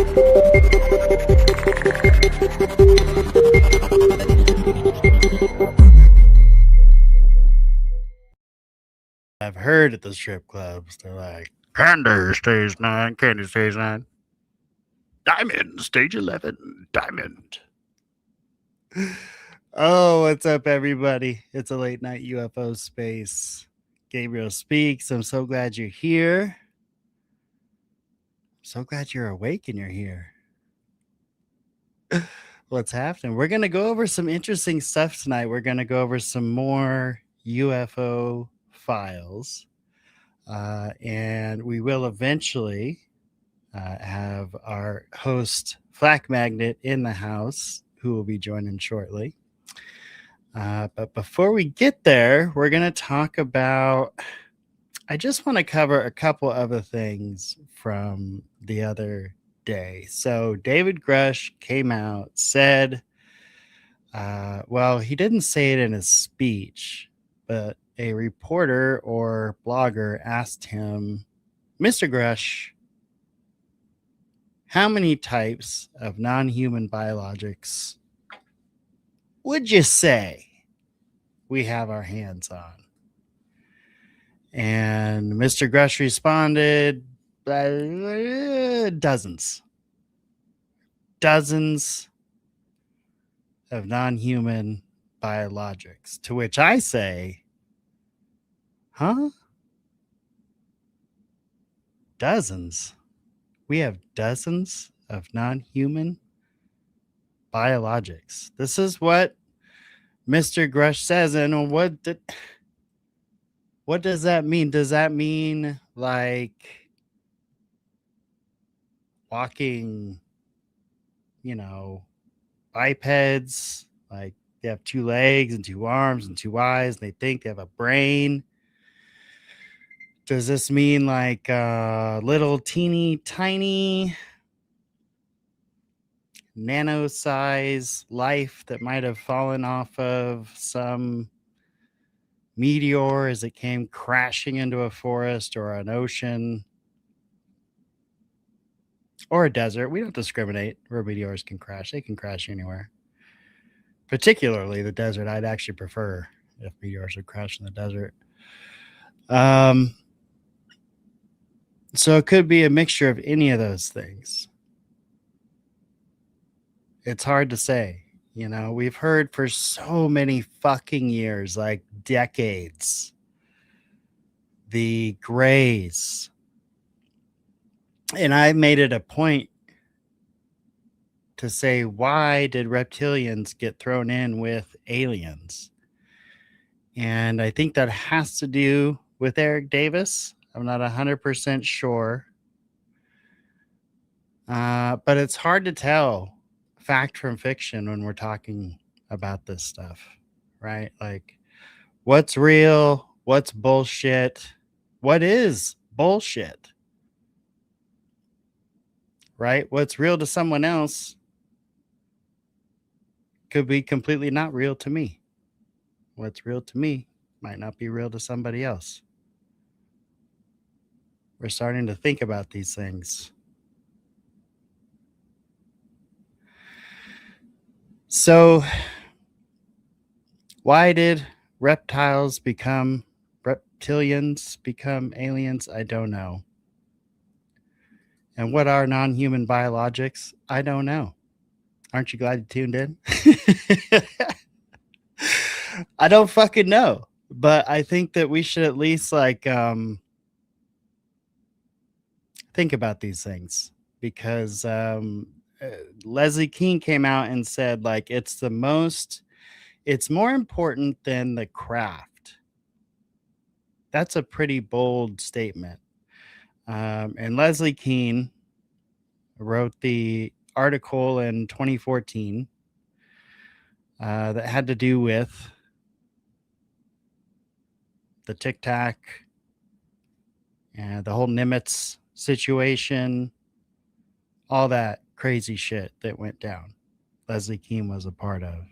I've heard at the strip clubs, they're like, Candy stays 9, Candy stays 9. Diamond, stage 11, Diamond. Oh, what's up, everybody? It's a late night UFO space. Gabriel Speaks. I'm so glad you're here. So glad you're awake and you're here. What's happening? We're going to go over some interesting stuff tonight. We're going to go over some more UFO files. And we will eventually have our host, Flak Magnet, in the house, who will be joining shortly. But before we get there, we're going to talk about... I just want to cover a couple other things from the other day. So David Grush came out, said, well, he didn't say it in his speech, but a reporter or blogger asked him, Mr. Grush, how many types of non-human biologics would you say we have our hands on? And Mr. Grush responded, dozens of non-human biologics. To which I say, huh? Dozens? We have dozens of non-human biologics. This is what Mr. Grush says. And what does that mean? Does that mean like walking, bipeds, like they have 2 legs and 2 arms and 2 eyes, and they think they have a brain? Does this mean like little teeny tiny nano size life that might have fallen off of some meteor as it came crashing into a forest or an ocean or a desert? We don't discriminate where meteors can crash. They can crash anywhere. Particularly the desert. I'd actually prefer if meteors would crash in the desert. So it could be a mixture of any of those things. It's hard to say. We've heard for so many fucking years, like decades, the grays. And I made it a point to say, why did reptilians get thrown in with aliens? And I think that has to do with Eric Davis. I'm not 100% sure. But it's hard to tell fact from fiction when we're talking about this stuff, right? Like, what's real? What's bullshit? What is bullshit? Right? What's real to someone else could be completely not real to me. What's real to me might not be real to somebody else. We're starting to think about these things. So, why did reptilians become aliens? I don't know. And what are non-human biologics? I don't know. Aren't you glad you tuned in? I don't fucking know. But I think that we should at least think about these things, because Leslie Kean came out and said it's more important than the craft. That's a pretty bold statement. And Leslie Kean wrote the article in 2014 that had to do with the Tic Tac and the whole Nimitz situation, all that crazy shit that went down. Leslie Kean was a part of.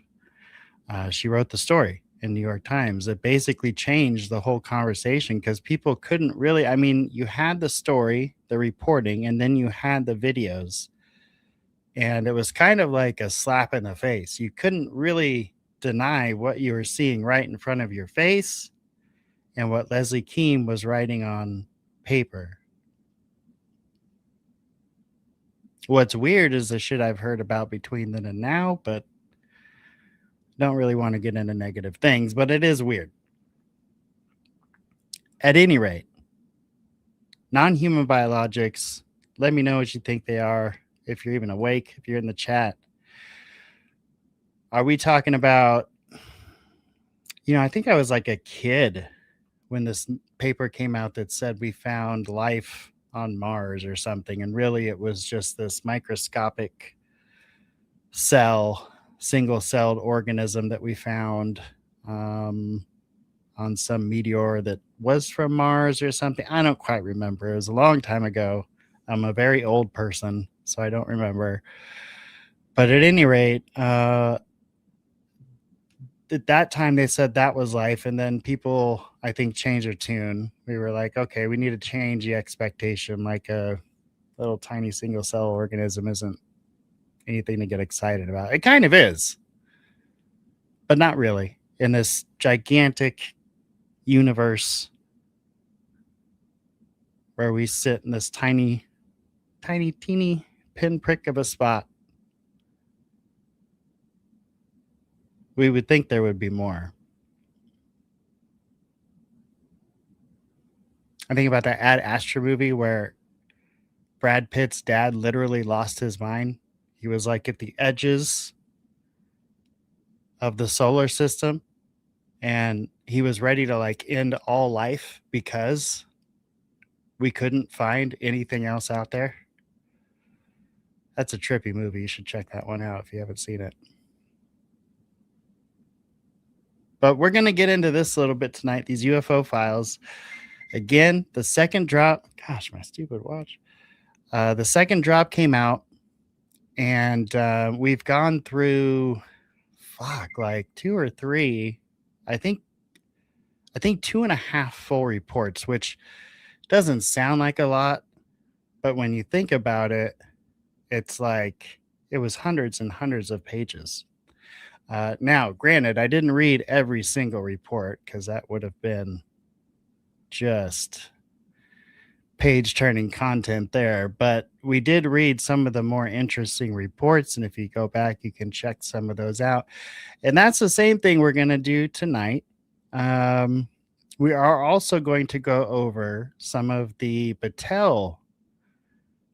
She wrote the story in New York Times that basically changed the whole conversation, because people couldn't really, you had the story, the reporting, and then you had the videos And it was kind of like a slap in the face. You couldn't really deny what you were seeing right in front of your face and what Leslie Keem was writing on paper. What's weird is the shit I've heard about between then and now, but don't really want to get into negative things, but it is weird. At any rate, non-human biologics, let me know what you think they are, if you're even awake, if you're in the chat. Are we talking about, I think I was like a kid when this paper came out that said we found life on Mars or something, and really it was just this microscopic single-celled organism that we found on some meteor that was from Mars or something. I don't quite remember. It was a long time ago. I'm a very old person, so I don't remember. But at any rate, at that time they said that was life, and then people, I think, changed their tune. We were like, okay, we need to change the expectation. Like a little tiny single cell organism isn't anything to get excited about. It kind of is, but not really. In this gigantic universe where we sit in this tiny, teeny pinprick of a spot, we would think there would be more. I think about that Ad Astra movie where Brad Pitt's dad literally lost his mind. He was like at the edges of the solar system and he was ready to like end all life because we couldn't find anything else out there. That's a trippy movie. You should check that one out if you haven't seen it. But we're going to get into this a little bit tonight, these UFO files. Again, the second drop, gosh, my stupid watch. The second drop came out, and we've gone through, like 2 or 3, I think 2.5 full reports, which doesn't sound like a lot, but when you think about it, it's like it was hundreds and hundreds of pages. Now, granted, I didn't read every single report because that would have been just page-turning content there, but we did read some of the more interesting reports, and if you go back, you can check some of those out. And that's the same thing we're going to do tonight. We are also going to go over some of the Battelle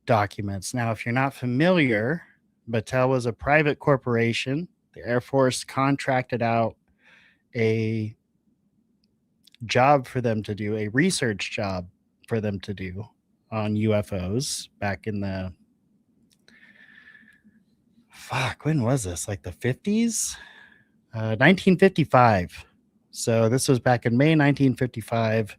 documents. Now, if you're not familiar, Battelle was a private corporation. The Air Force contracted out a job for them to do, a research job for them to do on UFOs back in the, when was this? Like the 50s? 1955. So this was back in May 1955.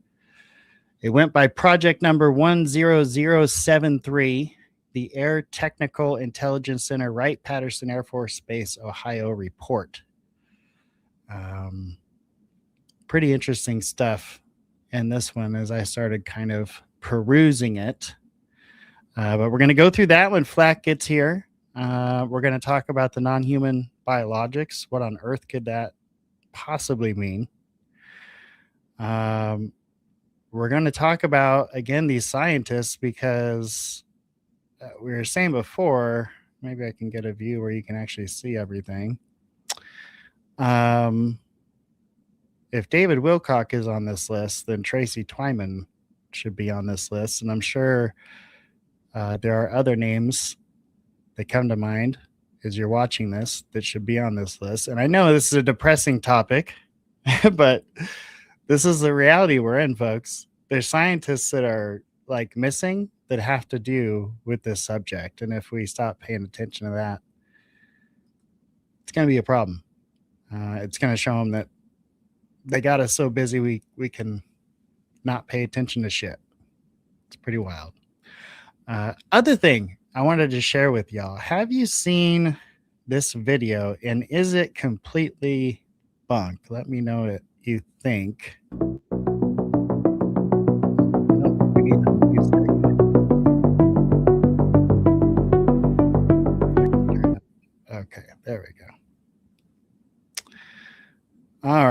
It went by project number 10073, the Air Technical Intelligence Center, Wright-Patterson Air Force Base, Ohio report. Pretty interesting stuff in this one as I started kind of perusing it. But we're going to go through that when Flack gets here. We're going to talk about the non-human biologics. What on earth could that possibly mean? We're going to talk about, again, these scientists because we were saying before, maybe I can get a view where you can actually see everything. If David Wilcock is on this list, then Tracy Twyman should be on this list. And I'm sure there are other names that come to mind as you're watching this that should be on this list. And I know this is a depressing topic, but this is the reality we're in, folks. There's scientists that are like missing that have to do with this subject. And if we stop paying attention to that, it's going to be a problem. It's going to show them that they got us so busy we can not pay attention to shit. It's pretty wild. Other thing I wanted to share with y'all. Have you seen this video, and is it completely bunk? Let me know what you think. We need the music.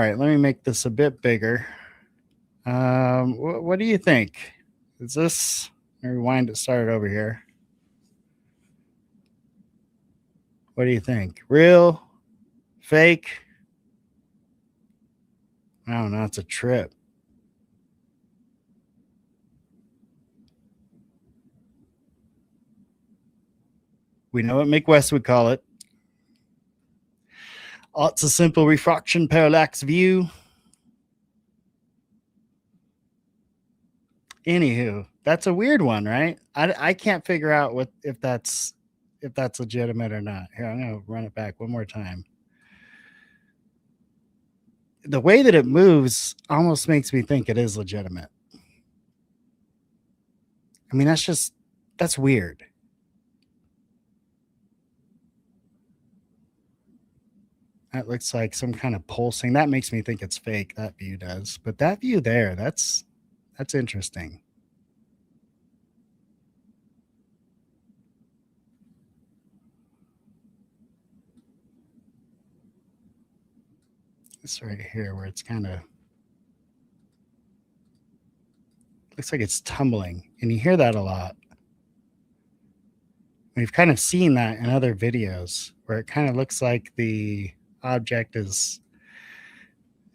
right, let me make this a bit bigger. What do you think? Is this, rewind it, start it over here. What do you think? Real? Fake? I don't know. It's a trip. We know what Mick West would call it. It's a simple refraction parallax view. Anywho, that's a weird one, right? I can't figure out what if that's legitimate or not. Here, I'm gonna run it back one more time. The way that it moves almost makes me think it is legitimate. I mean, that's weird. That looks like some kind of pulsing. That makes me think it's fake. That view does. But that view there, that's interesting. This right here where it's kind of looks like it's tumbling. And you hear that a lot. We've kind of seen that in other videos where it kind of looks like the object is,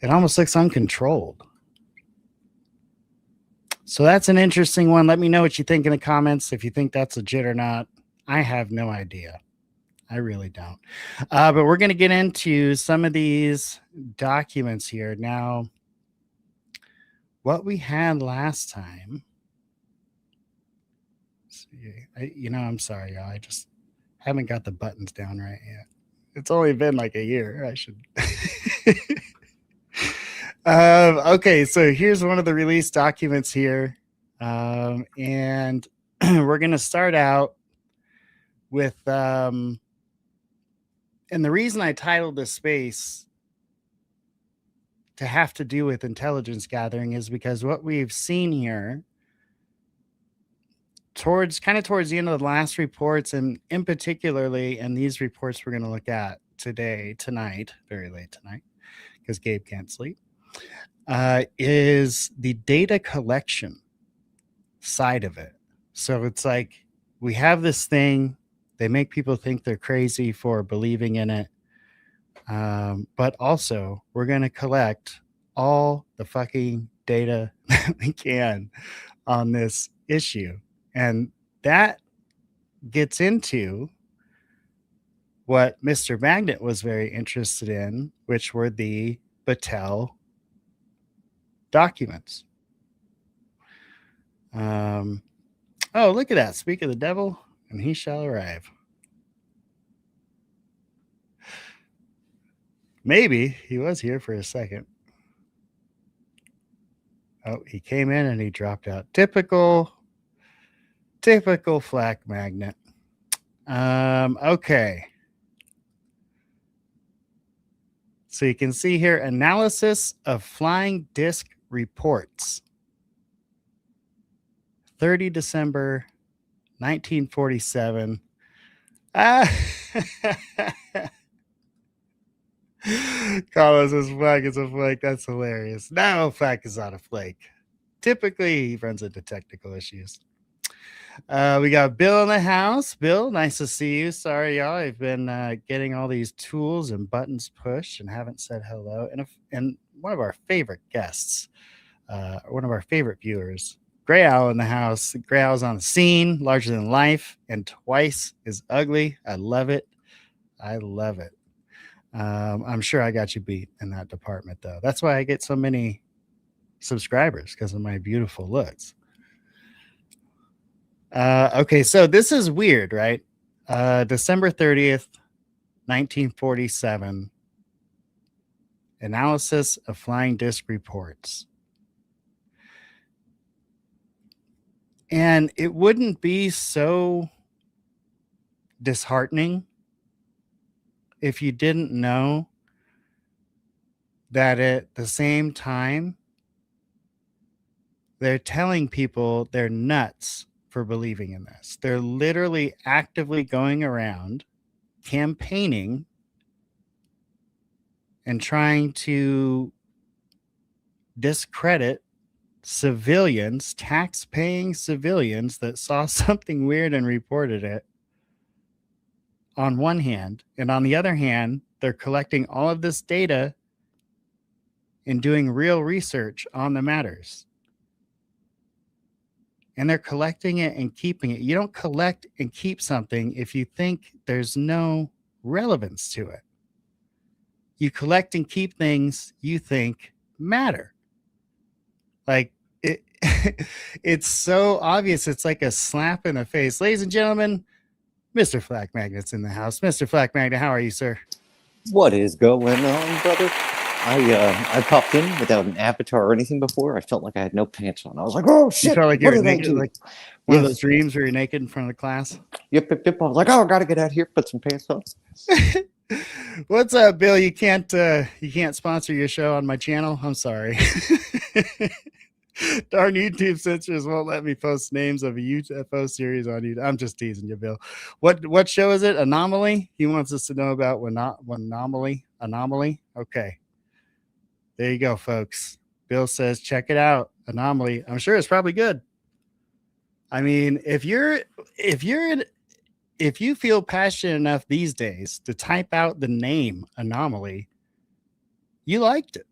it almost looks uncontrolled. So that's an interesting one. Let me know what you think in the comments, if you think that's legit or not. I have no idea. I really don't. But we're going to get into some of these documents here. Now, what we had last time, I'm sorry, y'all. I just haven't got the buttons down right yet. It's only been like a year. I should. Okay, so here's one of the release documents here. And we're going to start out with, and the reason I titled this space to have to do with intelligence gathering is because what we've seen here towards the end of the last reports, and in particularly in these reports we're going to look at tonight, very late tonight, because Gabe can't sleep, is the data collection side of it. So it's like we have this thing, they make people think they're crazy for believing in it, but also we're going to collect all the fucking data that we can on this issue. And that gets into what Mr. Magnet was very interested in, which were the Battelle documents. Oh, look at that. Speak of the devil, and he shall arrive. Maybe he was here for a second. Oh, he came in and he dropped out. Typical flak magnet. Okay. So you can see here, analysis of flying disc reports. 30 December 1947. Carlos is flag is a flake. That's hilarious. No, flak is not a flake. Typically, he runs into technical issues. We got Bill in the house. Bill, nice to see you. Sorry, y'all. I've been getting all these tools and buttons pushed and haven't said hello. And one of our favorite guests, one of our favorite viewers, Gray Owl in the house. Gray Owl's on the scene, larger than life, and twice as ugly. I love it. I love it. I'm sure I got you beat in that department, though. That's why I get so many subscribers, because of my beautiful looks. Okay, so this is weird, right? December 30th, 1947. Analysis of flying disc reports. And it wouldn't be so disheartening if you didn't know that at the same time, they're telling people they're nuts for believing in this. They're literally actively going around campaigning and trying to discredit civilians, tax-paying civilians that saw something weird and reported it on one hand, and on the other hand, they're collecting all of this data and doing real research on the matters. And they're collecting it and keeping it. You don't collect and keep something if you think there's no relevance to it. You collect and keep things you think matter. Like it, it's so obvious. It's like a slap in the face. Ladies and gentlemen, Mr. Flak Magnet's in the house. Mr. Flak Magnet, how are you, sir? What is going on, brother? I popped in without an avatar or anything before. I felt like I had no pants on. I was like, oh shit! You felt like you what were did I naked, do? like one of those dreams where you're naked in front of the class. Yep. I was like, oh, I gotta get out here, put some pants on. What's up, Bill? You can't sponsor your show on my channel. I'm sorry. Darn YouTube censors won't let me post names of a UFO series on YouTube. I'm just teasing you, Bill. What show is it? Anomaly? He wants us to know about what Anomaly. Okay. There you go, folks. Bill says, check it out. Anomaly. I'm sure it's probably good. I mean, if you feel passionate enough these days to type out the name Anomaly, you liked it.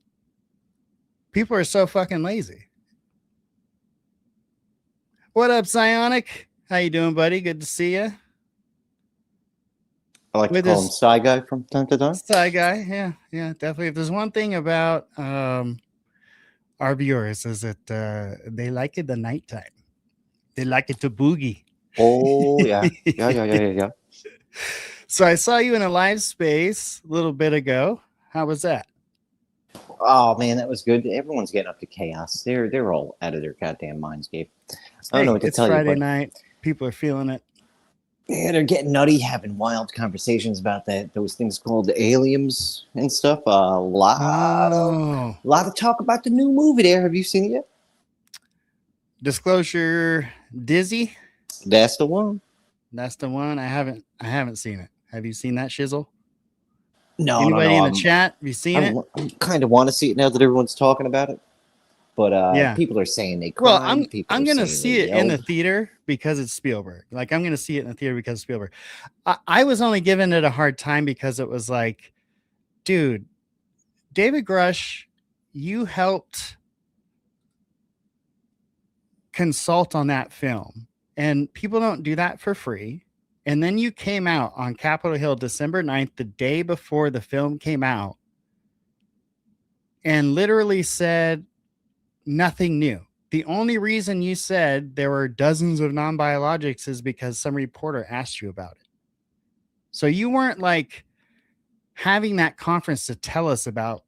People are so fucking lazy. What up, Psionic? How you doing, buddy? Good to see you. I like to call him Psy Guy from time to time. Psy Guy, yeah, definitely. If there's one thing about our viewers is that they like it the nighttime. They like it to boogie. Oh, yeah. Yeah. So I saw you in a live space a little bit ago. How was that? Oh, man, that was good. Everyone's getting up to chaos. They're all out of their goddamn minds, Gabe. I don't know what to tell you. It's Friday night. People are feeling it. Yeah, they're getting nutty, having wild conversations about those things called aliens and stuff. A lot of talk about the new movie there. Have you seen it yet? Disclosure, Dizzy. That's the one. That's the one. I haven't seen it. Have you seen that, Shizzle? No. Anybody in the chat? Have you seen it? I kind of want to see it now that everyone's talking about it. But people are saying they cried. Well, I'm going to see it in the theater because it's Spielberg. Like, I'm going to see it in the theater because of Spielberg. I was only giving it a hard time because it was like, dude, David Grush, you helped consult on that film. And people don't do that for free. And then you came out on Capitol Hill December 9th, the day before the film came out, and literally said, nothing new. The only reason you said there were dozens of non-biologics is because some reporter asked you about it. So you weren't like having that conference to tell us about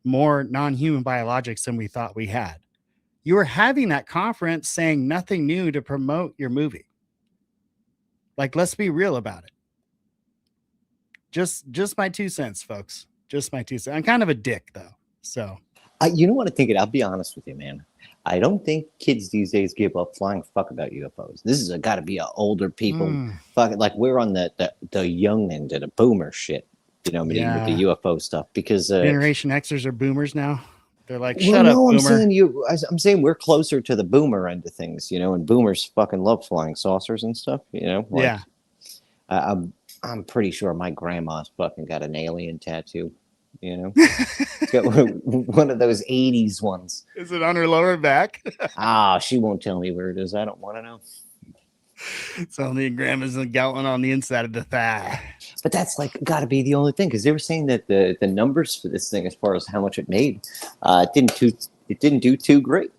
more non-human biologics than we thought we had. You were having that conference saying nothing new to promote your movie. Like, let's be real about it. Just my 2 cents, folks. Just my 2 cents. I'm kind of a dick, though. So. You know what I think? I'll be honest with you, man. I don't think kids these days give a flying fuck about UFOs. This is got to be older people. Fucking like we're on the young end of the boomer shit. You know, with the UFO stuff because Generation Xers are boomers now. They're like, shut up, boomer. I'm saying we're closer to the boomer end of things. You know, and boomers fucking love flying saucers and stuff. You know, like, yeah. I'm pretty sure my grandma's fucking got an alien tattoo. You know, it's got one of those 80s ones. Is it on her lower back? She won't tell me where it is. I don't want to know. It's only grandma's gallon on the inside of the thigh. But that's like got to be the only thing because they were saying that the numbers for this thing, as far as how much it made, it didn't do too great.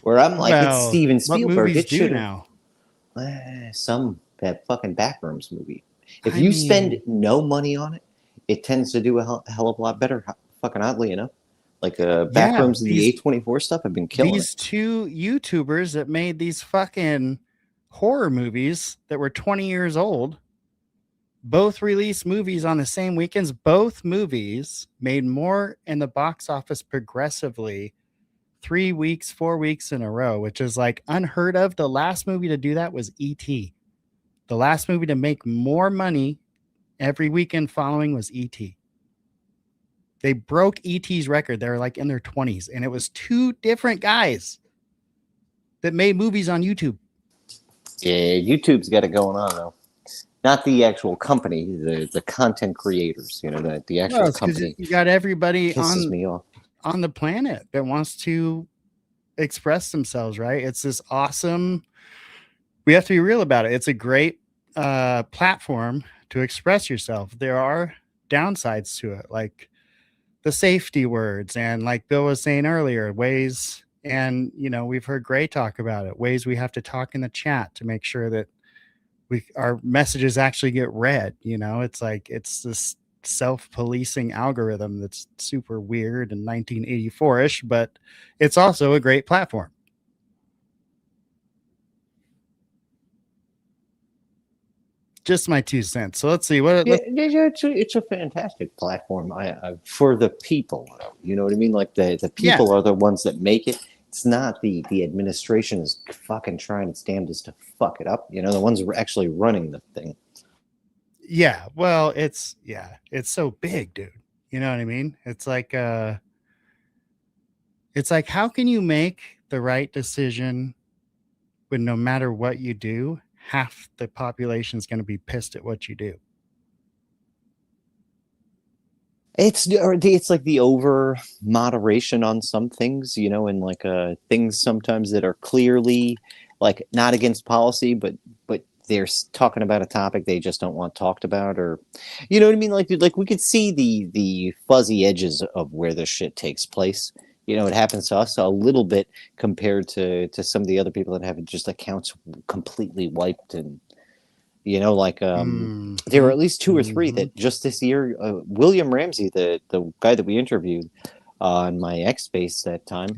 Where I'm like, it's Steven Spielberg. What movies do now? Some that fucking Backrooms movie. If you spend no money on it, it tends to do a hell of a lot better. Fucking oddly enough, like Backrooms and the A24 stuff have been killing. These two YouTubers that made these fucking horror movies that were 20 years old, both released movies on the same weekends. Both movies made more in the box office progressively 3 weeks, 4 weeks in a row, which is like unheard of. The last movie to do that was E.T. The last movie to make more money every weekend following was E.T. They broke ET's record. They were like in their 20s, and it was 2 different guys that made movies on YouTube. Yeah, YouTube's got it going on though. Not the actual company, the content creators. You know, the actual company. You got everybody pisses me off on the planet that wants to express themselves, right? It's this awesome. We have to be real about it. It's a great platform to express yourself. There are downsides to it, like the safety words, and like Bill was saying earlier, ways, and we've heard Gray talk about it, ways we have to talk in the chat to make sure that our messages actually get read. It's like it's this self-policing algorithm that's super weird and 1984ish, but it's also a great platform. Just my 2 cents. So let's see what. It's a fantastic platform. For the people. You know what I mean? Like the people are the ones that make it. It's not the administration is fucking trying its damnedest to fuck it up. The ones actually running the thing. Yeah, well, it's so big, dude. You know what I mean? It's like how can you make the right decision when no matter what you do, half the population is going to be pissed at what you do? It's like the over moderation on some things, and like things sometimes that are clearly like not against policy, but they're talking about a topic they just don't want talked about, or you know what I mean? Like we could see the fuzzy edges of where this shit takes place. It happens to us a little bit compared to some of the other people that have just accounts completely wiped, and there were at least 2 or 3 that just this year. William Ramsey, the guy that we interviewed on my X Space that time,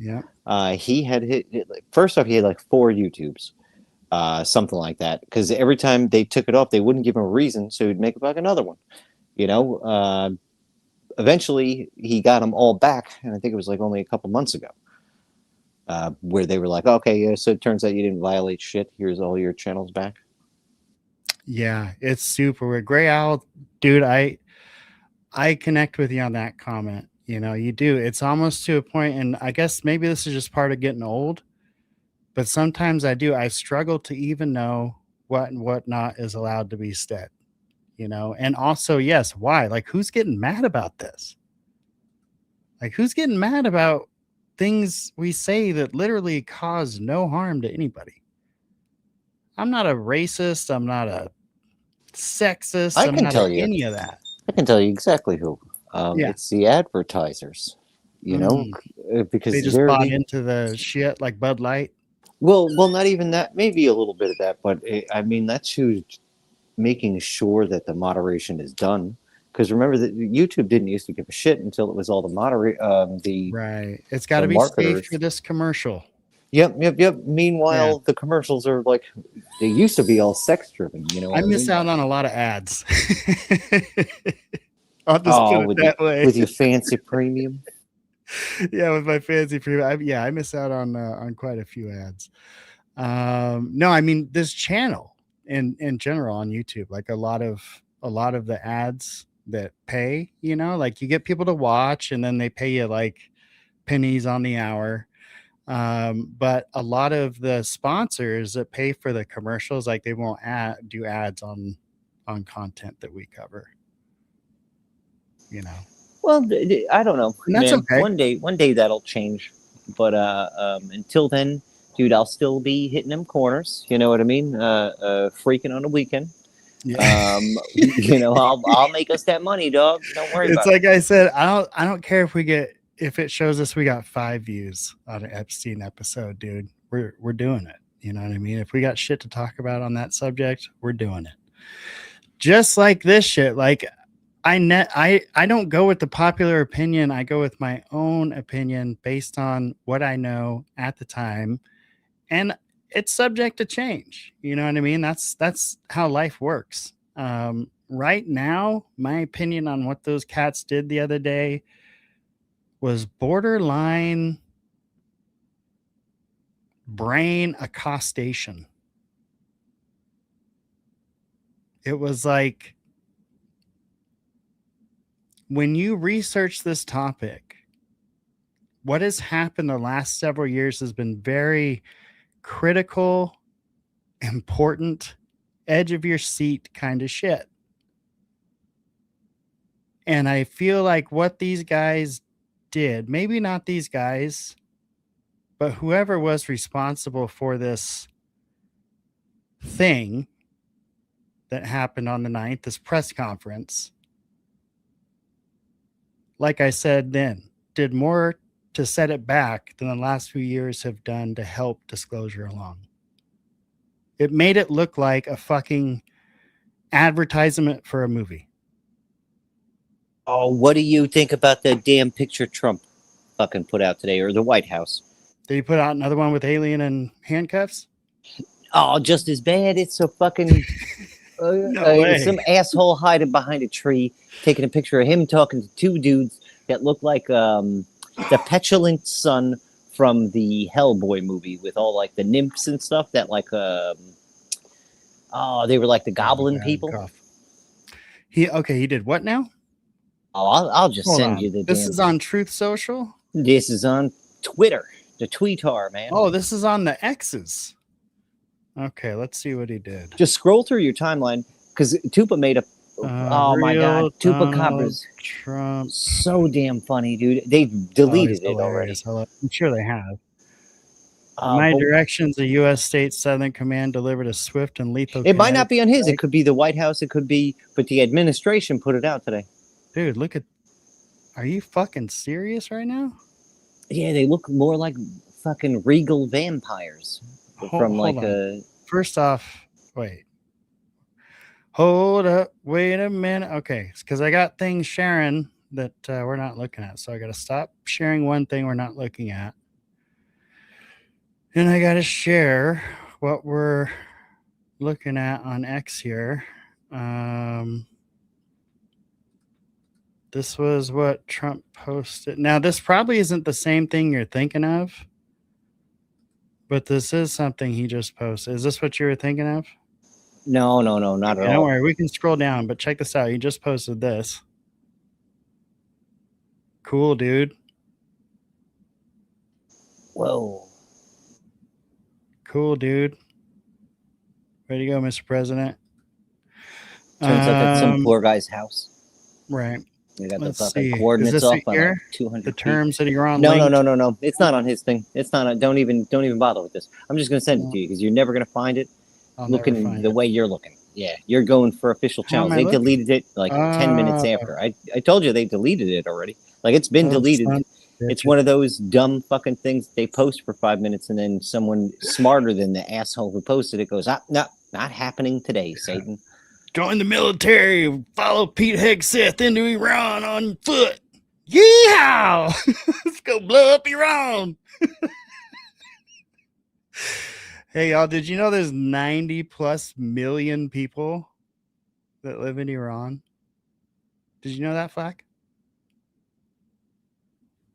he had first off, he had like 4 YouTubes. Something like that, because every time they took it off, they wouldn't give him a reason, so he'd make like another one. Eventually he got them all back, and I think it was like only a couple months ago, where they were like, okay, yeah, so it turns out you didn't violate shit. Here's all your channels back. Yeah, it's super weird. Gray Owl, dude, I connect with you on that comment. You do. It's almost to a point, and I guess maybe this is just part of getting old, but sometimes I struggle to even know what and what not is allowed to be said, and also, yes, why? Like, who's getting mad about this? Like, who's getting mad about things we say that literally cause no harm to anybody? I'm not a racist. I'm not a sexist. I'm not any of that. I can tell you exactly who. It's the advertisers, because they just bought into the shit like Bud Light. Well, not even that. Maybe a little bit of that, but I mean, that's who's making sure that the moderation is done. Because remember that YouTube didn't used to give a shit until it was all the right. It's got to be safe for this commercial. Yep. Meanwhile, the commercials are like, they used to be all sex driven. I miss out on a lot of ads. I'll just put it that way. With your fancy premium. Yeah, with my fancy premium. I miss out on quite a few ads. No, I mean this channel in general on YouTube, like a lot of the ads that pay, like you get people to watch and then they pay you like pennies on the hour. But a lot of the sponsors that pay for the commercials, like they won't do ads on content that we cover. Well, I don't know. And that's okay. One day that'll change, but until then, dude, I'll still be hitting them corners. You know what I mean? Freaking on the weekend. Yeah. I'll make us that money, dog. Don't worry about it. It's like I said, I don't care if it shows us we got 5 views on an Epstein episode, dude. We're doing it. You know what I mean? If we got shit to talk about on that subject, we're doing it. Just like this shit. Like I don't go with the popular opinion. I go with my own opinion based on what I know at the time, and it's subject to change. You know what I mean? That's how life works. Right now, my opinion on what those cats did the other day was borderline brain accostation. It was like when you research this topic, what has happened the last several years has been very critical, important, edge of your seat kind of shit. And I feel like what these guys did, maybe not these guys, but whoever was responsible for this thing that happened on the 9th, this press conference, like I said then, did more to set it back than the last few years have done to help disclosure along. It made it look like a fucking advertisement for a movie. Oh, what do you think about the damn picture Trump fucking put out today, or the White House? Did he put out another one with alien and handcuffs? Oh, just as bad. It's a fucking No way. some asshole hiding behind a tree, taking a picture of him talking to two dudes that look like the petulant son from the Hellboy movie with all like the nymphs and stuff. That like they were like the goblin people. Cough. He did what now? Oh, I'll just Hold send on. you the. This is on Truth Social. This is on Twitter. The tweetar, man. Oh, this is on the X's. Okay, let's see what he did. Just scroll through your timeline because Tupa made a. Oh my God, Tupa Coppers. Trump. So damn funny, dude. They deleted it already. I'm sure they have. My directions, the U.S. State Southern Command delivered a swift and lethal. It might not be on his. It could be the White House. It could be, but the administration put it out today. Dude, look at. Are you fucking serious right now? Yeah, they look more like fucking regal vampires Hold on. First off, wait. Hold up. Wait a minute. Okay, because I got things sharing that we're not looking at, so I got to stop sharing one thing we're not looking at. And I got to share what we're looking at on X here. This was what Trump posted. Now, this probably isn't the same thing you're thinking of, but this is something he just posted. Is this what you were thinking of? No, not at all. Don't worry, we can scroll down, but check this out. He just posted this. Cool, dude. Whoa. Cool, dude. Way to go, Mr. President. Turns out that's some poor guy's house. Right. They got the fucking coordinates off on like 200 the terms that you're on. No. It's not on his thing. It's not. Don't even bother with this. I'm just gonna send it to you because you're never gonna find it. Looking the way you're looking. Yeah, you're going for official channels. They deleted it like 10 minutes after. I told you they deleted it already. Like it's been deleted. It's one of those dumb fucking things they post for 5 minutes and then someone smarter than the asshole who posted it goes, no, not happening today, Satan. Join the military. Follow Pete Hegseth into Iran on foot. Yeehaw! Let's go blow up Iran. Hey, y'all, did you know there's 90+ million people that live in Iran? Did you know that, Flack?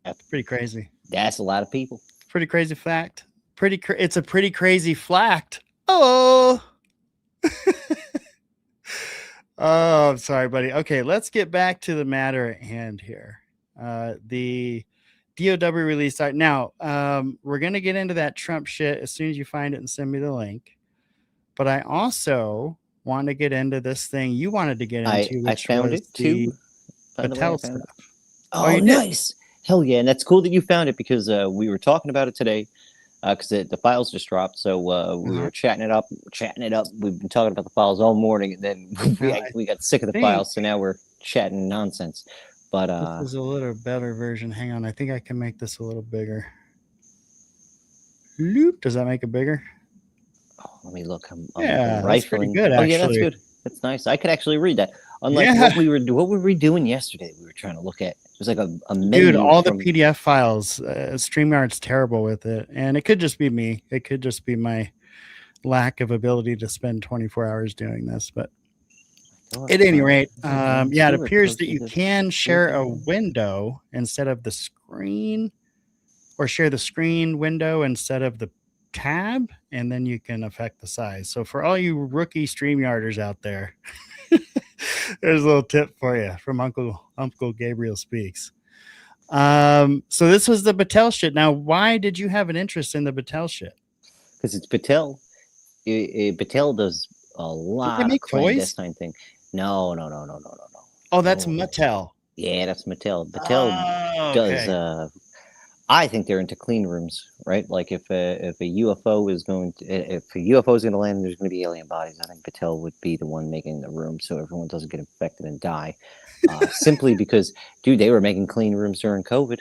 That's pretty crazy. That's a lot of people. Pretty crazy fact. It's a pretty crazy fact. Oh. Oh, I'm sorry, buddy. Okay, let's get back to the matter at hand here. The DOW release. Now, we're going to get into that Trump shit as soon as you find it and send me the link. But I also want to get into this thing you wanted to get into. I found it too. Patel stuff. Oh, nice. Hell yeah. And that's cool that you found it because we were talking about it today because the files just dropped. So we were chatting it up. We've been talking about the files all morning and then we got sick of the files. So now we're chatting nonsense. But this is a little better version. Hang on. I think I can make this a little bigger. Loop. Does that make it bigger? Oh, let me look. I'm that's pretty good, actually. Oh, yeah, that's good. That's nice. I could actually read that. Unlike what were we doing yesterday? We were trying to look at. It was like a menu. Dude, all the PDF files. StreamYard's terrible with it, and it could just be me. It could just be my lack of ability to spend 24 hours doing this. But at any rate, it appears that you can share a window instead of the screen, or share the screen window instead of the tab, and then you can affect the size. So for all you rookie StreamYarders out there, There's a little tip for you from Uncle Gabriel Speaks. So this was the Battelle shit. Now, why did you have an interest in the Battelle shit? Because it's Battelle. Battelle does a lot of clandestine things. No. Oh, that's Mattel. Yeah, that's Mattel. Mattel does. I think they're into clean rooms, right? Like if a UFO is going to, if a UFO is going to land, and there's going to be alien bodies. I think Battelle would be the one making the room so everyone doesn't get infected and die. Simply because, dude, they were making clean rooms during COVID.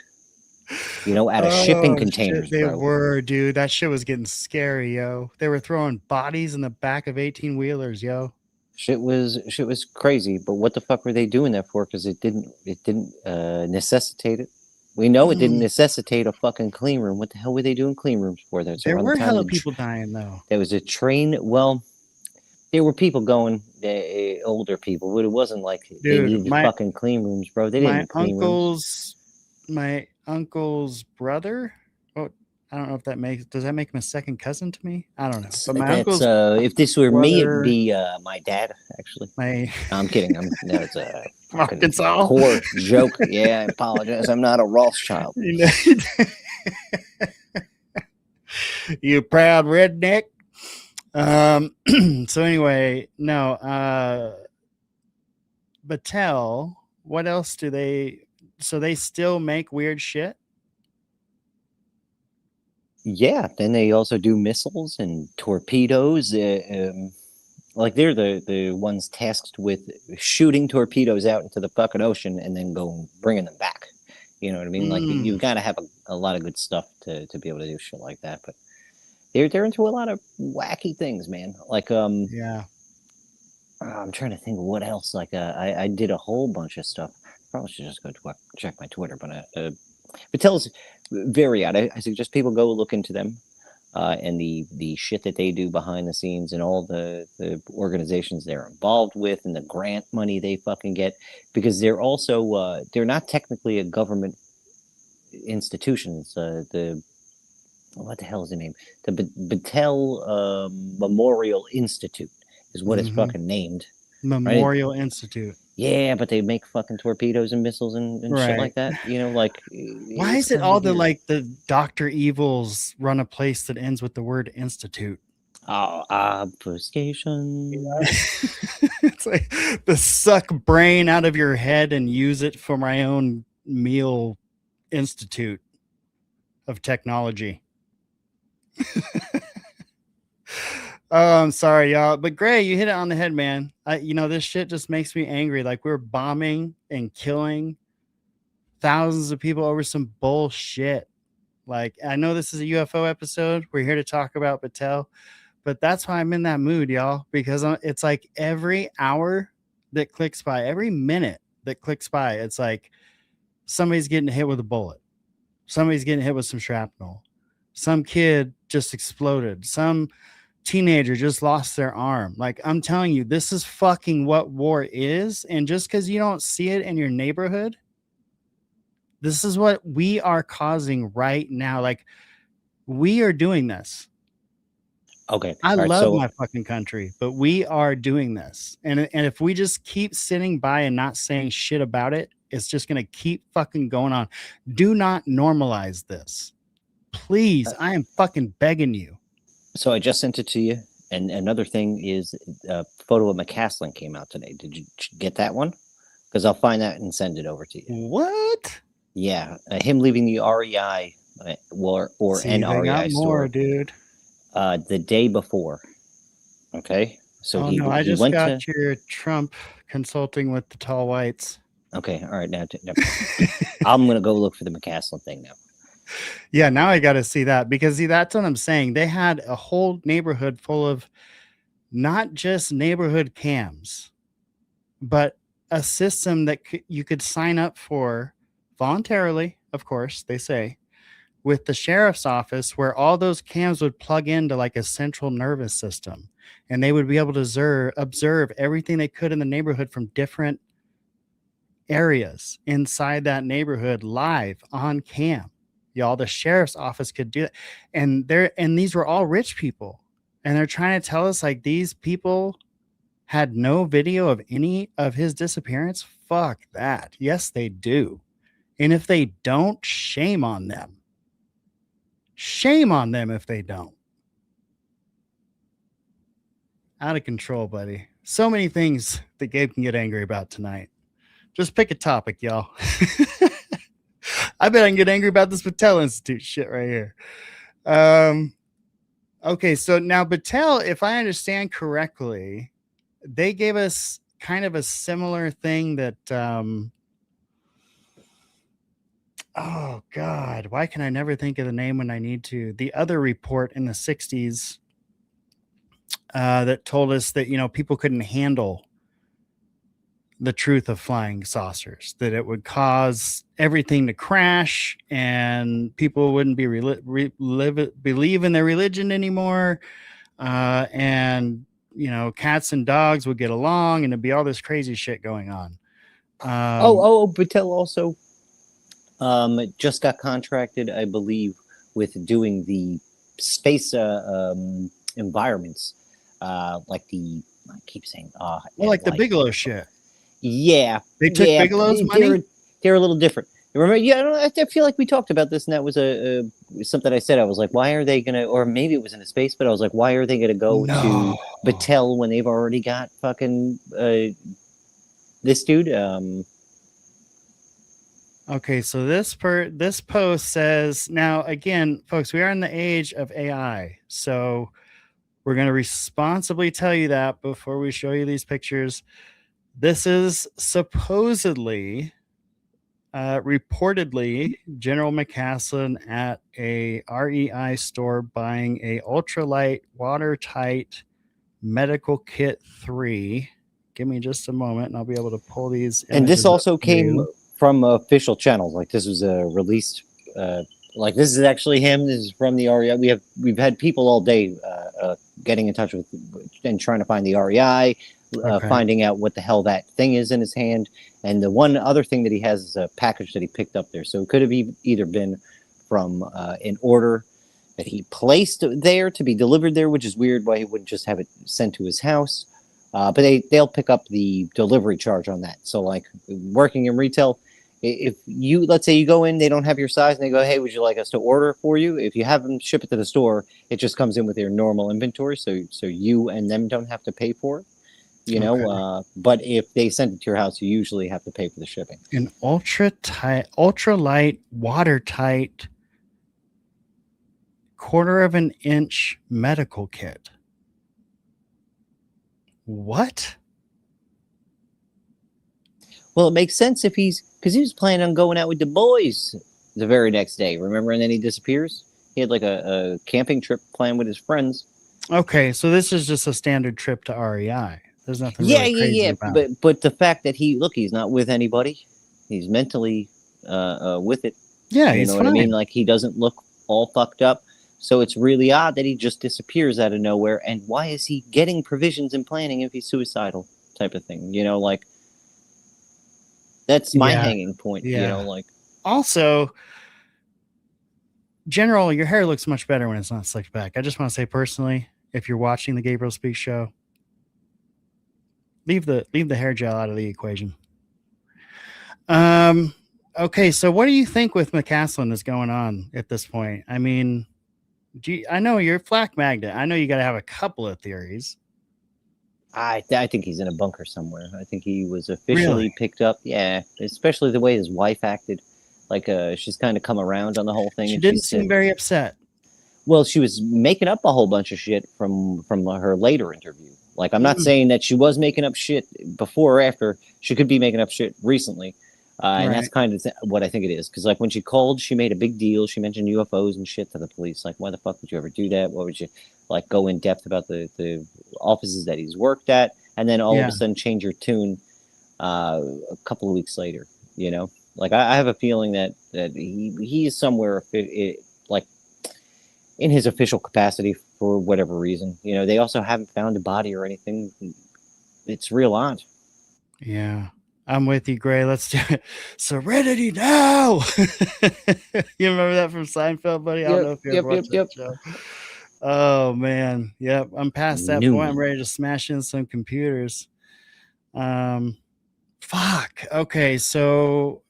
You know, out of shipping containers, shit, they bro. were, dude. That shit was getting scary, yo. They were throwing bodies in the back of 18-wheelers, yo. Shit was crazy. But what the fuck were they doing that for? Because it didn't necessitate it. We know it didn't necessitate a fucking clean room. What the hell were they doing clean rooms for? There were hella people dying, though. There was a train. Well, there were people going, older people, but it wasn't like they needed fucking clean rooms, bro. They didn't need clean rooms. My uncle's brother. Oh, I don't know if does that make him a second cousin to me? I don't know. But my uncle's if this were me, it'd be my dad, actually. No, I'm kidding. It's a Arkansas poor joke. Yeah, I apologize. I'm not a Rothschild. You proud redneck. So anyway, no. Battelle, what else do they? So they still make weird shit? Yeah, then they also do missiles and torpedoes. Like they're the ones tasked with shooting torpedoes out into the fucking ocean and then bringing them back. You know what I mean? Like you've got to have a lot of good stuff to be able to do shit like that. But they're into a lot of wacky things, man. Like yeah. I'm trying to think of what else. Like I did a whole bunch of stuff. Probably should just go check my Twitter, but Battelle's very odd. I suggest people go look into them and the shit that they do behind the scenes and all the organizations they're involved with and the grant money they fucking get, because they're also they're not technically a government institution. It's what the hell is the name? The Battelle Memorial Institute is what it's fucking named. Memorial Institute. Yeah, but they make fucking torpedoes and missiles and shit like that. You know, like why is it all the Dr. Evils run a place that ends with the word institute? Oh, obfuscation. Yeah. It's like the suck brain out of your head and use it for my own meal institute of technology. Oh, I'm sorry, y'all. But Gray, you hit it on the head, man. This shit just makes me angry. Like we're bombing and killing thousands of people over some bullshit. Like I know this is a UFO episode. We're here to talk about Battelle, but that's why I'm in that mood, y'all. Because it's like every hour that clicks by, every minute that clicks by, it's like somebody's getting hit with a bullet. Somebody's getting hit with some shrapnel. Some kid just exploded. Some teenager just lost their arm. Like I'm telling you, this is fucking what war is. And just because you don't see it in your neighborhood, this is what we are causing right now. Like we are doing this. Okay. I love my fucking country, but we are doing this. And if we just keep sitting by and not saying shit about it, it's just going to keep fucking going on. Do not normalize this. Please, I am fucking begging you. So I just sent it to you. And another thing is a photo of McCaslin came out today. Did you get that one? Because I'll find that and send it over to you. What? Yeah. Him leaving the REI or an REI store. Dude. The day before. Okay. So I just got your Trump consulting with the tall whites. Okay. All right. Now I'm going to go look for the McCaslin thing now. Yeah, now I got to see that because that's what I'm saying. They had a whole neighborhood full of not just neighborhood cams, but a system that you could sign up for voluntarily, of course, they say, with the sheriff's office, where all those cams would plug into like a central nervous system, and they would be able to observe everything they could in the neighborhood from different areas inside that neighborhood live on cam. Y'all, the sheriff's office could do that. And these were all rich people. And they're trying to tell us like these people had no video of any of his disappearance? Fuck that. Yes, they do. And if they don't, shame on them. Shame on them if they don't. Out of control, buddy. So many things that Gabe can get angry about tonight. Just pick a topic, y'all. I bet I can get angry about this Battelle Institute shit right here. Okay, so now Battelle, if I understand correctly, they gave us kind of a similar thing that oh God, why can I never think of the name when I need to? The other report in the 60s that told us that, people couldn't handle the truth of flying saucers, that it would cause everything to crash and people wouldn't be believe in their religion anymore. And, cats and dogs would get along and it'd be all this crazy shit going on. Battelle also just got contracted, I believe, with doing the space environments, like the, I keep saying, like the Bigelow shit. Yeah, they took Bigelow's money. They're a little different. Remember? Yeah, I feel like we talked about this, and that was something I said. I was like, why are they gonna? Or maybe it was in a space, but I was like, why are they gonna go to Battelle when they've already got fucking this dude? Okay, so this post says, now again, folks, we are in the age of AI, so we're going to responsibly tell you that before we show you these pictures. This is supposedly, reportedly, General McCaslin at a REI store buying a ultralight, watertight medical kit 3. Give me just a moment, and I'll be able to pull these. And this also came from official channels. Like this was released. Like this is actually him. This is from the REI. We've had people all day getting in touch with and trying to find the REI, finding out what the hell that thing is in his hand. And the one other thing that he has is a package that he picked up there. So it could have either been from an order that he placed there to be delivered there, which is weird why he wouldn't just have it sent to his house. But they'll pick up the delivery charge on that. So like working in retail, if you, let's say you go in, they don't have your size and they go, hey, would you like us to order for you? If you have them ship it to the store, it just comes in with your normal inventory. So you and them don't have to pay for it, but if they send it to your house, you usually have to pay for the shipping. An ultralight, watertight, 1/4 inch medical kit. What? Well, it makes sense because he was planning on going out with the boys the very next day, remember? And then he disappears. He had like a camping trip planned with his friends. Okay, so this is just a standard trip to REI. There's nothing really crazy about it. But the fact that he's not with anybody. He's mentally with it. Yeah, you know what I mean? Like he doesn't look all fucked up. So it's really odd that he just disappears out of nowhere. And why is he getting provisions and planning if he's suicidal type of thing? Like that's my hanging point. Like also, General, your hair looks much better when it's not slicked back. I just want to say personally, if you're watching the Gabriel Speaks show, leave the hair gel out of the equation. Okay, so what do you think with McCaslin is going on at this point? I mean, I know you're Flak Magnet. I know you got to have a couple of theories. I think he's in a bunker somewhere. I think he was officially picked up. Yeah, especially the way his wife acted. Like she's kind of come around on the whole thing. She didn't seem very upset. Well, she was making up a whole bunch of shit from her later interview. Like I'm not saying that she was making up shit before or after. She could be making up shit recently. And that's kind of what I think it is. Because like when she called, she made a big deal. She mentioned UFOs and shit to the police. Like, why the fuck would you ever do that? Why would you like go in depth about the offices that he's worked at? And then all of a sudden change your tune a couple of weeks later, Like I have a feeling that he is somewhere like in his official capacity for whatever reason. They also haven't found a body or anything. It's real odd. Yeah. I'm with you, Gray. Let's do it. Serenity now. You remember that from Seinfeld, buddy? I don't know if you ever watched that show. Oh man, yep. I'm past that point. I'm Newman. ready to smash in some computers. Um, fuck. Okay, so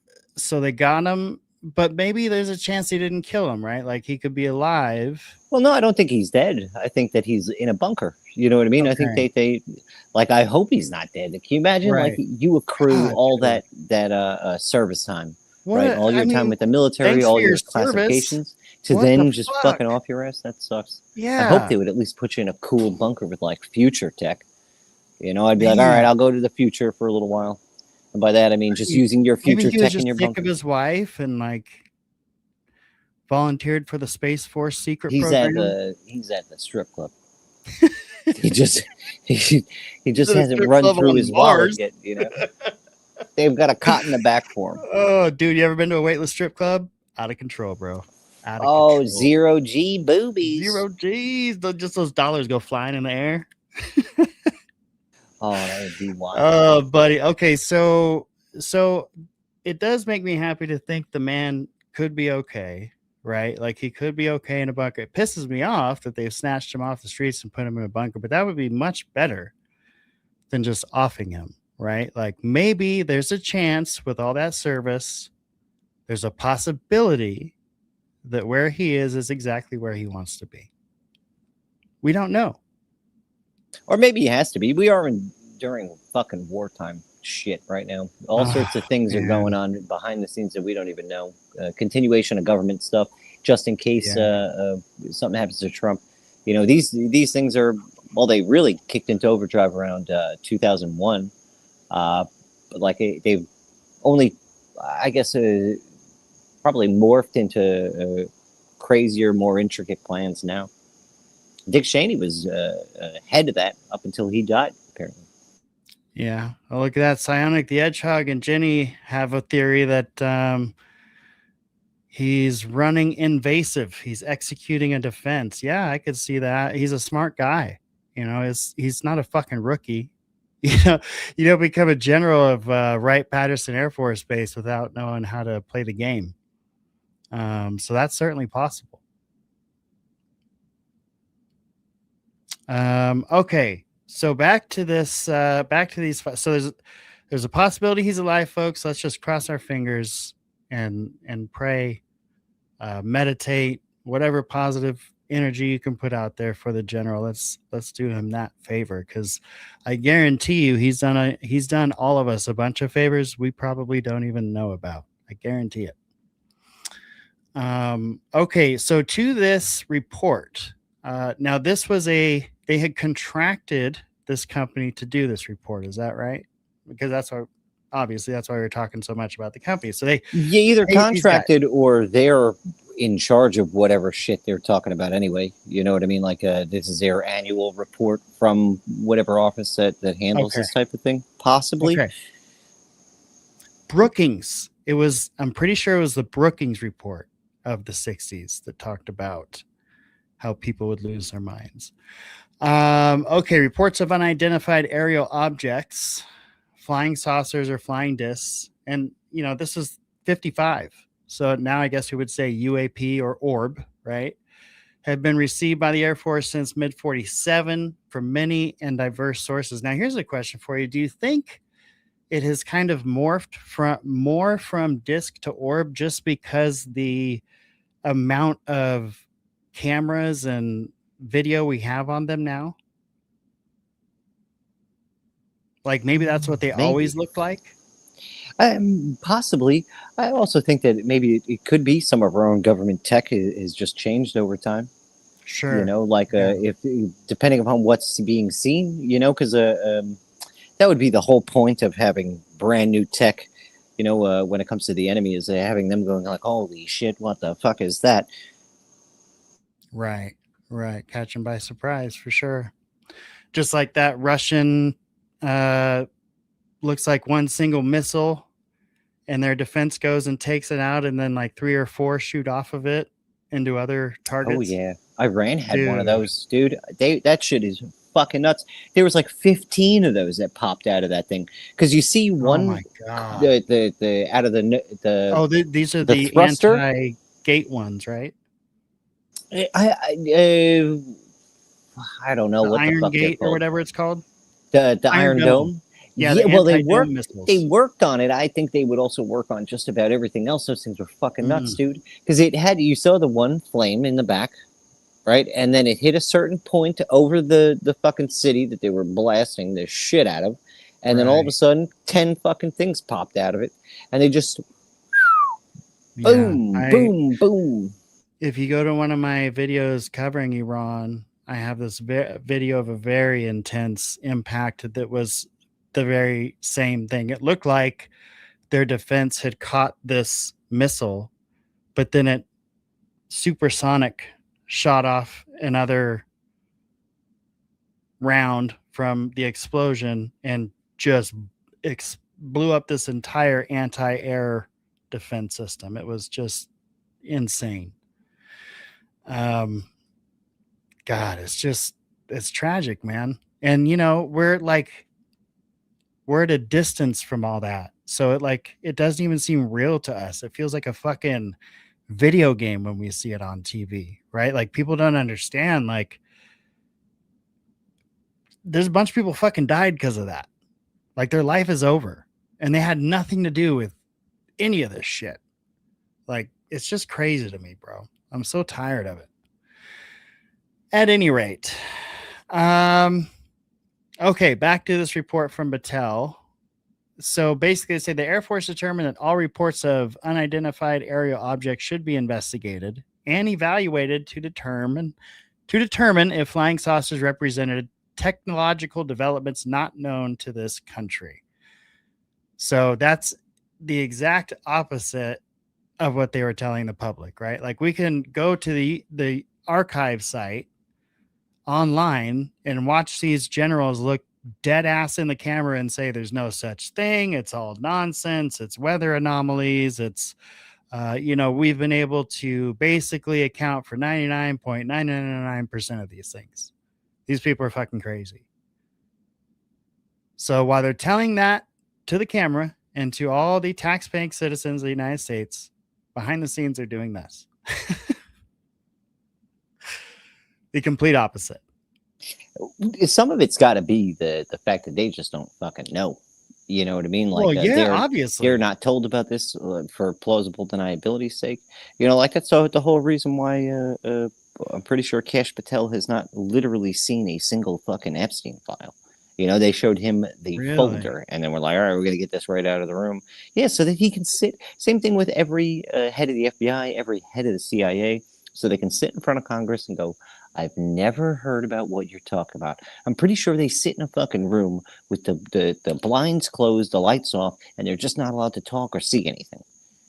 they got him, but maybe there's a chance he didn't kill him, right? Like he could be alive. Well, no, I don't think he's dead. I think that he's in a bunker. You know what I mean? I think Okay, they like. I hope he's not dead. Can you imagine? Like right. you accrue God, all dude. that service time, What? right? All I your time mean, with the military, thanks for all your your service. classifications, to What the then just fuck? fucking off your ass. That sucks. I hope Yeah, they would at least put you in a cool bunker with like future tech. You know, I'd be like, all right, man. I'll go to the future for a little while. And by that I mean just Right. using your Maybe future he was tech in just your sick of bunker. his wife and like volunteered for the Space Force secret He's at program. the strip club. He just he He's just at a hasn't strip run club through on his wallet Mars. yet. They've got a cot in the back for him. Oh, dude, you ever been to a weightless strip club? Out of control, bro. Out of Oh, control. zero G boobies. Zero G's. Just those dollars go flying in the air. Oh, that would be wild. Oh, buddy. Okay, so it does make me happy to think the man could be okay, right? Like he could be okay in a bunker. It pisses me off that they've snatched him off the streets and put him in a bunker, but that would be much better than just offing him, right? Like maybe there's a chance with all that service, there's a possibility that where he is exactly where he wants to be. We don't know. Or maybe he has to be. We are during fucking wartime shit right now. All sorts of Oh, things are going man. on behind the scenes that we don't even know. Continuation of government stuff, just in case Yeah. something happens to Trump. You know, these things are, well, they really kicked into overdrive around 2001. But like they've only, I guess, probably morphed into crazier, more intricate plans now. Dick Cheney was head of that up until he died, apparently. Yeah. Oh, look at that. Psionic the Hedgehog and Jenny have a theory that he's running invasive. He's executing a defense. Yeah, I could see that. He's a smart guy. You know, he's not a fucking rookie. You don't become a general of Wright-Patterson Air Force Base without knowing how to play the game. So that's certainly possible. Okay, so back to this. Back to these. So there's a possibility he's alive, folks. Let's just cross our fingers and pray, meditate, whatever positive energy you can put out there for the general. Let's do him that favor, because I guarantee you he's done all of us a bunch of favors we probably don't even know about. I guarantee it. Okay, so to this report. Now this was they had contracted this company to do this report. Is that right? Because that's why, obviously, that's why we're talking so much about the company. So they Yeah, either paid these guys. contracted or they're in charge of whatever shit they're talking about anyway. You know what I mean? Like this is their annual report from whatever office that handles Okay. this type of thing, possibly. Okay. Brookings. I'm pretty sure it was the Brookings report of the 60s that talked about how people would lose their minds. Okay, reports of unidentified aerial objects, flying saucers or flying discs. And, this is 55. So now I guess we would say UAP or orb, right? Had been received by the Air Force since mid 47 from many and diverse sources. Now, here's a question for you. Do you think it has kind of morphed from disc to orb just because the amount of cameras and video we have on them now? Like maybe that's what they always looked like? Possibly. I also think that maybe it could be some of our own government tech has just changed over time. Sure. Like Yeah. if depending upon what's being seen, because that would be the whole point of having brand new tech. When it comes to the enemy, is having them going like, "Holy shit, what the fuck is that?" Right. Catch them by surprise for sure. Just like that Russian looks like one single missile and their defense goes and takes it out, and then like 3 or 4 shoot off of it into other targets. Oh yeah, Iran had one of Dude. those, dude. That shit is fucking nuts. There was like 15 of those that popped out of that thing because you see Oh one, my god. the out of These are the the thruster. anti-gate ones, right? I I don't know The what the Iron fuck they're Gate or called. whatever it's called. The Iron Iron Dome. Dome. Yeah, Yeah, the well, anti-dome they missiles. worked on it. I think they would also work on just about everything else. Those things were fucking nuts, Mm, dude. Because it had, you saw the one flame in the back, right? And then it hit a certain point over the fucking city that they were blasting the shit out of. And then all of a right. sudden, 10 fucking things popped out of it. And they just Yeah. boom, boom, boom. If you go to one of my videos covering Iran, I have this video of a very intense impact that was the very same thing. It looked like their defense had caught this missile, but then it supersonic shot off another round from the explosion and just blew up this entire anti-air defense system. It was just insane. God, it's tragic, man. And we're at a distance from all that. So it doesn't even seem real to us. It feels like a fucking video game when we see it on TV, right? Like people don't understand, like there's a bunch of people fucking died because of that. Like their life is over and they had nothing to do with any of this shit. Like it's just crazy to me, bro. I'm so tired of it. At any rate, okay, back to this report from Battelle. So basically, they say the Air Force determined that all reports of unidentified aerial objects should be investigated and evaluated to determine if flying saucers represented technological developments not known to this country. So that's the exact opposite of what they were telling the public, right? Like we can go to the archive site online and watch these generals look dead ass in the camera and say there's no such thing. It's all nonsense. It's weather anomalies. It's, we've been able to basically account for 99.999% of these things. These people are fucking crazy. So while they're telling that to the camera and to all the taxpaying citizens of the United States, behind the scenes, they're doing this. The complete opposite. Some of it's got to be the fact that they just don't fucking know. You know what I mean? Like, well, yeah, obviously they're not told about this for plausible deniability's sake. You know, like that's the whole reason why I'm pretty sure Kash Patel has not literally seen a single fucking Epstein file. You know, they showed him the folder, and then we're like, all right, we're gonna get this right out of the room. Yeah, so that he can sit. Same thing with every head of the FBI, every head of the CIA, so they can sit in front of Congress and go, I've never heard about what you're talking about. I'm pretty sure they sit in a fucking room with the blinds closed, the lights off, and they're just not allowed to talk or see anything.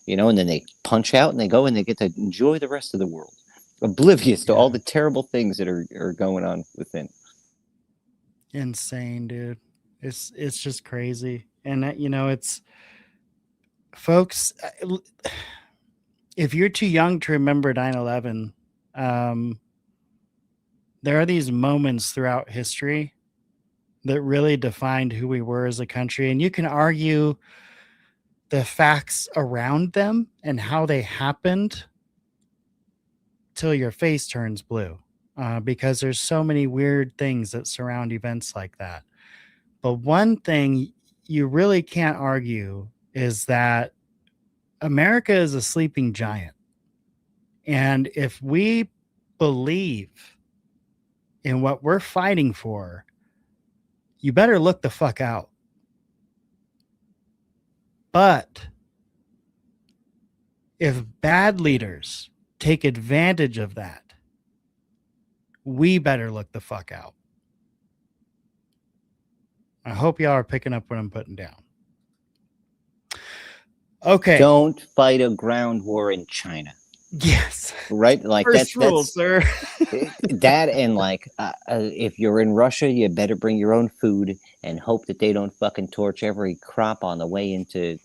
You know, and then they punch out and they go and they get to enjoy the rest of the world, oblivious to all the terrible things that are going on within. Insane, dude. It's just crazy. And it's folks, if you're too young to remember 9/11, there are these moments throughout history that really defined who we were as a country. And you can argue the facts around them and how they happened till your face turns blue, because there's so many weird things that surround events like that. But one thing you really can't argue is that America is a sleeping giant. And if we believe in what we're fighting for, you better look the fuck out. But if bad leaders take advantage of that, we better look the fuck out. I hope y'all are picking up what I'm putting down. Okay. Don't fight a ground war in China. Yes. Right? Like first rule, sir. That and like if you're in Russia, you better bring your own food and hope that they don't fucking torch every crop on the way into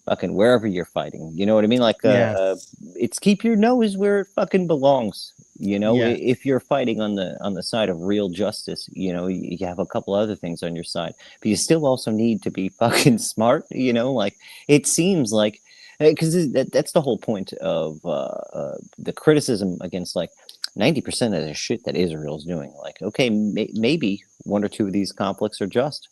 fucking wherever you're fighting. You know what I mean? Like it's keep your nose where it fucking belongs. You know, if you're fighting on the side of real justice, you know, you have a couple other things on your side, but you still also need to be fucking smart. You know, like it seems like because that's the whole point of the criticism against like 90% of the shit that Israel's doing. Like, okay, maybe one or two of these conflicts are just,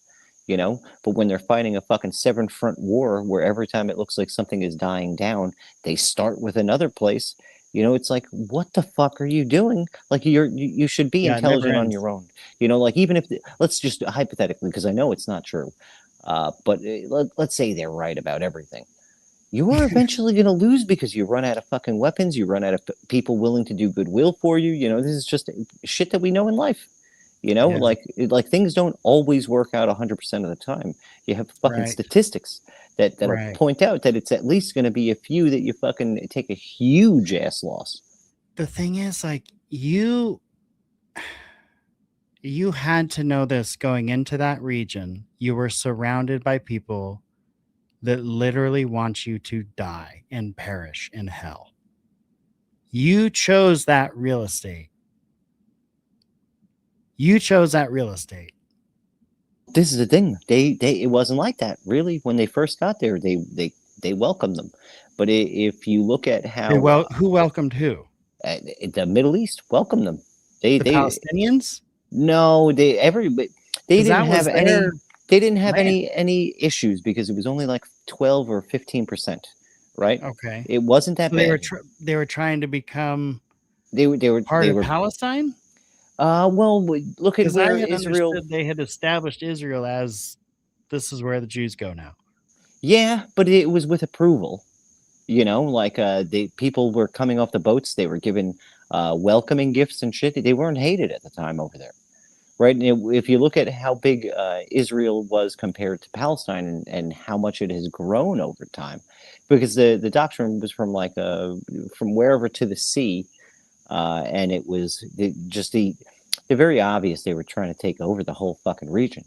but when they're fighting a fucking seven front war where every time it looks like something is dying down, they start with another place. It's like, what the fuck are you doing? Like, you should be Yeah, it never intelligent on ends. your own. Like, even if let's just hypothetically, because I know it's not true, but let's say they're right about everything. You are eventually going to lose because you run out of fucking weapons. You run out of people willing to do goodwill for you. This is just shit that we know in life. Yeah, Like things don't always work out 100% of the time. You have fucking right, statistics that'll right. point out that it's at least going to be a few that you fucking take a huge ass loss. The thing is, like, you had to know this going into that region. You were surrounded by people that literally want you to die and perish in hell. You chose that real estate. You chose that real estate. This is the thing. It wasn't like that really when they first got there. They welcomed them, but if you look at how Who welcomed who? the Middle East welcomed them, The they Palestinians? no they Because didn't that have was their land. any issues because it was only like 12 or 15%, right? Okay. It wasn't that So bad. they were trying to become part They of were Palestine? well, look at Because I where had Israel. understood they had established Israel as this is where the Jews go now. Yeah, but it was with approval. Like the people were coming off the boats, they were given welcoming gifts and shit. They weren't hated at the time over there, right? And if you look at how big Israel was compared to Palestine, and how much it has grown over time, because the doctrine was from wherever to the sea, and it was just the very obvious they were trying to take over the whole fucking region.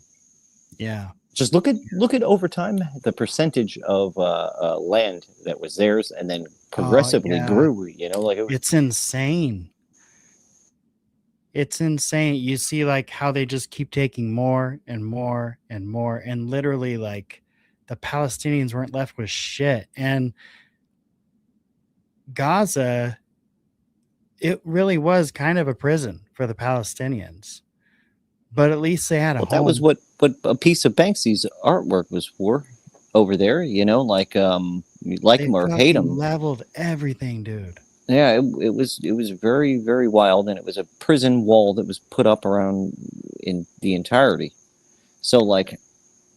Yeah. Just look at over time the percentage of land that was theirs, and then Oh, progressively yeah. grew. Like It's insane. It's insane. You see, like, how they just keep taking more and more and more. And literally, like, the Palestinians weren't left with shit. And Gaza, it really was kind of a prison for the Palestinians. But at least they had a well, that was home. what a piece of Banksy's artwork was for over there. Like you like They him or hate fucking him. leveled everything, dude. Yeah, it was very very wild, and it was a prison wall that was put up around in the entirety. So like,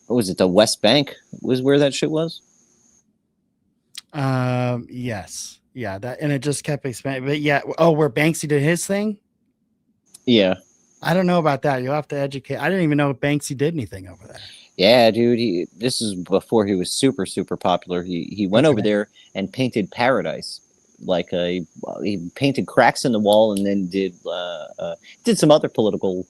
what was it? The West Bank was where that shit was. Yes. Yeah, that, and it just kept expanding. But yeah, oh, where Banksy did his thing? Yeah. I don't know about that. You'll have to educate. I didn't even know Banksy did anything over there. Yeah, dude. This is before he was super super popular. He went over Okay. there and painted paradise. Like he painted cracks in the wall, and then did some other political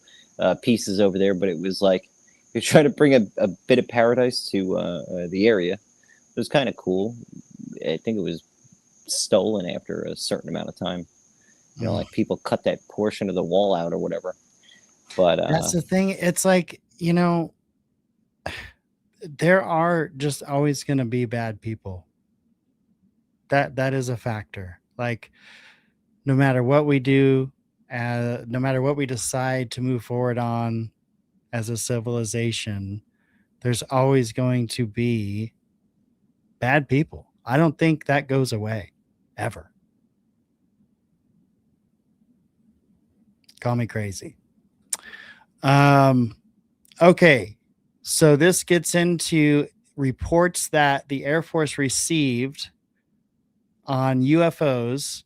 pieces over there. But it was like he was trying to bring a bit of paradise to the area. It was kind of cool. I think it was stolen after a certain amount of time. Like people cut that portion of the wall out or whatever. But That's the thing. It's like, there are just always going to be bad people. That is a factor. Like, no matter what we do, no matter what we decide to move forward on as a civilization, there's always going to be bad people. I don't think that goes away ever. Call me crazy. Okay. So this gets into reports that the Air Force received on UFOs,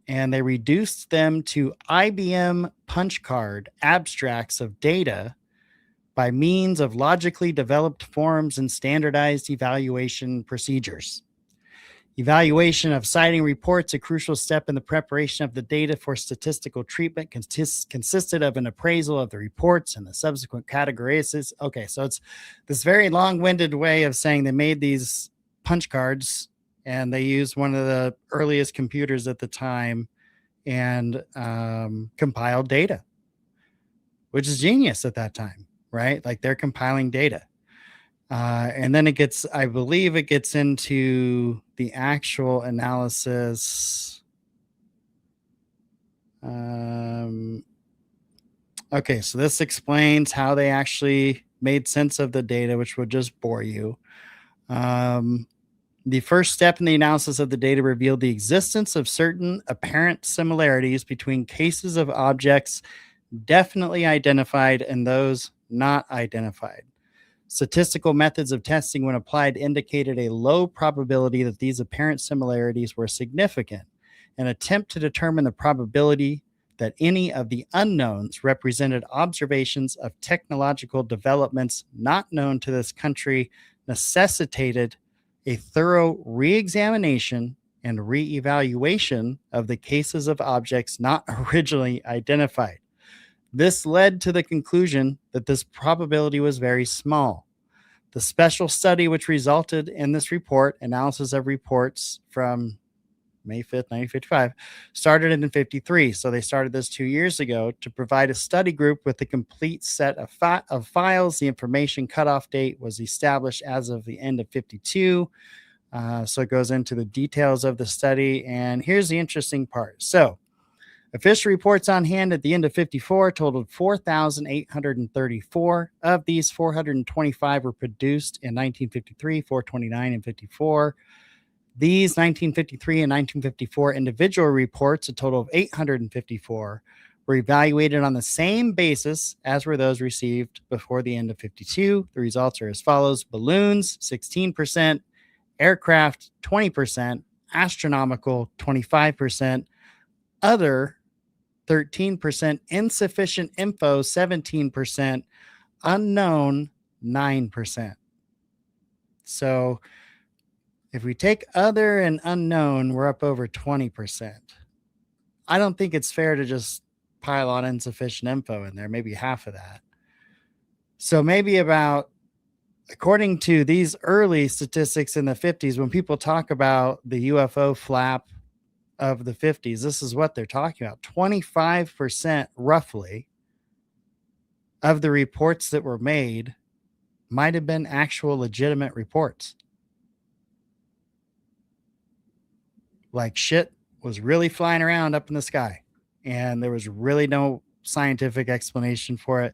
and they reduced them to IBM punch card abstracts of data by means of logically developed forms and standardized evaluation procedures. Evaluation of sighting reports, a crucial step in the preparation of the data for statistical treatment, consisted of an appraisal of the reports and the subsequent categories. Okay, so it's this very long-winded way of saying they made these punch cards and they used one of the earliest computers at the time and compiled data, which is genius at that time, right? Like, they're compiling data. And then I believe it gets into the actual analysis. Okay, so this explains how they actually made sense of the data, which would just bore you. The first step in the analysis of the data revealed the existence of certain apparent similarities between cases of objects definitely identified and those not identified. Statistical methods of testing, when applied, indicated a low probability that these apparent similarities were significant. An attempt to determine the probability that any of the unknowns represented observations of technological developments not known to this country necessitated a thorough re-examination and re-evaluation of the cases of objects not originally identified. This led to the conclusion that this probability was very small. The special study which resulted in this report, analysis of reports from May 5th, 1955, started in 53. So they started this 2 years ago to provide a study group with a complete set of files. The information cutoff date was established as of the end of 52. So it goes into the details of the study. And here's the interesting part. So official reports on hand at the end of 54 totaled 4,834. Of these, 425 were produced in 1953, 429 in 54. These 1953 and 1954 individual reports, a total of 854, were evaluated on the same basis as were those received before the end of 52. The results are as follows: balloons, 16%, aircraft, 20%, astronomical, 25%, other, 13%, insufficient info, 17%, unknown, 9%. So if we take other and unknown, we're up over 20%. I don't think it's fair to just pile on insufficient info in there, maybe half of that. So maybe about, according to these early statistics in the 50s, when people talk about the UFO flap of the 50s, this is what they're talking about. 25% roughly of the reports that were made might have been actual legitimate reports. Like shit was really flying around up in the sky, and there was really no scientific explanation for it.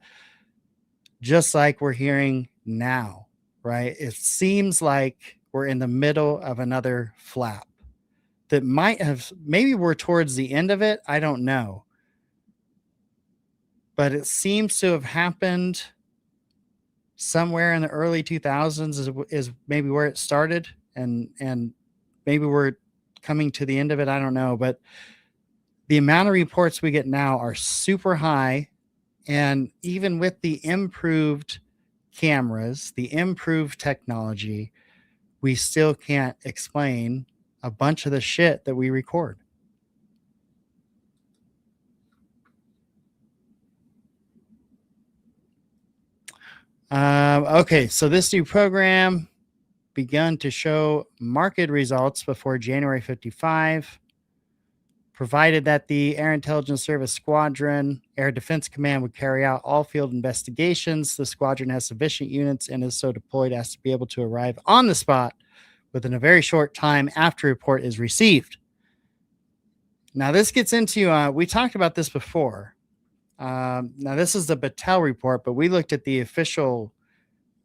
Just like we're hearing now, right? It seems like we're in the middle of another flap that might have, maybe we're towards the end of it. I don't know. But it seems to have happened somewhere in the early 2000s is maybe where it started. And maybe we're coming to the end of it. I don't know. But the amount of reports we get now are super high. And even with the improved cameras, the improved technology, we still can't explain a bunch of the shit that we record. Okay, so this new program begun to show marked results before January 55, provided that the Air Intelligence Service Squadron Air Defense Command would carry out all field investigations. The squadron has sufficient units and is so deployed as to be able to arrive on the spot within a very short time after report is received. Now, this gets into, we talked about this before. Now, this is the Battelle report, but we looked at the official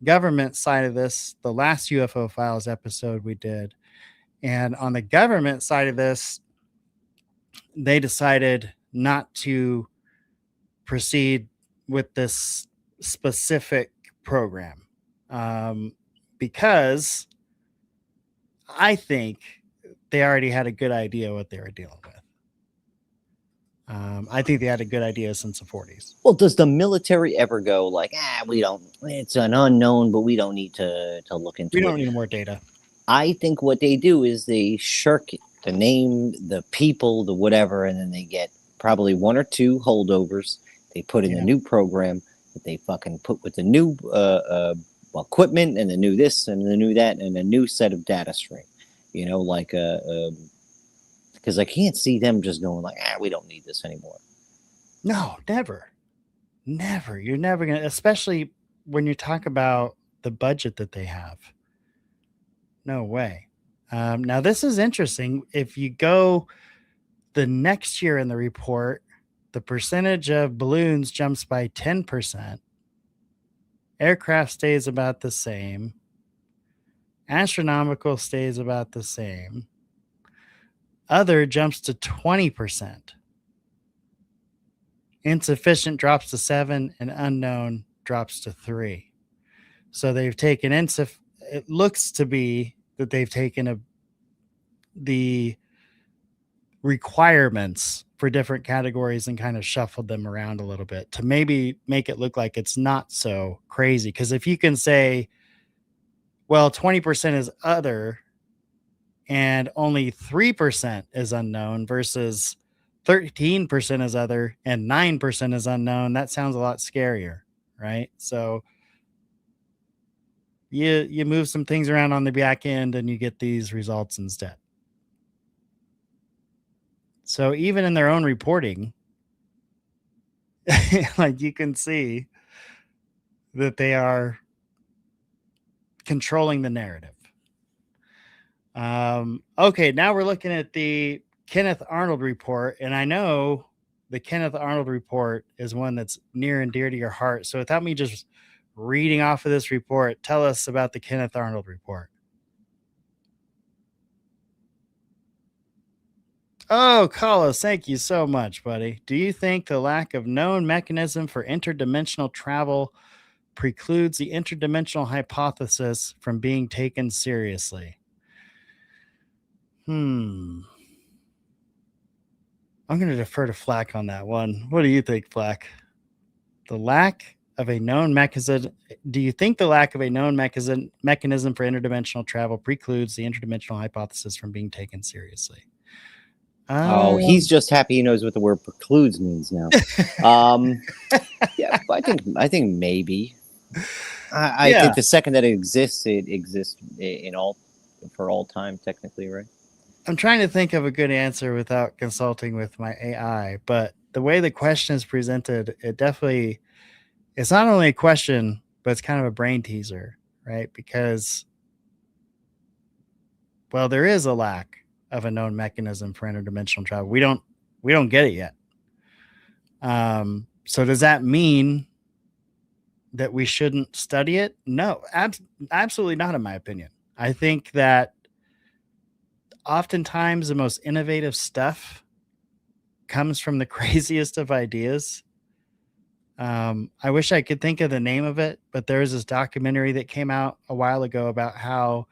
government side of this, the last UFO Files episode we did. And on the government side of this, they decided not to proceed with this specific program because I think they already had a good idea what they were dealing with. I think they had a good idea since the 40s. Well, does the military ever go like, we don't, it's an unknown, but we don't need to look into it? We don't need more data. I think what they do is they shirk the name, the people, the whatever, and then they get probably one or two holdovers. They put in a new program that they fucking put with the new equipment and the new this and the new that and a new set of data stream. You know, like because I can't see them just going like, we don't need this anymore. No, never. You're never going to, especially when you talk about the budget that they have. No way. Now, this is interesting. If you go the next year in the report, the percentage of balloons jumps by 10%. Aircraft stays about the same. Astronomical stays about the same. Other jumps to 20%. Insufficient drops to 7, and unknown drops to 3. So they've taken it looks to be that they've taken the requirements for different categories and kind of shuffled them around a little bit to maybe make it look like it's not so crazy. Because if you can say, well, 20% is other and only 3% is unknown versus 13% is other and 9% is unknown, that sounds a lot scarier, right? So you move some things around on the back end and you get these results instead. So even in their own reporting, like you can see that they are controlling the narrative. Okay, now we're looking at the Kenneth Arnold report, and I know the Kenneth Arnold report is one that's near and dear to your heart. So without me just reading off of this report, tell us about the Kenneth Arnold report. Oh, Carlos, thank you so much, buddy. Do you think the lack of known mechanism for interdimensional travel precludes the interdimensional hypothesis from being taken seriously? I'm going to defer to Flack on that one. What do you think, Flack? The lack of a known mechanism. Do you think the lack of a known mechanism for interdimensional travel precludes the interdimensional hypothesis from being taken seriously? Oh, he's just happy he knows what the word precludes means now. Yeah, I think maybe. I think the second that it exists for all time, technically, right? I'm trying to think of a good answer without consulting with my AI, but the way the question is presented, it's not only a question, but it's kind of a brain teaser, right? Because, well, there is a lack of a known mechanism for interdimensional travel. We don't get it yet. So does that mean that we shouldn't study it? No, absolutely not, in my opinion. I think that oftentimes the most innovative stuff comes from the craziest of ideas. I wish I could think of the name of it, but there was this documentary that came out a while ago about how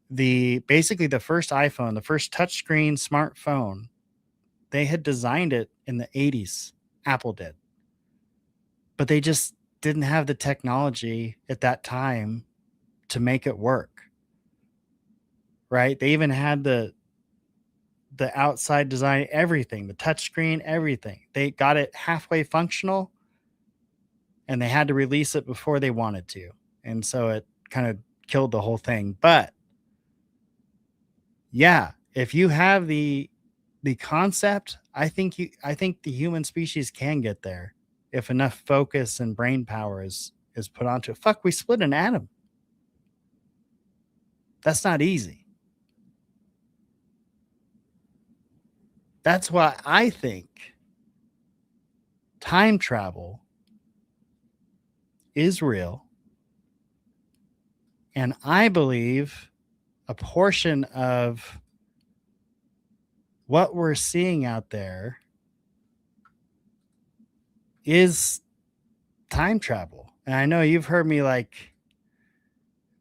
basically the first iPhone, the first touchscreen smartphone, they had designed it in the 80s. Apple did. But they just didn't have the technology at that time to make it work. Right? They even had the outside design, everything, the touchscreen, everything. They got it halfway functional and they had to release it before they wanted to. And so it kind of killed the whole thing. But yeah, if you have the concept, I think the human species can get there if enough focus and brain power is put onto it. Fuck, we split an atom. That's not easy. That's why I think time travel is real. And I believe a portion of what we're seeing out there is time travel. And I know you've heard me like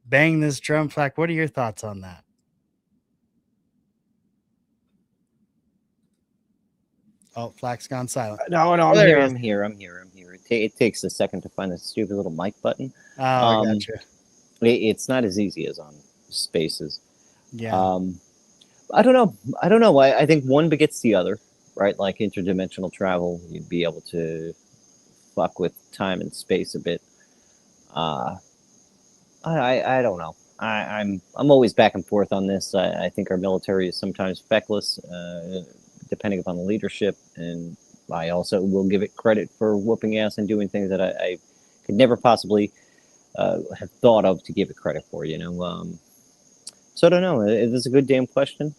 bang this drum, Flack. What are your thoughts on that? Oh, Flack's gone silent. No, I'm here. It takes a second to find the stupid little mic button. Oh, I gotcha. It's not as easy as on Spaces. Yeah. I don't know. I think one begets the other, right? Like interdimensional travel, you'd be able to fuck with time and space a bit. I don't know. I'm always back and forth on this. I think our military is sometimes feckless, depending upon the leadership, and I also will give it credit for whooping ass and doing things that I could never possibly have thought of to give it credit for. So I don't know. It is a good damn question.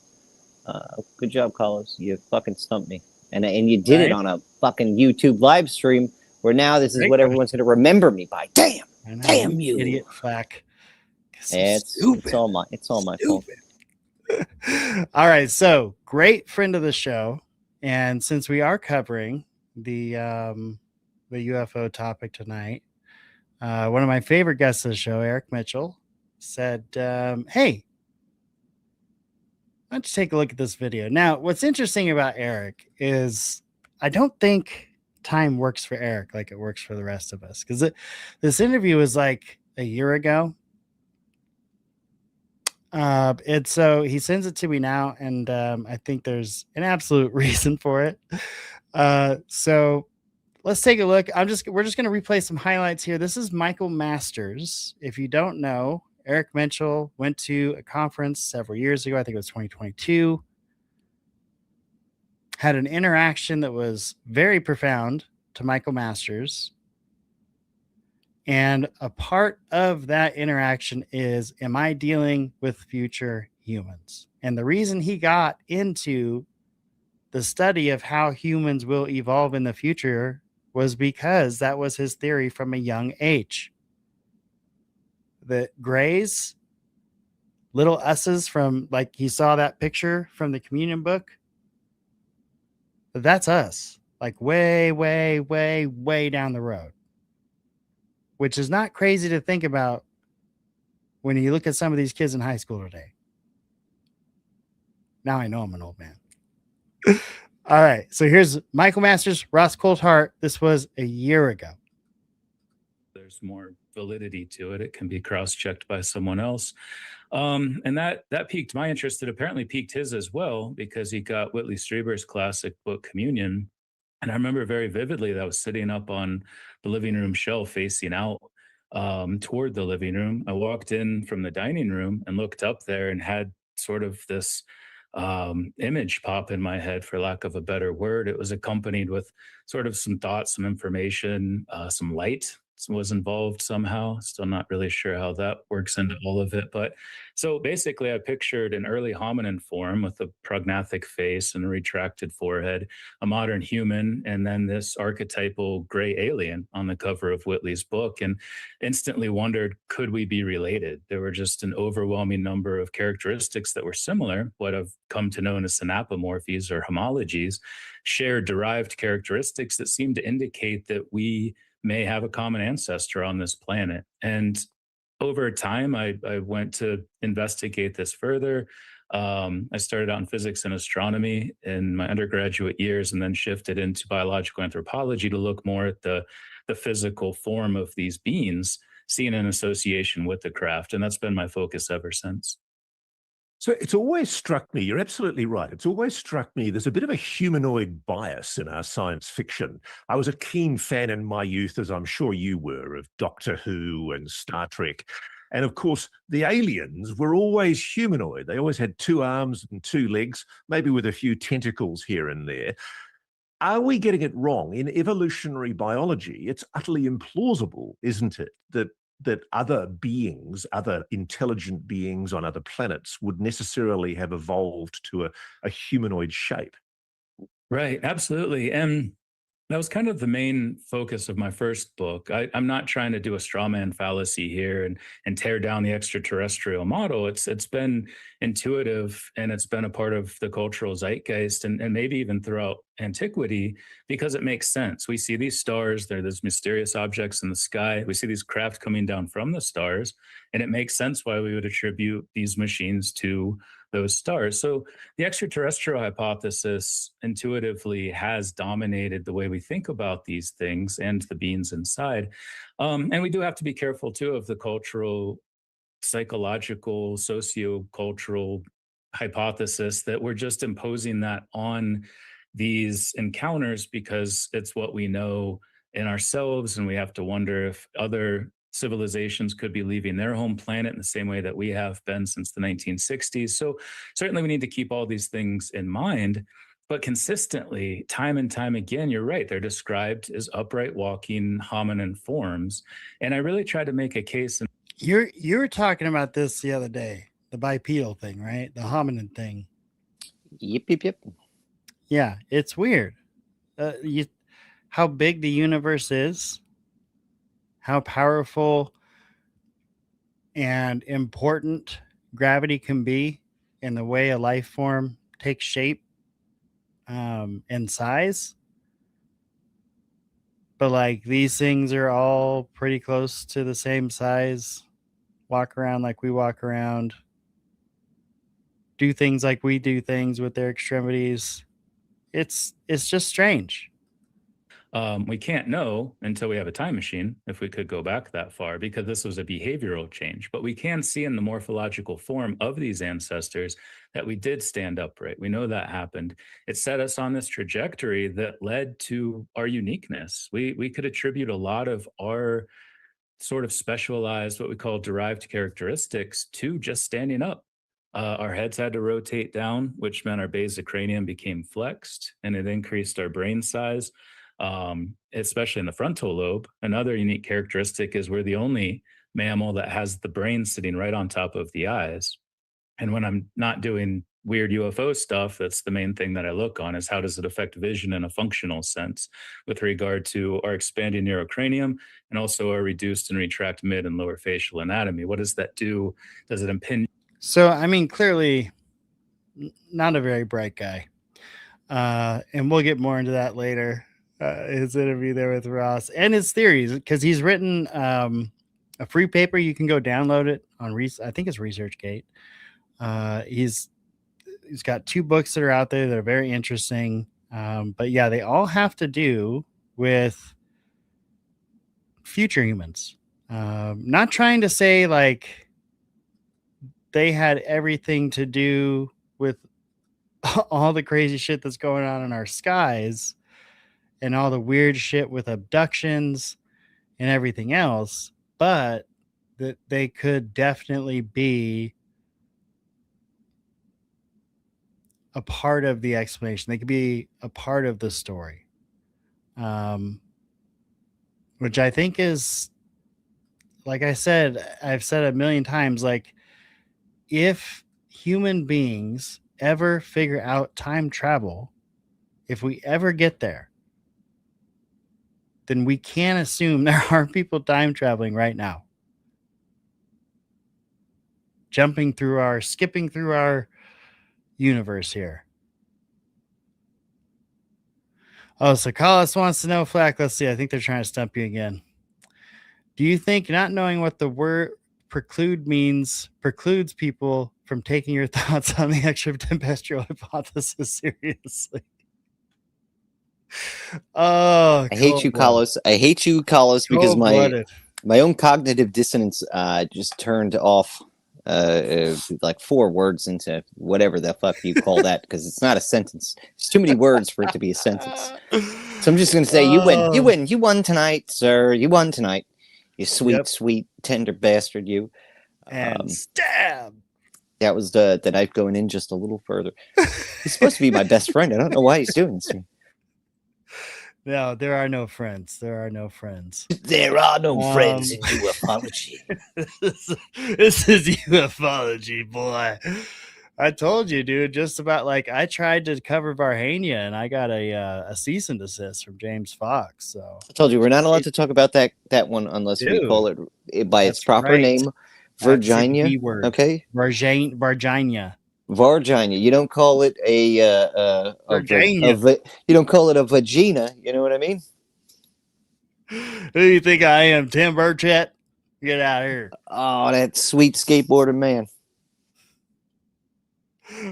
Good job, Carlos. You fucking stumped me. And you did it on a fucking YouTube live stream where now this is what everyone's going to remember me by. Damn you. Idiot Flack. It's all my fault. All right, so great friend of the show, and since we are covering the UFO topic tonight, one of my favorite guests of the show, Eric Mitchell, said, "Hey, why don't you take a look at this video?" Now, what's interesting about Eric is I don't think time works for Eric like it works for the rest of us, because this interview was like a year ago. And so he sends it to me now, and I think there's an absolute reason for it. So let's take a look. We're just going to replay some highlights here. This is Michael Masters. If you don't know, Eric Mitchell went to a conference several years ago. I think it was 2022. Had an interaction that was very profound to Michael Masters. And a part of that interaction is, am I dealing with future humans? And the reason he got into the study of how humans will evolve in the future was because that was his theory from a young age. The grays, little us's from, like, he saw that picture from the communion book. That's us, like way, way, way, way down the road. Which is not crazy to think about when you look at some of these kids in high school today. Now I know I'm an old man. All right. So here's Michael Masters, Ross Coulthart. This was a year ago. There's more validity to it. It can be cross-checked by someone else. And that piqued my interest. It apparently piqued his as well, because he got Whitley Strieber's classic book, Communion. And I remember very vividly that I was sitting up on the living room shelf facing out toward the living room. I walked in from the dining room and looked up there and had sort of this image pop in my head, for lack of a better word. It was accompanied with sort of some thoughts, some information, some light was involved somehow. Still not really sure how that works into all of it. But so basically, I pictured an early hominin form with a prognathic face and a retracted forehead, a modern human, and then this archetypal gray alien on the cover of Whitley's book, and instantly wondered, could we be related? There were just an overwhelming number of characteristics that were similar, what I've come to know as synapomorphies or homologies, shared derived characteristics that seemed to indicate that we may have a common ancestor on this planet. And over time, I went to investigate this further. I started out in physics and astronomy in my undergraduate years, and then shifted into biological anthropology to look more at the physical form of these beings, seen in association with the craft. And that's been my focus ever since. So it's always struck me, you're absolutely right. It's always struck me there's a bit of a humanoid bias in our science fiction. I was a keen fan in my youth, as I'm sure you were, of Doctor Who and Star Trek. And of course, the aliens were always humanoid. They always had 2 arms and 2 legs, maybe with a few tentacles here and there. Are we getting it wrong? In evolutionary biology, it's utterly implausible, isn't it, that other beings, other intelligent beings on other planets would necessarily have evolved to a humanoid shape. Right, absolutely. And that was kind of the main focus of my first book. I'm not trying to do a straw man fallacy here and tear down the extraterrestrial model. It's been intuitive, and it's been a part of the cultural zeitgeist, and maybe even throughout antiquity, because it makes sense. We see these stars, they're these mysterious objects in the sky. We see these craft coming down from the stars, and it makes sense why we would attribute these machines to those stars. So the extraterrestrial hypothesis intuitively has dominated the way we think about these things and the beings inside. And we do have to be careful too of the cultural, psychological, socio-cultural hypothesis that we're just imposing that on these encounters because it's what we know in ourselves, and we have to wonder if other civilizations could be leaving their home planet in the same way that we have been since the 1960s. So certainly we need to keep all these things in mind, but consistently, time and time again, you're right, they're described as upright walking hominin forms. And I really try to make a case. You were talking about this the other day, the bipedal thing, right? The hominin thing. Yep. Yeah, it's weird. How big the universe is, how powerful and important gravity can be in the way a life form takes shape and size. But like these things are all pretty close to the same size, walk around like we walk around, do things like we do things with their extremities. It's just strange. We can't know until we have a time machine if we could go back that far, because this was a behavioral change. But we can see in the morphological form of these ancestors that we did stand upright. We know that happened. It set us on this trajectory that led to our uniqueness. We could attribute a lot of our sort of specialized, what we call derived characteristics, to just standing up. Our heads had to rotate down, which meant our base of cranium became flexed, and it increased our brain size, especially in the frontal lobe. Another unique characteristic is we're the only mammal that has the brain sitting right on top of the eyes. And when I'm not doing weird UFO stuff, that's the main thing that I look on, is how does it affect vision in a functional sense with regard to our expanding neurocranium and also our reduced and retract mid and lower facial anatomy. What does that do? Does it impinge? So, I mean, clearly not a very bright guy. And we'll get more into that later. His interview there with Ross and his theories, because he's written a free paper. You can go download it on I think it's ResearchGate. He's got 2 books that are out there that are very interesting. But yeah, they all have to do with future humans. Not trying to say like they had everything to do with all the crazy shit that's going on in our skies and all the weird shit with abductions and everything else, but that they could definitely be a part of the explanation. They could be a part of the story, which I think is, like I said, I've said a million times, like if human beings ever figure out time travel, if we ever get there, then we can assume there are people time traveling right now, skipping through our universe here. Oh, so Collis wants to know, Flack. Let's see. I think they're trying to stump you again. Do you think not knowing what the word preclude means precludes people from taking your thoughts on the extraterrestrial hypothesis seriously? Oh, I hate you, Carlos. I hate you, Carlos, because my own cognitive dissonance just turned off like 4 words into whatever the fuck you call that, because it's not a sentence. It's too many words for it to be a sentence. So I'm just gonna say you win. You won tonight, sir. You won tonight. You sweet, tender bastard, you. And stab. That was the knife going in just a little further. He's supposed to be my best friend. I don't know why he's doing this to me. No, there are no friends. There are no friends. There are no friends in ufology. This is ufology, boy. I told you, dude. Just about like I tried to cover Varhania, and I got a cease and desist from James Fox. So I told you we're not allowed to talk about that one unless we call it by its proper name, Virginia. Okay, Virginia. Varginia. You don't call it a you don't call it a vagina. You know what I mean? Who do you think I am, Tim Burchett? Get out of here! Oh, that sweet skateboarder man.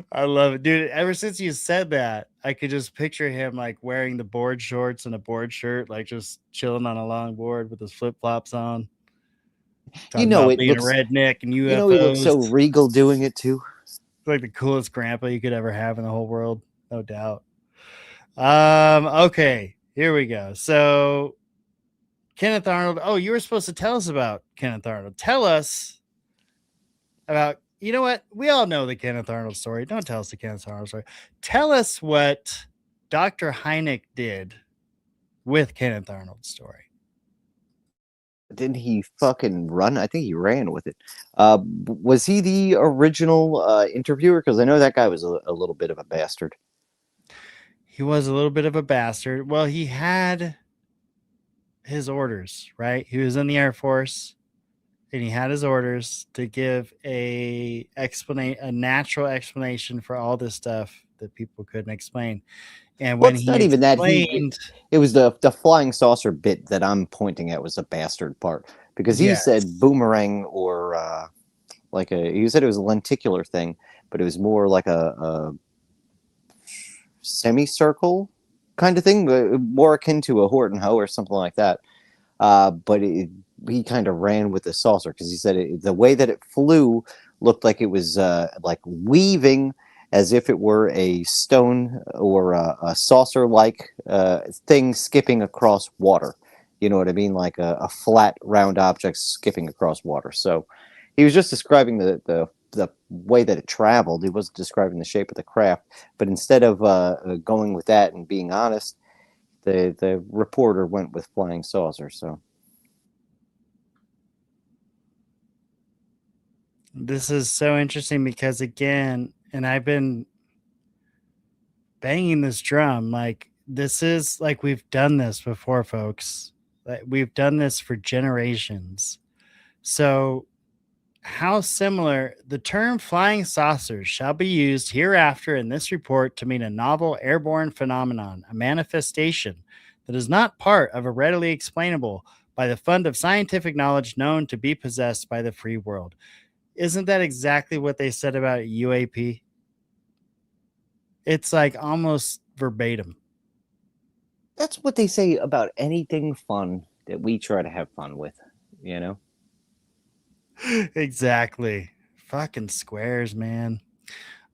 I love it, dude. Ever since you said that, I could just picture him like wearing the board shorts and a board shirt, like just chilling on a long board with his flip flops on. You know, it being looks a redneck and UFOs. You know, he looks so regal doing it too. Like the coolest grandpa you could ever have in the whole world, no doubt. Okay, here we go. So Kenneth Arnold. Oh, you were supposed to tell us about Kenneth Arnold. Tell us about, you know what? We all know the Kenneth Arnold story. Don't tell us the Kenneth Arnold story. Tell us what Dr. Hynek did with Kenneth Arnold's story. Didn't he fucking run? I think he ran with it. Was he the original interviewer? Because I know that guy was a little bit of a bastard. he was a little bit of a bastard. Well, he had his orders, right? He was in the Air Force, and he had his orders to give a natural explanation for all this stuff that people couldn't explain. And Well, when it's he not even that. explained, It was the flying saucer bit that I'm pointing at was the bastard part, because he yes, said boomerang or he said it was a lenticular thing, but it was more like a semicircle kind of thing, more akin to a Horton hoe or something like that. But he kind of ran with the saucer because he said the way that it flew looked like it was like weaving as if it were a stone or a saucer-like thing skipping across water. You know what I mean? Like a flat, round object skipping across water. So he was just describing the way that it traveled. He wasn't describing the shape of the craft. But instead of going with that and being honest, the reporter went with flying saucer. So this is so interesting because, again, and I've been banging this drum, like, this is like, we've done this before, folks. Like, we've done this for generations. So how similar the term flying saucers shall be used hereafter in this report to mean a novel airborne phenomenon, a manifestation that is not part of a readily explainable by the fund of scientific knowledge known to be possessed by the free world. Isn't that exactly what they said about UAP? It's like almost verbatim. that's what they say about anything fun that we try to have fun with, you know? Exactly. Fucking squares, man.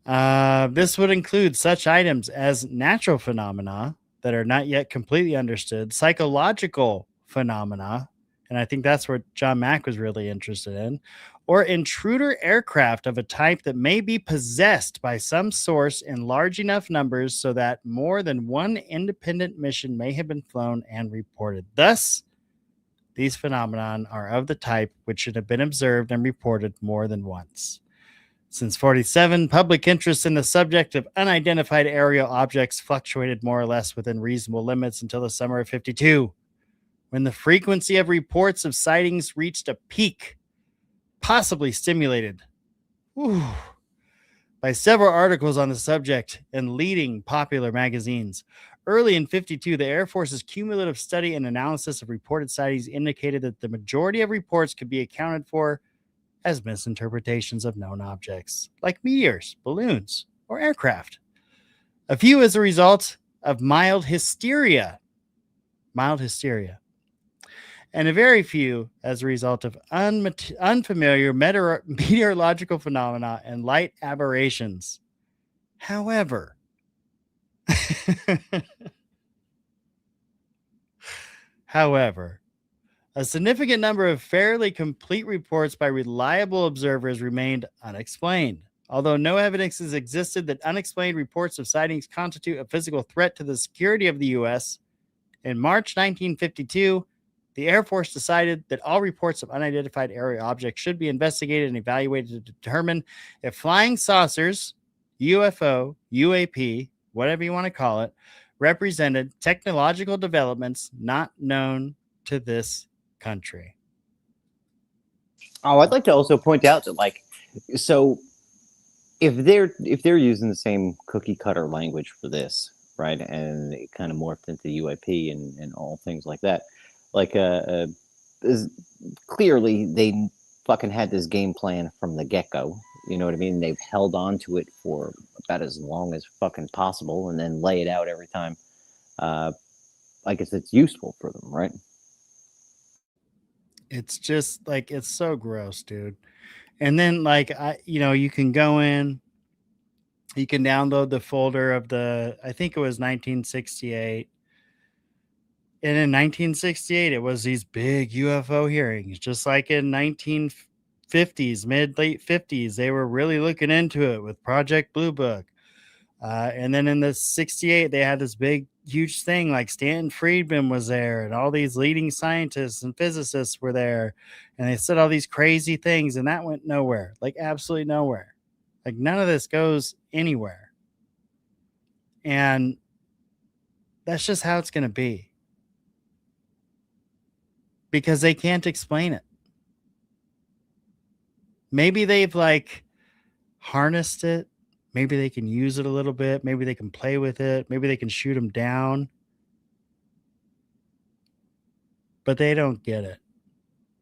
This would include such items as natural phenomena that are not yet completely understood, psychological phenomena, and I think that's what John Mack was really interested in, or intruder aircraft of a type that may be possessed by some source in large enough numbers so that more than one independent mission may have been flown and reported. Thus, these phenomena are of the type which should have been observed and reported more than once. Since 47, public interest in the subject of unidentified aerial objects fluctuated more or less within reasonable limits until the summer of 52, when the frequency of reports of sightings reached a peak, possibly stimulated by several articles on the subject in leading popular magazines. Early in 52, the Air Force's cumulative study and analysis of reported sightings indicated that the majority of reports could be accounted for as misinterpretations of known objects, like meteors, balloons, or aircraft. A few as a result of mild hysteria, and a very few as a result of unfamiliar meteorological phenomena and light aberrations. However, a significant number of fairly complete reports by reliable observers remained unexplained. Although no evidence has existed that unexplained reports of sightings constitute a physical threat to the security of the U.S., in March 1952, the Air Force decided that all reports of unidentified aerial objects should be investigated and evaluated to determine if flying saucers, UFO, UAP, whatever you want to call it, represented technological developments not known to this country. Oh, I'd like to also point out that, so if they're using the same cookie cutter language for this, right, and it kind of morphed into UAP and all things like that, clearly they fucking had this game plan from the get-go. You know what I mean? They've held on to it for about as long as fucking possible, and then lay it out every time. I guess it's useful for them, right? It's just like, it's so gross, dude. And then, you can go in, you can download the folder of I think it was 1968. And in 1968, it was these big UFO hearings, just like in 1950s, late 50s. They were really looking into it with Project Blue Book. And then in the 68, they had this big, huge thing, like Stanton Friedman was there, and all these leading scientists and physicists were there. And they said all these crazy things, and that went nowhere, like absolutely nowhere. Like, none of this goes anywhere. And That's just how it's going to be. Because they can't explain it. Maybe they've like harnessed it. Maybe they can use it a little bit. Maybe they can play with it. Maybe they can shoot them down. But they don't get it.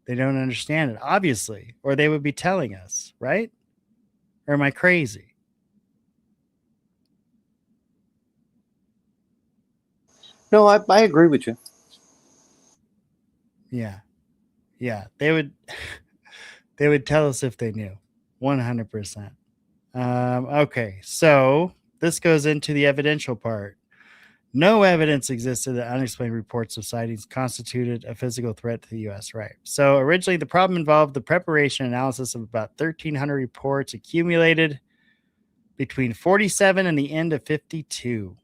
They don't understand it, obviously, or they would be telling us, right? Or am I crazy? No, I agree with you. Yeah. Yeah. They would tell us if they knew. 100%. Okay. So this goes into the evidential part. No evidence existed that unexplained reports of sightings constituted a physical threat to the U.S., right? So originally the problem involved the preparation and analysis of about 1,300 reports accumulated between 47 and the end of 52.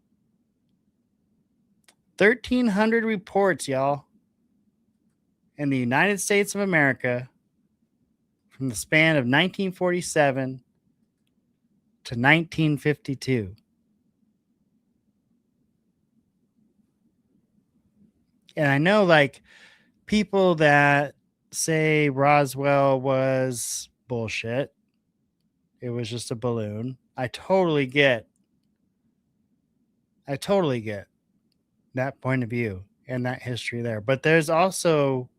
1,300 reports, y'all, in the United States of America from the span of 1947 to 1952. And I know, like, people that say Roswell was bullshit, it was just a balloon. I totally get that point of view and that history there. But there's also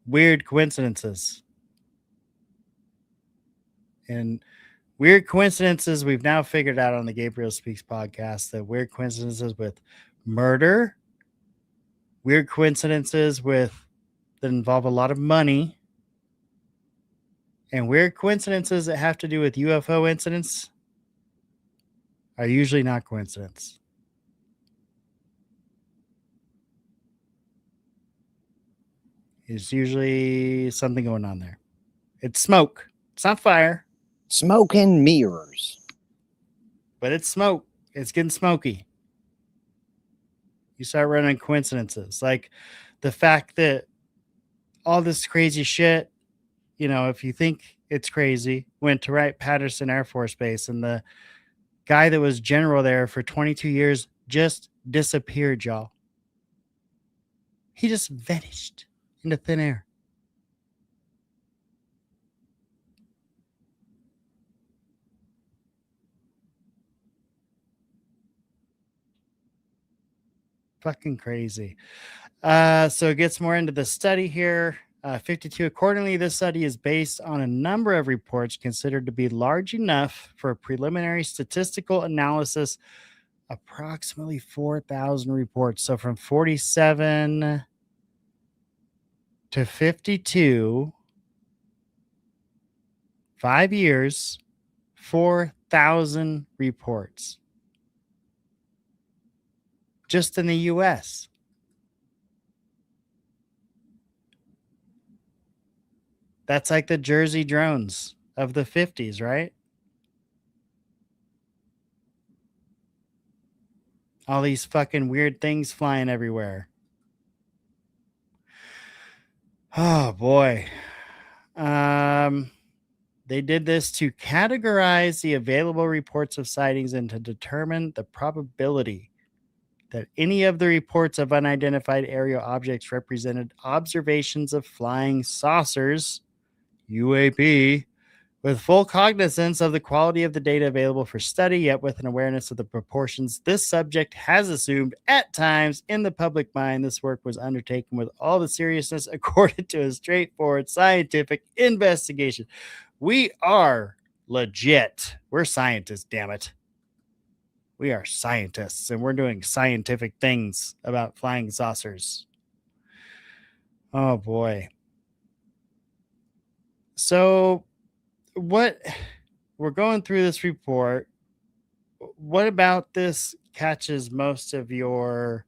weird coincidences. And weird coincidences, we've now figured out on the Gabriel Speaks podcast that weird coincidences with murder, weird coincidences that involve a lot of money, and weird coincidences that have to do with UFO incidents are usually not coincidence. It's usually something going on there. It's smoke. It's not fire. Smoke and mirrors. But it's smoke. It's getting smoky. You start running coincidences. Like the fact that all this crazy shit, you know, if you think it's crazy, went to Wright-Patterson Air Force Base, and the guy that was general there for 22 years just disappeared, y'all. He just vanished into thin air. Fucking crazy. So it gets more into the study here. 52. Accordingly, this study is based on a number of reports considered to be large enough for a preliminary statistical analysis. Approximately 4,000 reports. So from 47 to 52, 5 years, 4,000 reports. Just in the US. That's like the Jersey drones of the 50s, right? All these fucking weird things flying everywhere. Oh boy. They did this to categorize the available reports of sightings and to determine the probability that any of the reports of unidentified aerial objects represented observations of flying saucers, UAP, with full cognizance of the quality of the data available for study, yet with an awareness of the proportions this subject has assumed at times in the public mind. This work was undertaken with all the seriousness accorded to a straightforward scientific investigation. We are legit. We're scientists, damn it. We are scientists, and we're doing scientific things about flying saucers. Oh, boy. So, what we're going through this report. What about this catches most of your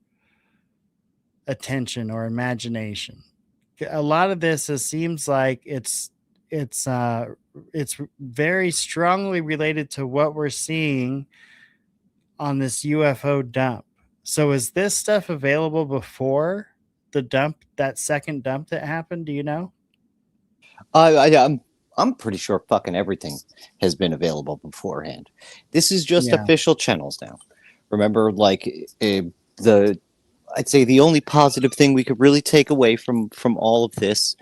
attention or imagination? A lot of this seems like it's very strongly related to what we're seeing on this UFO dump. So is this stuff available before the dump, that second dump that happened? Do you know? I'm pretty sure fucking everything has been available beforehand. This is just official channels now. Remember, like I'd say the only positive thing we could really take away from all of this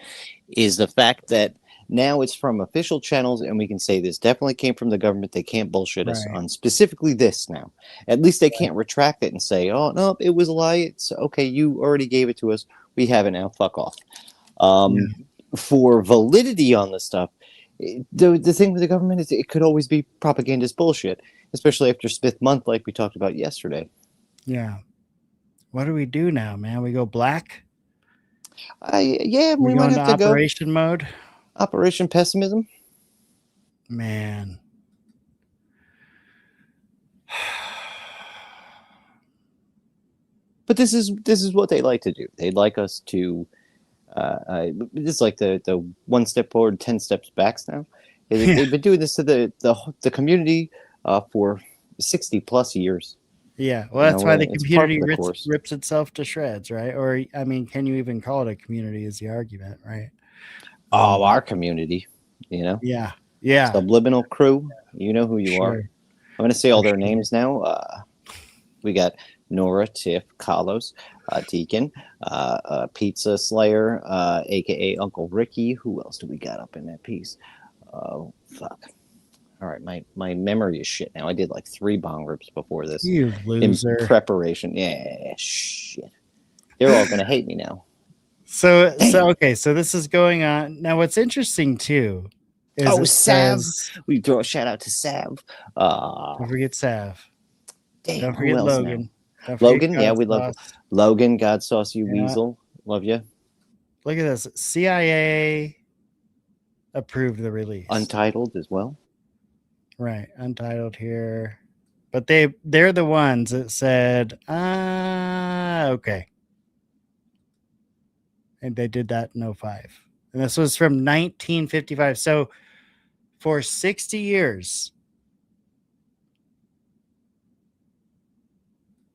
is the fact that now it's from official channels, and we can say this definitely came from the government. They can't bullshit us Right. on specifically this now. At least they can't retract it and say, "Oh no, it was a lie. It's okay. You already gave it to us. We have it now. Fuck off." For validity on the stuff, the thing with the government is it could always be propagandist bullshit, especially after Smith Month, like we talked about yesterday. Yeah. What do we do now, man? We go black? Yeah, We we go might into have to go operation mode? Operation Pessimism. Man. But this is what they like to do. They'd like us to it's like the 1 step forward, 10 steps back now. They've been doing this to the community for 60 plus years. Yeah, well, that's why the it's part community of the course. rips itself to shreds, right? Or, I mean, can you even call it a community is the argument, right? Oh, our community, you know? Yeah, yeah. Subliminal crew, you know who you are. I'm going to say all their names now. We got Nora, Tiff, Carlos, Deacon, Pizza Slayer, a.k.a. Uncle Ricky. Who else do we got up in that piece? Oh, fuck. All right, my memory is shit now. I did like 3 bong rips before this. You loser. In preparation. Yeah, shit. They're all going to hate me now. So this is going on. Now, what's interesting, too, is Sav. We throw a shout out to Sav. Don't forget Sav. Damn, don't forget Logan. Logan, yeah, we love Logan. God sauce, you weasel. Love you. Look at this. CIA approved the release. Untitled as well. Right, Untitled here. But they're the ones that said, okay. And they did that in 05. And this was from 1955. So for 60 years,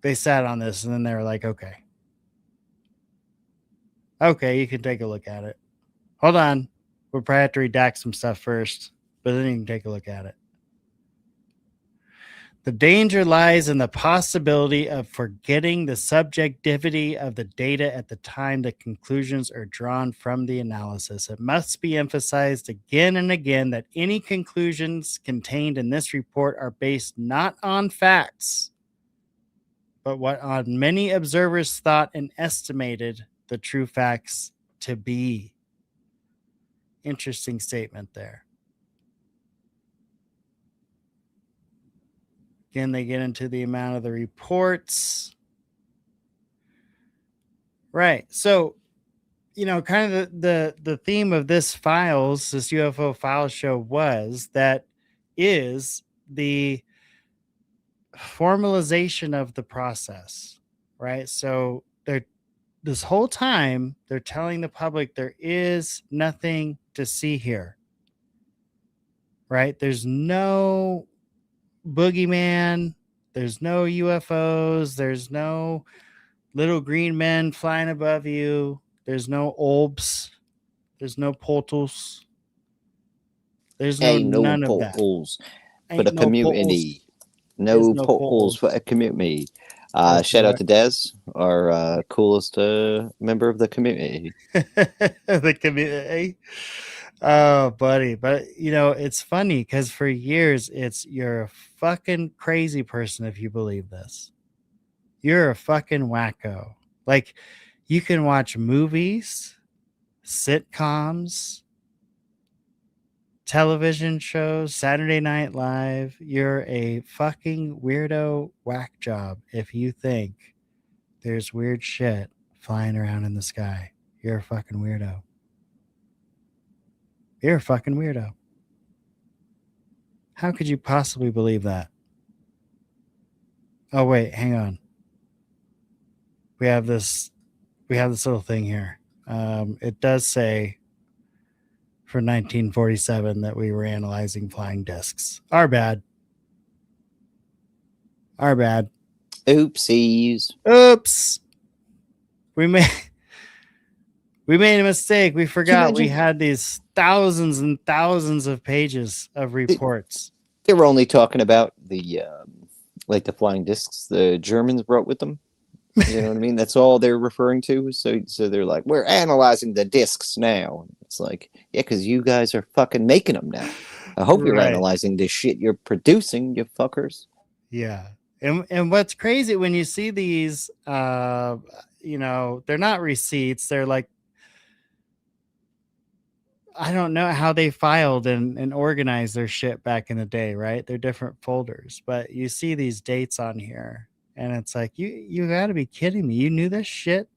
they sat on this, and then they were like, okay, you can take a look at it. Hold on. We'll probably have to redact some stuff first, but then you can take a look at it. The danger lies in the possibility of forgetting the subjectivity of the data at the time the conclusions are drawn from the analysis. It must be emphasized again and again that any conclusions contained in this report are based not on facts, but what on many observers thought and estimated the true facts to be. Interesting statement there. Again, they get into the amount of the reports. Right. So, kind of the theme of this UFO files show is the formalization of the process, right? So this whole time they're telling the public there is nothing to see here, right? There's no boogeyman, there's no UFOs, there's no little green men flying above you, there's no orbs, there's no portals, there's none of that. But a community. No portals for a community. Shout out to Des, our coolest member of the community. The community. Oh, buddy. But, it's funny because for years, you're a fucking crazy person if you believe this. You're a fucking wacko. Like, you can watch movies, sitcoms, television shows, Saturday Night Live. You're a fucking weirdo whack job if you think there's weird shit flying around in the sky. You're a fucking weirdo. You're a fucking weirdo. How could you possibly believe that? Oh, wait, hang on. We have this little thing here. It does say for 1947 that we were analyzing flying discs. Our bad. Oopsies. Oops. We made a mistake. We forgot we had these thousands and thousands of pages of reports. They were only talking about the Like the flying discs the Germans brought with them. You know what I mean? That's all they're referring to. So they're like, we're analyzing the discs now. It's like, yeah, because you guys are fucking making them now. I hope you're Right. analyzing the shit you're producing, you fuckers. Yeah. And what's crazy when you see these, you know, they're not receipts. They're like, I don't know how they filed and organized their shit back in the day, right? They're different folders, but you see these dates on here and it's like, you gotta be kidding me. You knew this shit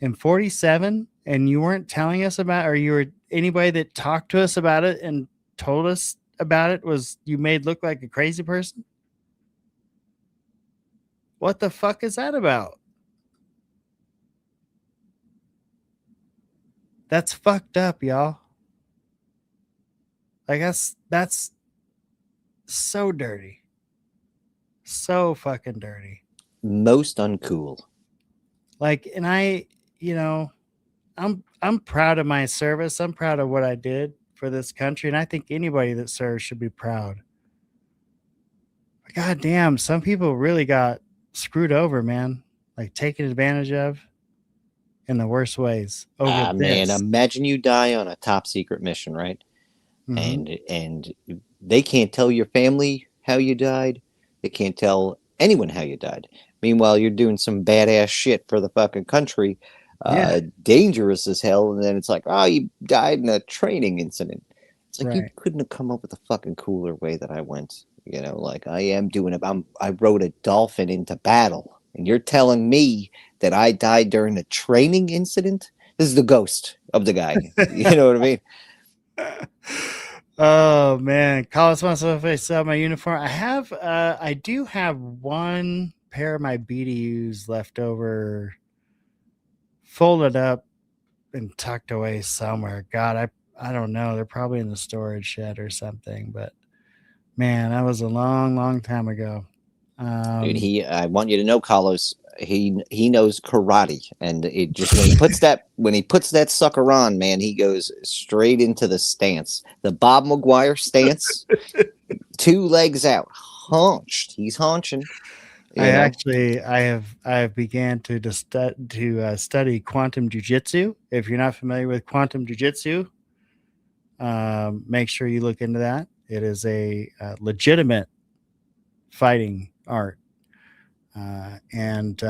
in 47 and you weren't telling us about, or you were anybody that talked to us about it and told us about it was you made look like a crazy person? What the fuck is that about? That's fucked up, y'all. I guess that's so dirty. So fucking dirty. Most uncool. Like, and I, you know, I'm proud of my service. I'm proud of what I did for this country, and I think anybody that serves should be proud. But God damn, some people really got screwed over, man. Like taken advantage of in the worst ways. Over Man, this. imagine you die on a top secret mission, right? Mhm. And they can't tell your family how you died. They can't tell anyone how you died. Meanwhile, you're doing some badass shit for the fucking country, Yeah. dangerous as hell. And then it's like, oh, you died in a training incident. It's like you Right. couldn't have come up with a fucking cooler way that I went. You know, like I am doing it. I rode a dolphin into battle, and you're telling me that I died during a training incident? This is the ghost of the guy. You know what I mean? Oh man, Collis wants to know if I sell my uniform. I do have one pair of my BDUs left over, folded up and tucked away somewhere. God, I don't know. They're probably in the storage shed or something. But man, that was a long, long time ago. Dude, I want you to know, Carlos, he knows karate, and it just when he puts that sucker on, man, he goes straight into the stance, the Bob McGuire stance, 2 legs out, hunched. He's haunching. I have began to study quantum jujitsu. If you're not familiar with quantum jujitsu, make sure you look into that. It is a legitimate fighting art, and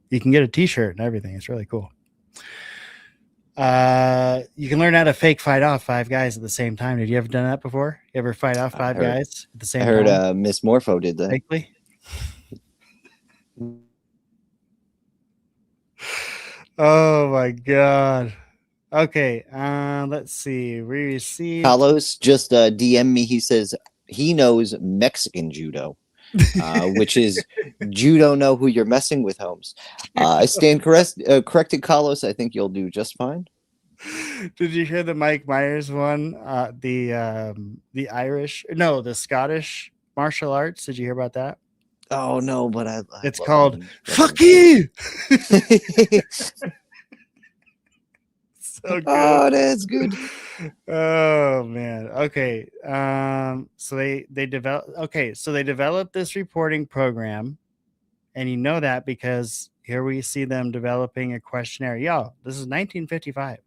you can get a T-shirt and everything. It's really cool. You can learn how to fake fight off 5 guys at the same time. Did you ever done that before? You ever fight off 5 guys at the same time? I heard Miss Morpho did that. Fakely? Oh my god. Okay, let's see. We received Carlos just DM me. He says he knows Mexican judo, which is judo know who you're messing with, Holmes. I stand corrected, Carlos. I think you'll do just fine. Did you hear the Mike Myers one? The Scottish martial arts. Did you hear about that? Oh no, but it's called fuck you. So good. Oh, that's good. Oh man. Okay. So they developed this reporting program, and you know that because here we see them developing a questionnaire. Yo, this is 1955.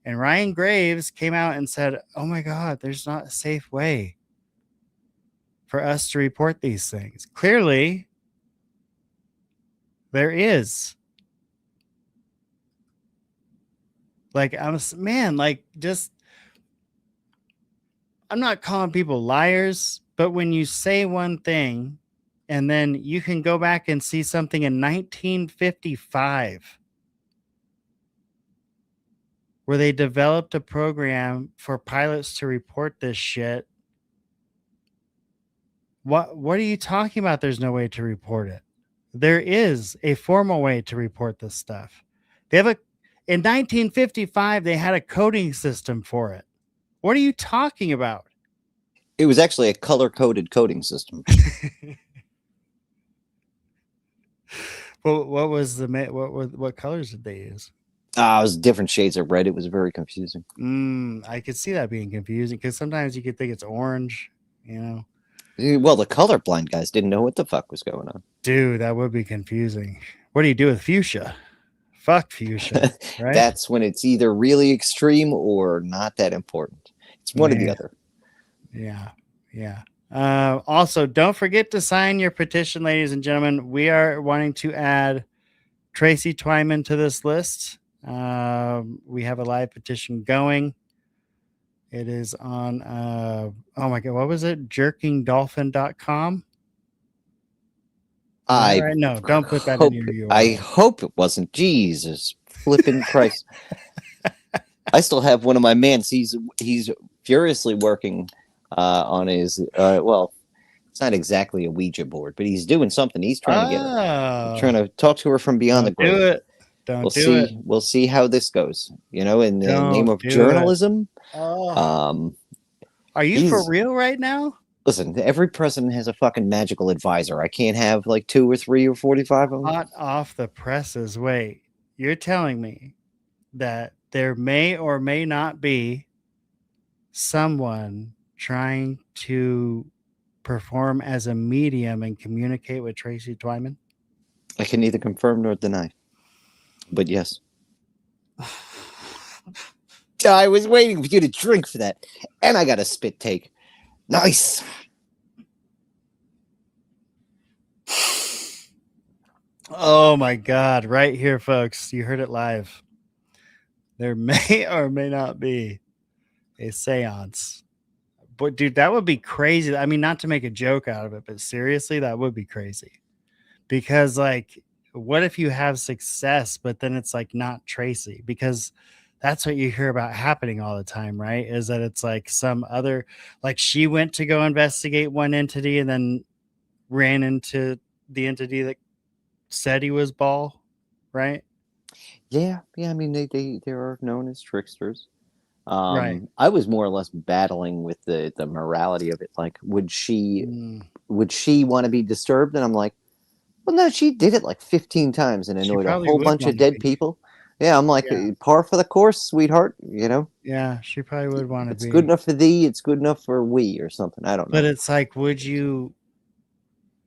And Ryan Graves came out and said, "Oh my God, there's not a safe way for us to report these things." Clearly, there is. Like, I'm not calling people liars, but when you say one thing and then you can go back and see something in 1955 where they developed a program for pilots to report this shit. What are you talking about? There's no way to report it. There is a formal way to report this stuff. In 1955, they had a coding system for it. What are you talking about? It was actually a color-coded coding system. Well, what colors did they use? It was different shades of red. It was very confusing. I could see that being confusing because sometimes you could think it's orange, you know. Well, the colorblind guys didn't know what the fuck was going on. Dude, that would be confusing. What do you do with fuchsia? Fuck fuchsia, right? That's when it's either really extreme or not that important. It's one or the other. Yeah, yeah. Also, don't forget to sign your petition, ladies and gentlemen. We are wanting to add Tracy Twyman to this list. We have a live petition going. It is on, oh my God, what was it? Jerkingdolphin.com? Right? No, don't put that in your URL. I hope it wasn't. Jesus flipping Christ. I still have one of my mans. He's furiously working on his, well, it's not exactly a Ouija board, but he's doing something. He's trying to get her. Trying to talk to her from beyond the grave. Do it. Don't do it. We'll see how this goes. You know, in the name of journalism. Are you for real right now? Listen, every president has a fucking magical advisor. I can't have like 2 or 3 or 45 of them. Hot off the presses. Wait, you're telling me that there may or may not be someone trying to perform as a medium and communicate with Tracy Twyman? I can neither confirm nor deny. But yes. I was waiting for you to drink for that. And I got a spit take. Nice. Oh my God. Right here, folks. You heard it live. There may or may not be a seance. But dude, that would be crazy. I mean, not to make a joke out of it, but seriously, that would be crazy. Because like, what if you have success, but then it's like not Tracy? Because that's what you hear about happening all the time, right? Is that it's like some other, like she went to go investigate one entity and then ran into the entity that said he was Ball, right? Yeah. I mean, they are known as tricksters. Right. I was more or less battling with the morality of it. Like, would she want to be disturbed? And I'm like, well, no, she did it like 15 times and annoyed a whole bunch of dead people. Yeah, I'm like, par for the course, sweetheart, you know? Yeah, she probably would want to be. It's good enough for thee, it's good enough for we or something. I don't know. But it's like, would you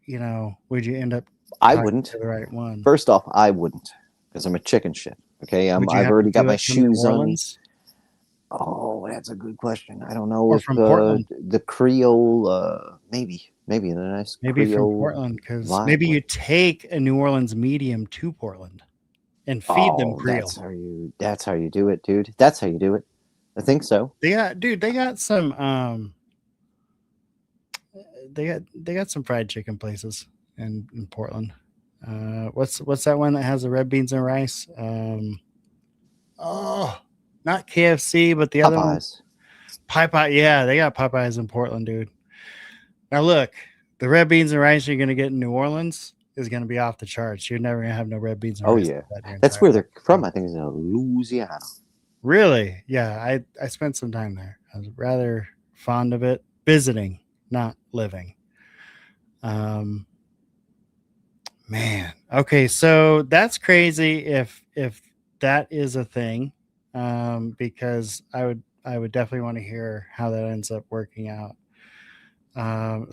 end up I wouldn't. to the right one? First off, I wouldn't, because I'm a chicken shit. Okay, I've already got my shoes on. Oh, that's a good question. I don't know or if from Portland. The Creole, maybe the nice maybe Creole from Portland, because maybe you take a New Orleans medium to Portland and feed them Creole. That's how you do it, dude. That's how you do it. I think so. They got some they got some fried chicken places in Portland. What's that one that has the red beans and rice? Not KFC, but the other one. Popeyes. Yeah, they got Popeyes in Portland, dude. Now look, the red beans and rice you're gonna get in New Orleans is gonna be off the charts. You're never gonna have no red beans and rice. Oh yeah, that's where they're from. I think it's Louisiana. Really? Yeah, I spent some time there. I was rather fond of it, visiting, not living. Man. Okay, so that's crazy if that is a thing. Because I would definitely want to hear how that ends up working out.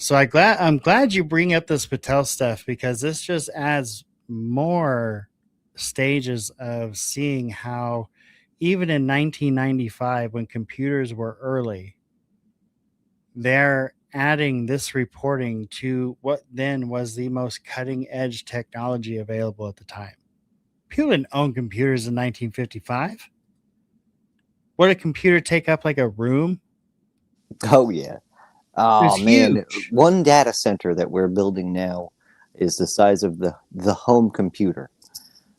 So I'm glad you bring up this Patel stuff, because this just adds more stages of seeing how even in 1995, when computers were early, they're adding this reporting to what then was the most cutting edge technology available at the time. People didn't own computers in 1955. Would a computer take up like a room? Oh yeah. Oh man, huge. One data center that we're building now is the size of the home computer.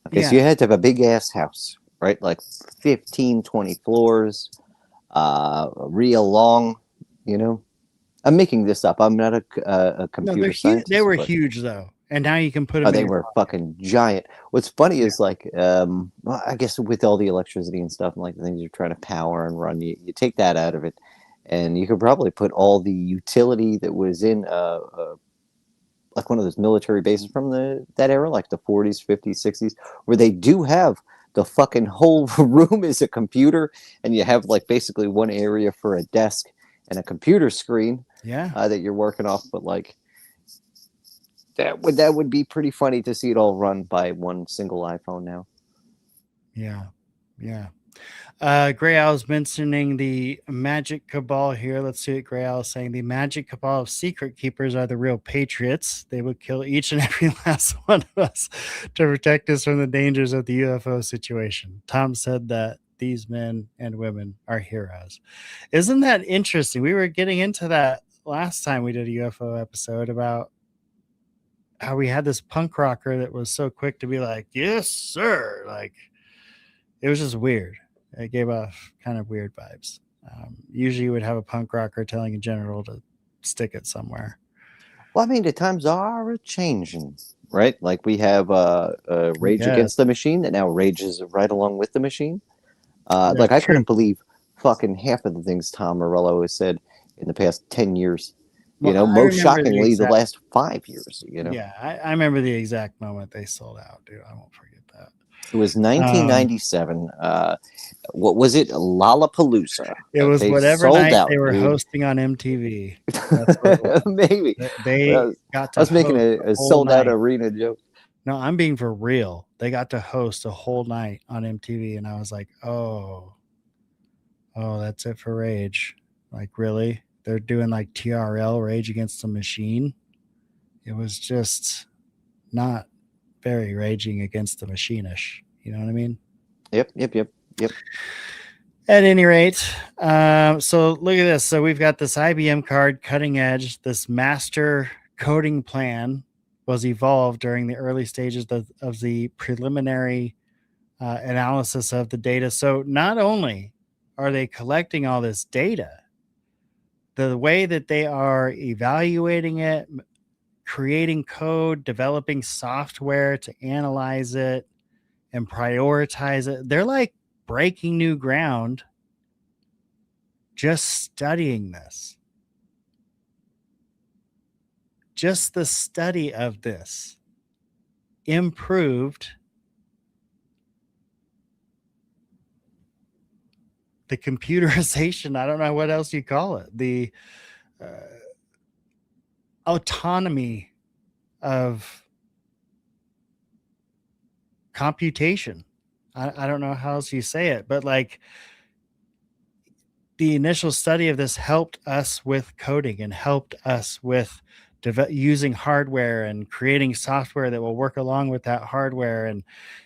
Okay, so you had to have a big ass house, right? Like 15, 20 floors, real long, you know. I'm making this up. I'm not a computer scientist. They were huge though. And now you can put them in. They were fucking giant. What's funny is like, well, I guess with all the electricity and stuff and like the things you're trying to power and run, you take that out of it, and you could probably put all the utility that was in like one of those military bases from that era, like the 40s, 50s, 60s, where they do have the fucking whole room is a computer, and you have like basically one area for a desk, and a computer screen that you're working off. But like that would be pretty funny to see it all run by one single iPhone now. Yeah. Gray Owl's mentioning the magic cabal here. Let's see what Gray Owl is saying. The magic cabal of secret keepers are the real patriots. They would kill each and every last one of us to protect us from the dangers of the UFO situation. Tom said that these men and women are heroes. Isn't that interesting? We were getting into that last time we did a UFO episode about how we had this punk rocker that was so quick to be like, yes, sir. Like, it was just weird. It gave off kind of weird vibes. Usually you would have a punk rocker telling a general to stick it somewhere. Well, I mean, the times are changing, right? Like we have Rage Against the Machine that now rages right along with the machine. Like I couldn't believe fucking half of the things Tom Morello has said in the past 10 years. Well, you know, most shockingly, the last 5 years, you know? Yeah, I remember the exact moment they sold out, dude. I won't forget that. It was 1997. What was it? Lollapalooza. It was whatever night they were hosting on MTV. That's what it was. Maybe. They got to I was making a sold-out arena joke. No, I'm being for real. They got to host a whole night on MTV, and I was like, oh, that's it for Rage. Like, really? They're doing like TRL, Rage Against the Machine. It was just not very Raging Against the Machine-ish. You know what I mean? Yep. At any rate, so look at this. So we've got this IBM card, cutting edge. This master coding plan was evolved during the early stages of the preliminary analysis of the data. So not only are they collecting all this data, the way that they are evaluating it, creating code, developing software to analyze it and prioritize it, they're like breaking new ground just studying this. Just the study of this improved the computerization. I don't know what else you call it. The autonomy of computation. I don't know how else you say it, but like the initial study of this helped us with coding and helped us with using hardware and creating software that will work along with that hardware, and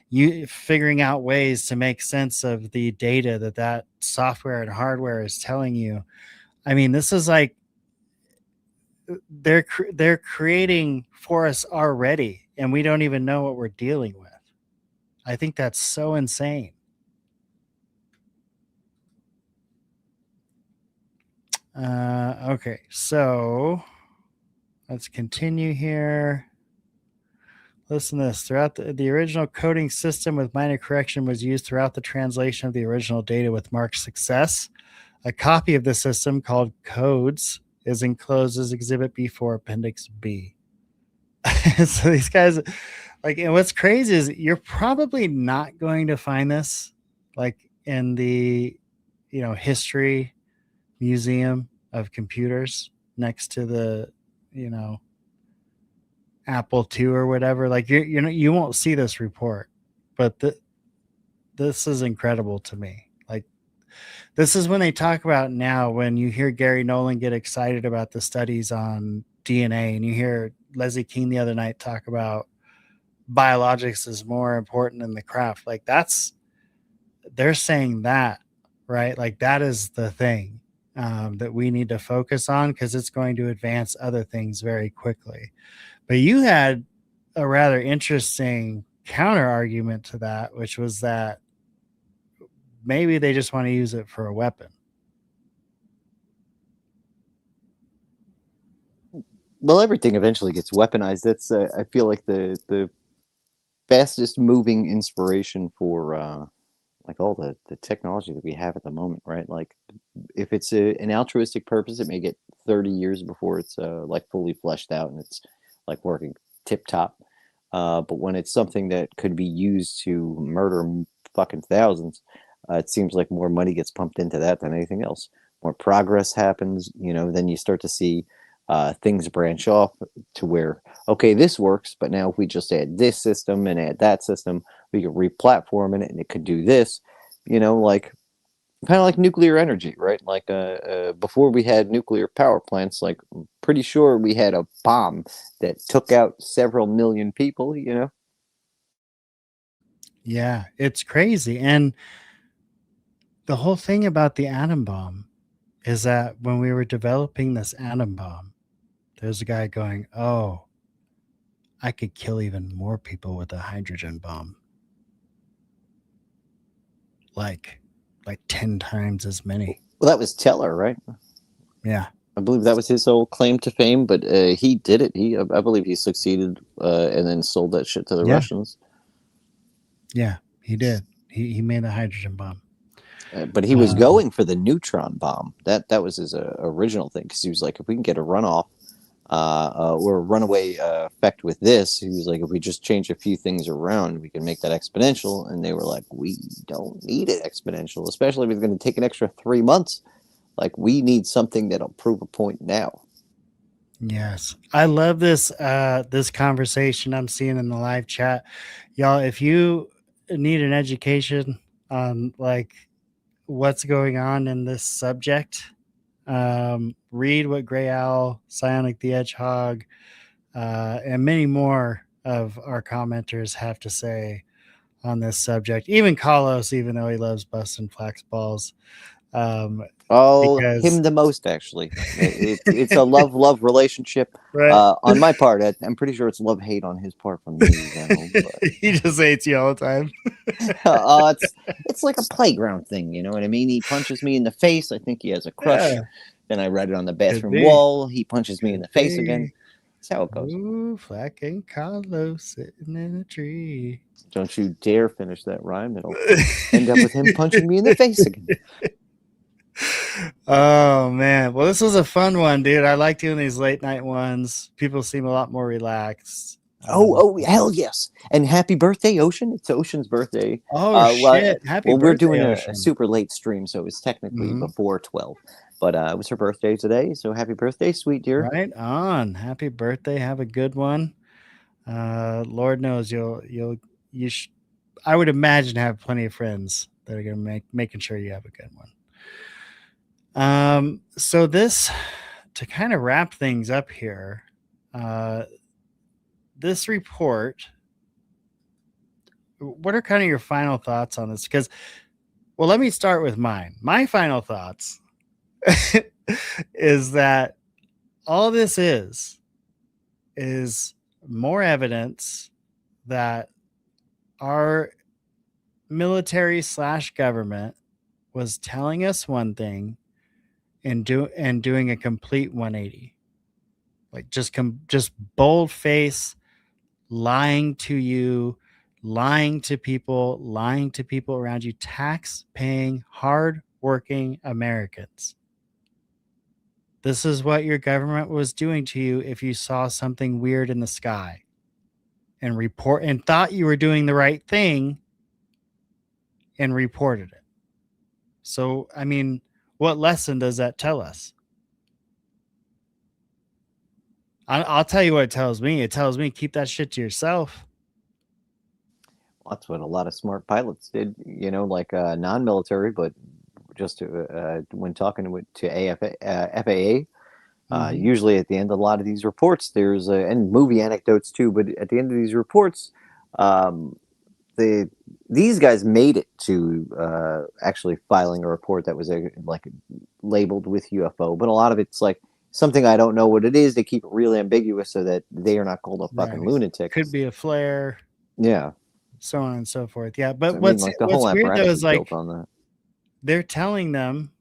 you figuring out ways to make sense of the data that software and hardware is telling you. I mean, this is like they're creating for us already, and we don't even know what we're dealing with. I think that's so insane. Okay, so let's continue here. Listen to this. Throughout the original coding system with minor correction was used throughout the translation of the original data with marked success. A copy of the system called Codes is enclosed as Exhibit B4 Appendix B. So these guys, like, and what's crazy is you're probably not going to find this like in the, history museum of computers next to the, Apple II or whatever. Like you won't see this report, but this is incredible to me. Like, this is when they talk about now, when you hear Gary Nolan get excited about the studies on DNA, and you hear Leslie King the other night talk about biologics is more important than the craft. Like, they're saying that, right? Like, that is the thing that we need to focus on, because it's going to advance other things very quickly. But you had a rather interesting counter argument to that, which was that maybe they just want to use it for a weapon. Well, everything eventually gets weaponized. That's I feel like the fastest moving inspiration for like all the technology that we have at the moment, right? Like, if it's an altruistic purpose, it may get 30 years before it's like fully fleshed out and it's like working tip top. But when it's something that could be used to murder fucking thousands, it seems like more money gets pumped into that than anything else. more progress happens, then you start to see things branch off to where, okay, this works, but now if we just add this system and add that system, we could re-platform it and it could do this, like kind of like nuclear energy, right? Like before we had nuclear power plants, like I'm pretty sure we had a bomb that took out several million people, Yeah, it's crazy. And the whole thing about the atom bomb is that when we were developing this atom bomb, there's a guy going, "Oh, I could kill even more people with a hydrogen bomb. Like 10 times as many." Well, that was Teller, right? Yeah. I believe that was his whole claim to fame, but he did it. I believe he succeeded and then sold that shit to the Russians. Yeah, he did. He made a hydrogen bomb. But he was going for the neutron bomb. That was his original thing, because he was like, if we can get a runoff or a runaway effect with this, he was like, if we just change a few things around, we can make that exponential. And they were like, we don't need it exponential, especially if it's going to take an extra 3 months. Like, we need something that'll prove a point now. Yes. I love this this conversation I'm seeing in the live chat. Y'all, if you need an education on like what's going on in this subject, read what Gray Owl, Psionic the Hedgehog, and many more of our commenters have to say on this subject. Even Carlos, even though he loves busting flax balls. Him the most, actually. It's a love relationship. Right. On my part, I'm pretty sure it's love-hate on his part from me. He just hates you all the time. It's like a playground thing, you know what I mean? He punches me in the face. I think he has a crush. Yeah. Then I read it on the bathroom wall. He punches me in the face again. That's how it goes. Ooh, Flack and Carlos sitting in a tree. Don't you dare finish that rhyme. It'll end up with him punching me in the face again. Oh man, well, this was a fun one, dude. I like doing these late night ones. People seem a lot more relaxed. Oh, hell yes! And happy birthday, Ocean! It's Ocean's birthday. Oh shit! Happy birthday! We're doing a super late stream, so it's technically before 12. But it was her birthday today, so happy birthday, sweet dear! Right on. Happy birthday. Have a good one. Lord knows I would imagine have plenty of friends that are gonna making sure you have a good one. So this, to kind of wrap things up here, this report, what are kind of your final thoughts on this? Because, well, let me start with mine. My final thoughts is that all this is more evidence that our military / government was telling us one thing and doing a complete 180, like just bold face, lying to you, lying to people around you, tax paying, hard working Americans. This is what your government was doing to you if you saw something weird in the sky and thought you were doing the right thing and reported it. So, I mean, what lesson does that tell us? I'll tell you what it tells me. It tells me keep that shit to yourself. Well, that's what a lot of smart pilots did, like non-military, but just when talking to FAA, usually at the end of a lot of these reports, there's and movie anecdotes too, but at the end of these reports, these guys made it to actually filing a report that was labeled with UFO, but a lot of it's like something I don't know what it is. They keep it really ambiguous so that they are not called a fucking lunatic. Could be a flare. Yeah. So on and so forth. Yeah, but so, what's the whole weird though is like on that. They're telling them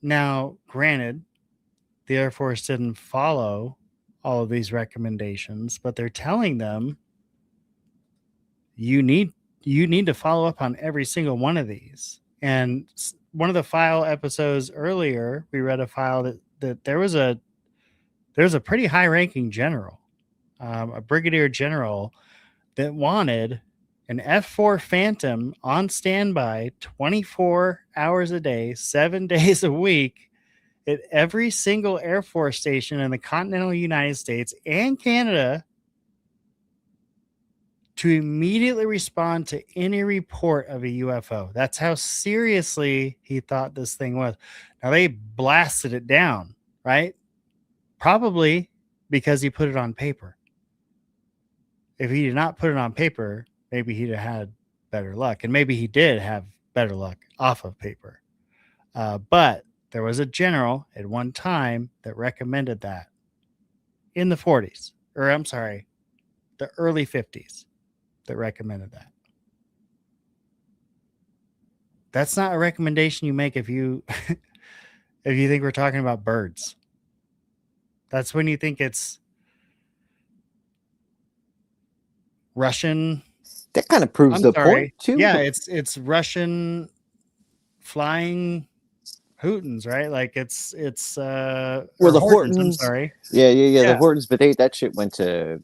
now. Granted, the Air Force didn't follow all of these recommendations, but they're telling them you need to follow up on every single one of these. And one of the file episodes earlier, we read a file that there was a pretty high ranking general, a brigadier general, that wanted an F-4 Phantom on standby 24 hours a day, 7 days a week at every single Air Force station in the continental United States and Canada to immediately respond to any report of a UFO. That's how seriously he thought this thing was. Now, they blasted it down, right? Probably because he put it on paper. If he did not put it on paper, maybe he'd have had better luck. And maybe he did have better luck off of paper. But there was a general at one time that recommended that in the 40s, or I'm sorry, the early 50s that recommended that. That's not a recommendation you make if you if you think we're talking about birds. That's when you think it's Russian. That kind of proves the point too. Yeah, it's Russian flying Hootens, right? Like it's well, the Hortons. I'm sorry. Yeah. The Hortons, but that shit went to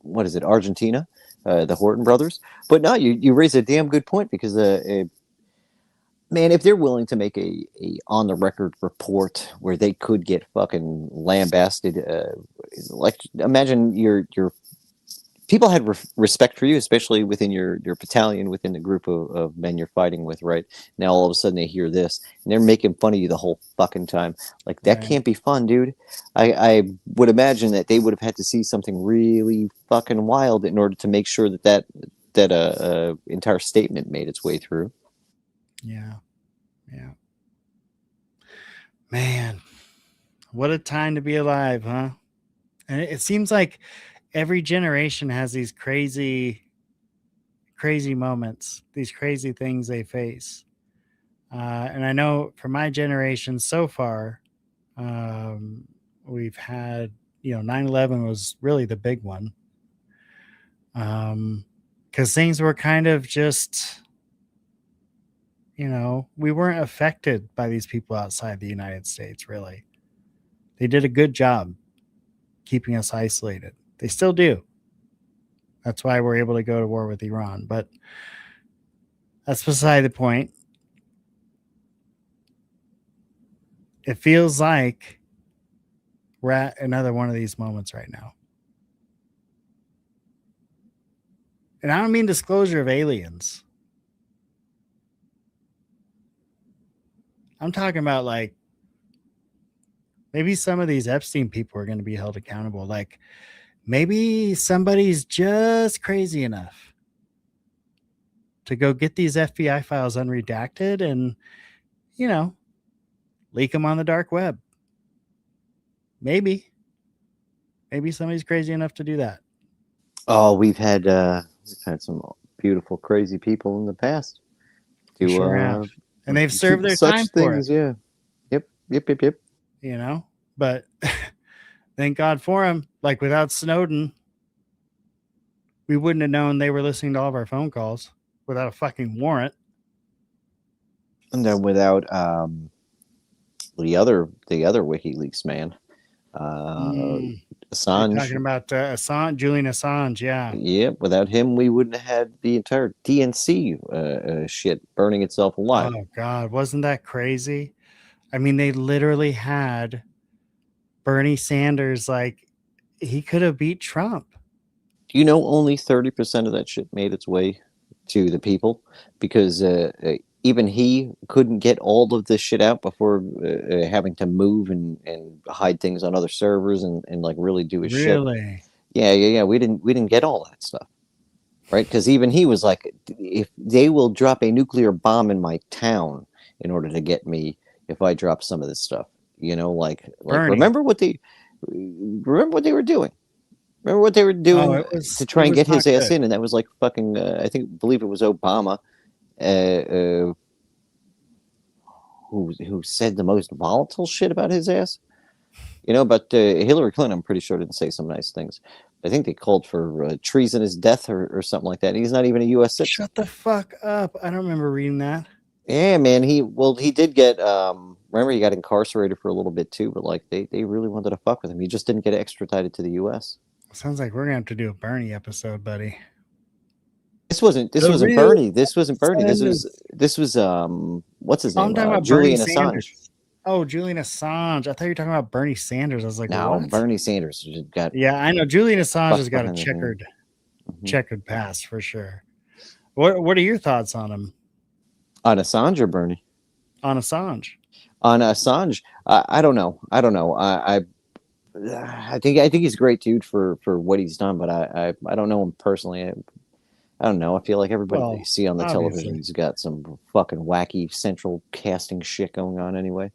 what is it, Argentina? The Horton brothers. But no, you raise a damn good point, because man, if they're willing to make a on the record report where they could get fucking lambasted, like imagine your people had respect for you, especially within your battalion, within the group of men you're fighting with, right? Now all of a sudden they hear this and they're making fun of you the whole fucking time. Like, that can't be fun, dude. I would imagine that they would have had to see something really fucking wild in order to make sure that entire statement made its way through. Yeah. Man, what a time to be alive, huh? And it seems like every generation has these crazy moments, these crazy things they face. And I know for my generation so far, we've had, 9/11 was really the big one. Because things were kind of just, we weren't affected by these people outside the United States, really. They did a good job keeping us isolated. They still do. That's why we're able to go to war with Iran. But that's beside the point. It feels like we're at another one of these moments right now. And I don't mean disclosure of aliens. I'm talking about, like, maybe some of these Epstein people are going to be held accountable. Like, maybe somebody's just crazy enough to go get these FBI files unredacted and, leak them on the dark web. Maybe somebody's crazy enough to do that. Oh, we've had some beautiful, crazy people in the past. Sure have. And they've served their time for it. Yeah. Yep. But thank God for them. Like, without Snowden, we wouldn't have known they were listening to all of our phone calls without a fucking warrant. And then without the other WikiLeaks man, Assange. You're talking about Assange, Julian Assange, yeah. Yep. Without him, we wouldn't have had the entire DNC shit burning itself alive. Oh God, wasn't that crazy? I mean, they literally had Bernie Sanders, like, he could have beat Trump. Only 30% of that shit made its way to the people, because even he couldn't get all of this shit out before having to move and hide things on other servers and like really do his shit. Really? Yeah. We didn't get all that stuff, right? Because even he was like, if they will drop a nuclear bomb in my town in order to get me, if I drop some of this stuff, like remember what they were doing. Remember what they were doing to try and get his ass in, and that was like fucking. Believe it was Obama, who said the most volatile shit about his ass. But Hillary Clinton, I'm pretty sure, didn't say some nice things. I think they called for treasonous death or something like that. He's not even a U.S. citizen. Shut the fuck up! I don't remember reading that. Yeah, man. He did get. Remember, he got incarcerated for a little bit too, but like they really wanted to fuck with him. He just didn't get extradited to the U.S. Sounds like we're gonna have to do a Bernie episode, buddy. This wasn't Bernie. This wasn't Bernie. This was what's his name? I'm talking about Julian Bernie Assange. Oh, Julian Assange. I thought you were talking about Bernie Sanders. I was like, No, what? Bernie Sanders just got. Yeah, I know Julian Assange has got a behind the checkered past for sure. What are your thoughts on him? On Assange or Bernie? On Assange. On Assange, I don't know. I think he's a great dude for what he's done, but I don't know him personally. I don't know. I feel like everybody that you see on the television's got some fucking wacky central casting shit going on anyway.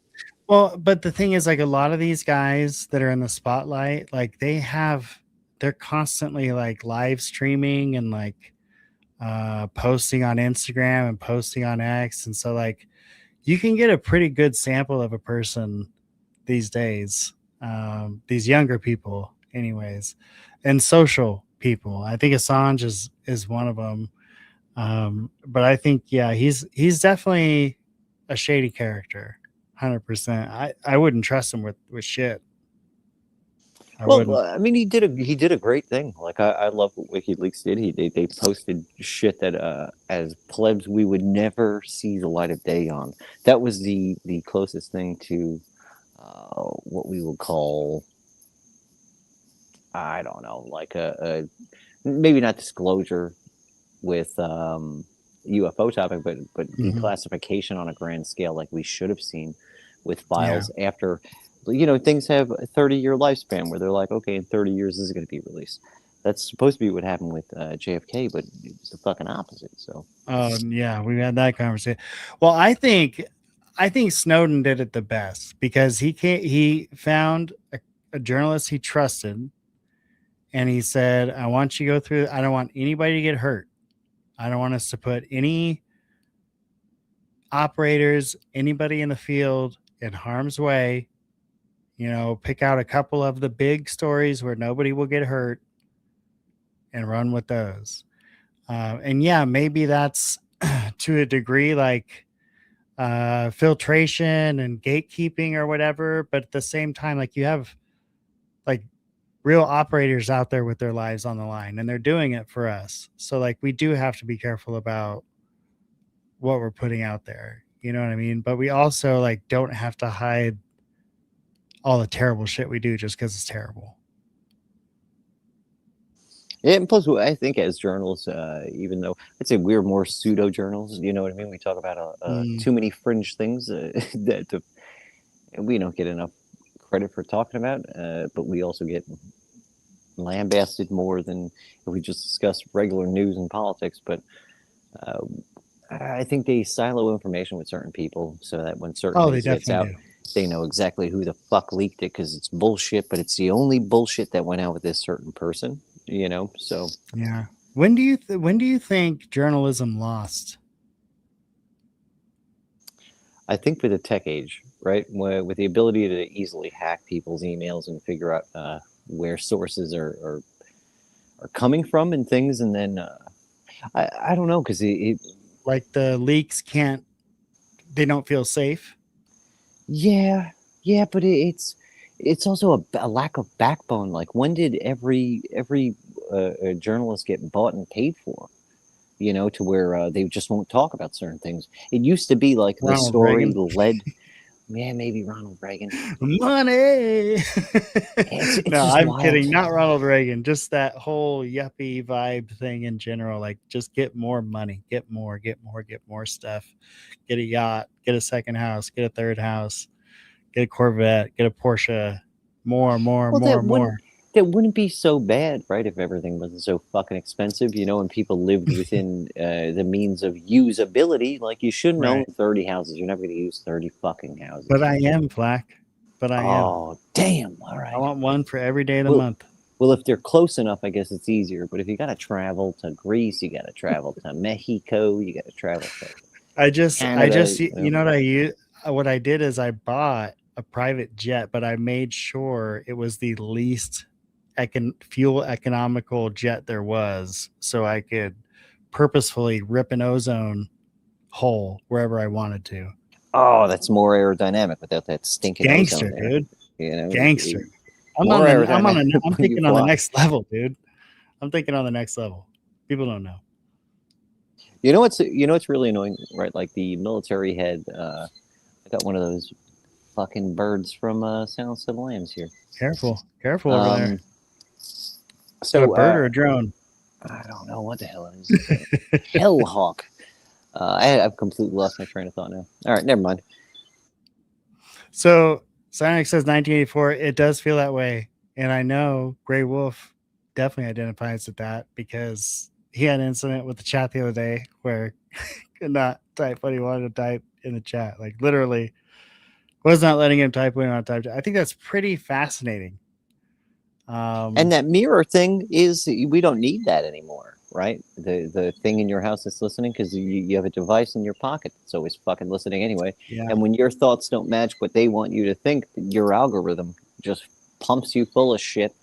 Well, but the thing is, like, a lot of these guys that are in the spotlight, like they're constantly like live streaming and like posting on Instagram and posting on X. And so like you can get a pretty good sample of a person these days, these younger people anyways, and social people. I think Assange is one of them. But I think, yeah, he's definitely a shady character. 100%. I wouldn't trust him with shit. I mean, he did a great thing. Like I love what WikiLeaks did. They posted shit that as plebs we would never see the light of day on. That was the closest thing to what we would call, I don't know, like a maybe not disclosure with UFO topic, but declassification on a grand scale, like we should have seen with files after, things have a 30-year lifespan where they're like, okay, in 30 years this is going to be released. That's supposed to be what happened with JFK, but it's the fucking opposite. So yeah, we had that conversation. Well, I think Snowden did it the best because he found a journalist he trusted, and he said, I want you to go through, I don't want anybody to get hurt. I don't want us to put any operators, anybody in the field in harm's way. Pick out a couple of the big stories where nobody will get hurt and run with those. And yeah, maybe that's to a degree like filtration and gatekeeping or whatever. But at the same time, like you have like real operators out there with their lives on the line, and they're doing it for us. So like we do have to be careful about what we're putting out there. You know what I mean? But we also like don't have to hide all the terrible shit we do just because it's terrible. Yeah, and plus, I think as journalists, even though I'd say we're more pseudo journalists, you know what I mean? We talk about too many fringe things that we don't get enough credit for talking about, but we also get lambasted more than if we just discuss regular news and politics. But I think they silo information with certain people so that when certain news gets out, they know exactly who the fuck leaked it because it's bullshit, but it's the only bullshit that went out with this certain person, so. Yeah. When do you think journalism lost? I think with the tech age, right? With the ability to easily hack people's emails and figure out where sources are coming from and things. And then I don't know, because like the leaks they don't feel safe. Yeah, but it's also a lack of backbone. Like, when did every journalist get bought and paid for? To where they just won't talk about certain things. It used to be like the story led. Yeah, maybe Ronald Reagan. Money. It's no, I'm wild. kidding. Not Ronald Reagan. Just that whole yuppie vibe thing in general. Like, just get more money, get more stuff, get a yacht, get a second house, get a third house, get a Corvette, get a Porsche, more. That wouldn't be so bad, right? If everything wasn't so fucking expensive, and people lived within the means of usability. Like, you shouldn't own 30 houses. You're never going to use 30 fucking houses. But I am, Flack. But I am. Oh, damn. All right. I want one for every day of the month. Well, if they're close enough, I guess it's easier. But if you got to travel to Greece, you got to travel to Mexico, you got to travel to Canada, you know what I did is I bought a private jet, but I made sure it was the least fuel economical jet there was, so I could purposefully rip an ozone hole wherever I wanted to. Oh, that's more aerodynamic without that stinking gangster, ozone there. Dude. Gangster. I'm thinking on the next level, dude. I'm thinking on the next level. People don't know. You know what's really annoying, right? Like the military had, I got one of those fucking birds from Silence of the Lambs here. Careful over there. So a bird or a drone? I don't know what the hell it is. Hellhawk. I've completely lost my train of thought now. All right, never mind. So Sonic says 1984. It does feel that way, and I know Grey Wolf definitely identifies with that because he had an incident with the chat the other day where could not type what he wanted to type in the chat. Like literally, was not letting him type what he wanted to type. I think that's pretty fascinating. And that mirror thing is, we don't need that anymore, right? The thing in your house that's listening, because you have a device in your pocket that's always fucking listening anyway. Yeah. And when your thoughts don't match what they want you to think, your algorithm just pumps you full of shit,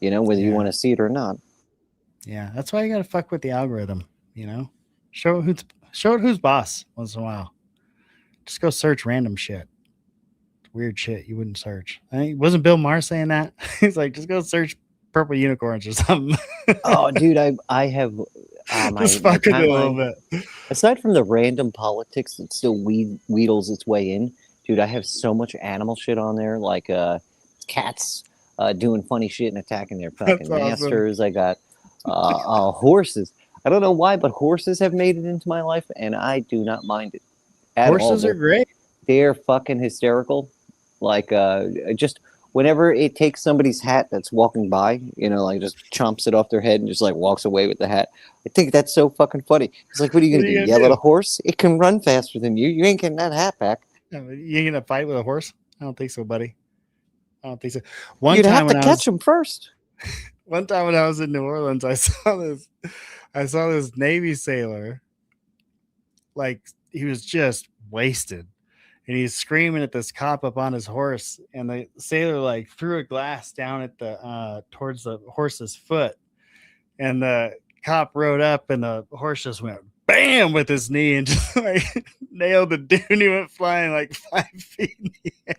you know, whether you want to see it or not. Yeah, that's why you got to fuck with the algorithm, you know? Show it who's boss once in a while. Just go search random shit. Weird shit you wouldn't search. Wasn't Bill Maher saying that? He's like, just go search purple unicorns or something. Oh, dude, I have just fucking a little bit. Aside from the random politics that still wheedles its way in, dude, I have so much animal shit on there, like cats doing funny shit and attacking their fucking masters. I got horses. I don't know why, but horses have made it into my life, and I do not mind it at all. Horses are great. They're fucking hysterical. Like, just whenever it takes somebody's hat that's walking by, you know, like just chomps it off their head and just like walks away with the hat. I think that's so fucking funny. It's like, what are you going to do? Yell at a horse? It can run faster than you. You ain't getting that hat back. You ain't going to fight with a horse? I don't think so, buddy. I don't think so. You'd have to catch him first. One time when I was in New Orleans, I saw this Navy sailor. Like, he was just wasted. And he's screaming at this cop up on his horse, and the sailor like threw a glass down at the towards the horse's foot, and the cop rode up, and the horse just went bam with his knee and just like nailed the dude. He went flying like 5 feet in the air.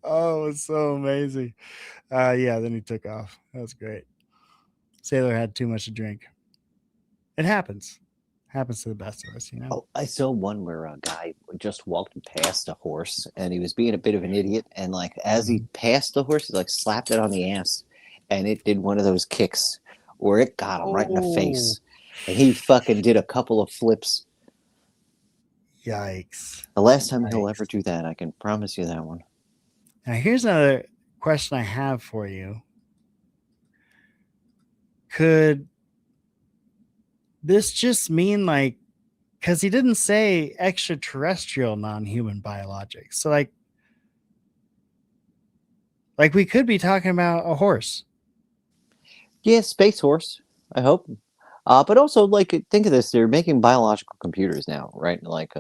Oh, it was so amazing. Yeah, then he took off. That was great. Sailor had too much to drink. It happens. Happens to the best of us, you know. Oh, I saw one where a guy just walked past a horse and he was being a bit of an idiot, and like as he passed the horse, he like slapped it on the ass, and it did one of those kicks where it got him right in the face, and he fucking did a couple of flips. Yikes. The last time he'll ever do that, I can promise you that one. Now here's another question I have for you. Could this just mean like, because he didn't say extraterrestrial non-human biologics, so like we could be talking about a horse. Yeah, space horse, I hope. But also, like, think of this: they're making biological computers now, right? Like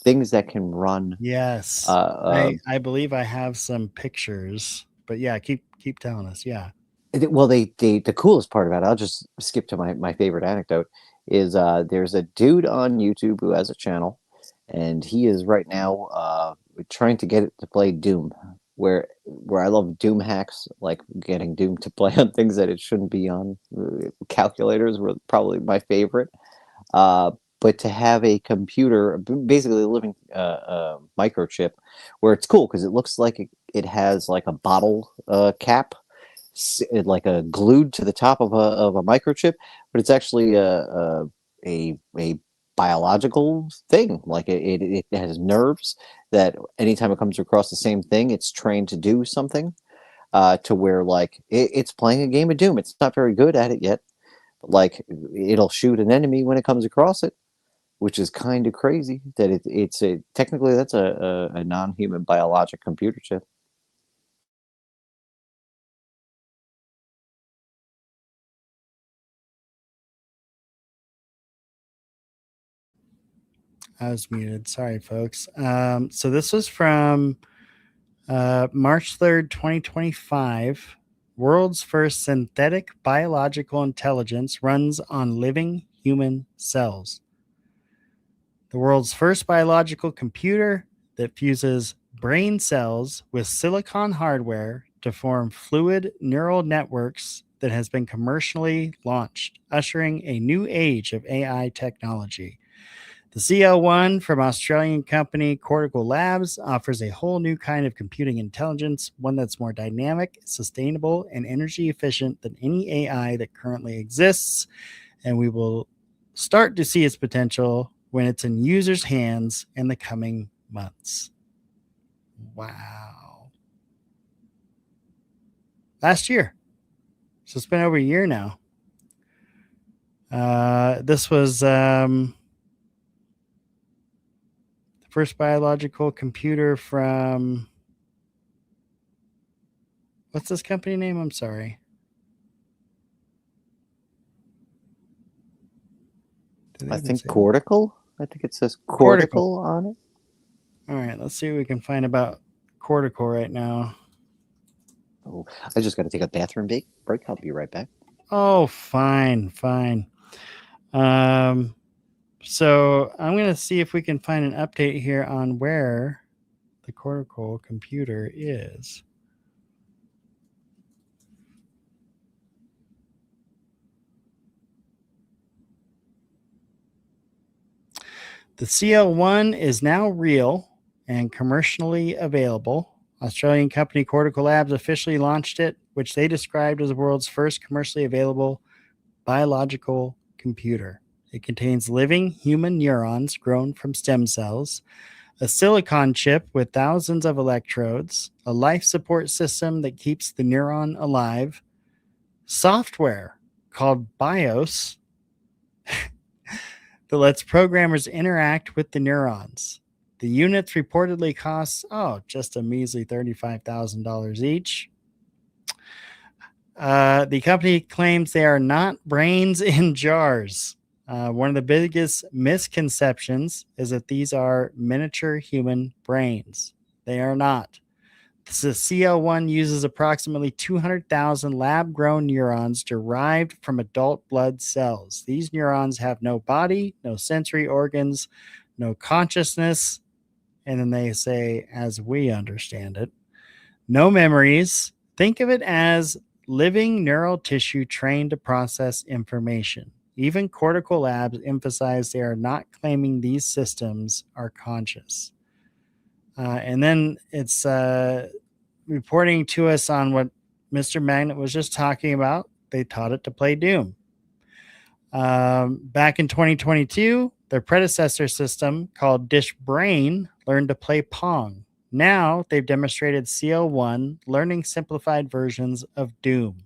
things that can run. Yes, I believe I have some pictures, but yeah, keep telling us. Yeah. Well, the coolest part about it, I'll just skip to my favorite anecdote, is there's a dude on YouTube who has a channel, and he is right now trying to get it to play Doom, where I love Doom hacks, like getting Doom to play on things that it shouldn't be on. Calculators were probably my favorite. But to have a computer, basically a living microchip, where it's cool because it looks like it has like a bottle cap, like a glued to the top of a microchip, but it's actually a biological thing. Like it has nerves that anytime it comes across the same thing, it's trained to do something, to where like it's playing a game of Doom. It's not very good at it yet, but like it'll shoot an enemy when it comes across it, which is kind of crazy that it's technically that's a non-human biologic computer chip. I was muted. Sorry, folks. So this was from March 3rd, 2025. World's first synthetic biological intelligence runs on living human cells. The world's first biological computer that fuses brain cells with silicon hardware to form fluid neural networks that has been commercially launched, ushering a new age of AI technology. The CL1 from Australian company Cortical Labs offers a whole new kind of computing intelligence, one that's more dynamic, sustainable, and energy efficient than any AI that currently exists. And we will start to see its potential when it's in users' hands in the coming months. Wow. Last year. So it's been over a year now. This was the first biological computer from, what's this company name? I'm sorry. I think cortical. I think it says cortical on it. All right, let's see what we can find about cortical right now. Oh, I just got to take a bathroom break. I'll be right back. Oh, fine. So I'm going to see if we can find an update here on where the cortical computer is. The CL1 is now real and commercially available. Australian company Cortical Labs officially launched it, which they described as the world's first commercially available biological computer. It contains living human neurons grown from stem cells, a silicon chip with thousands of electrodes, a life support system that keeps the neuron alive, software called BIOS that lets programmers interact with the neurons. The units reportedly cost, just a measly $35,000 each. The company claims they are not brains in jars. One of the biggest misconceptions is that these are miniature human brains. They are not. The CL1 uses approximately 200,000 lab-grown neurons derived from adult blood cells. These neurons have no body, no sensory organs, no consciousness, and then they say, as we understand it, no memories. Think of it as living neural tissue trained to process information. Even Cortical Labs emphasize they are not claiming these systems are conscious. And then it's reporting to us on what Mr. Magnet was just talking about. They taught it to play Doom. Back in 2022, their predecessor system called Dish Brain learned to play Pong. Now they've demonstrated CL1 learning simplified versions of Doom.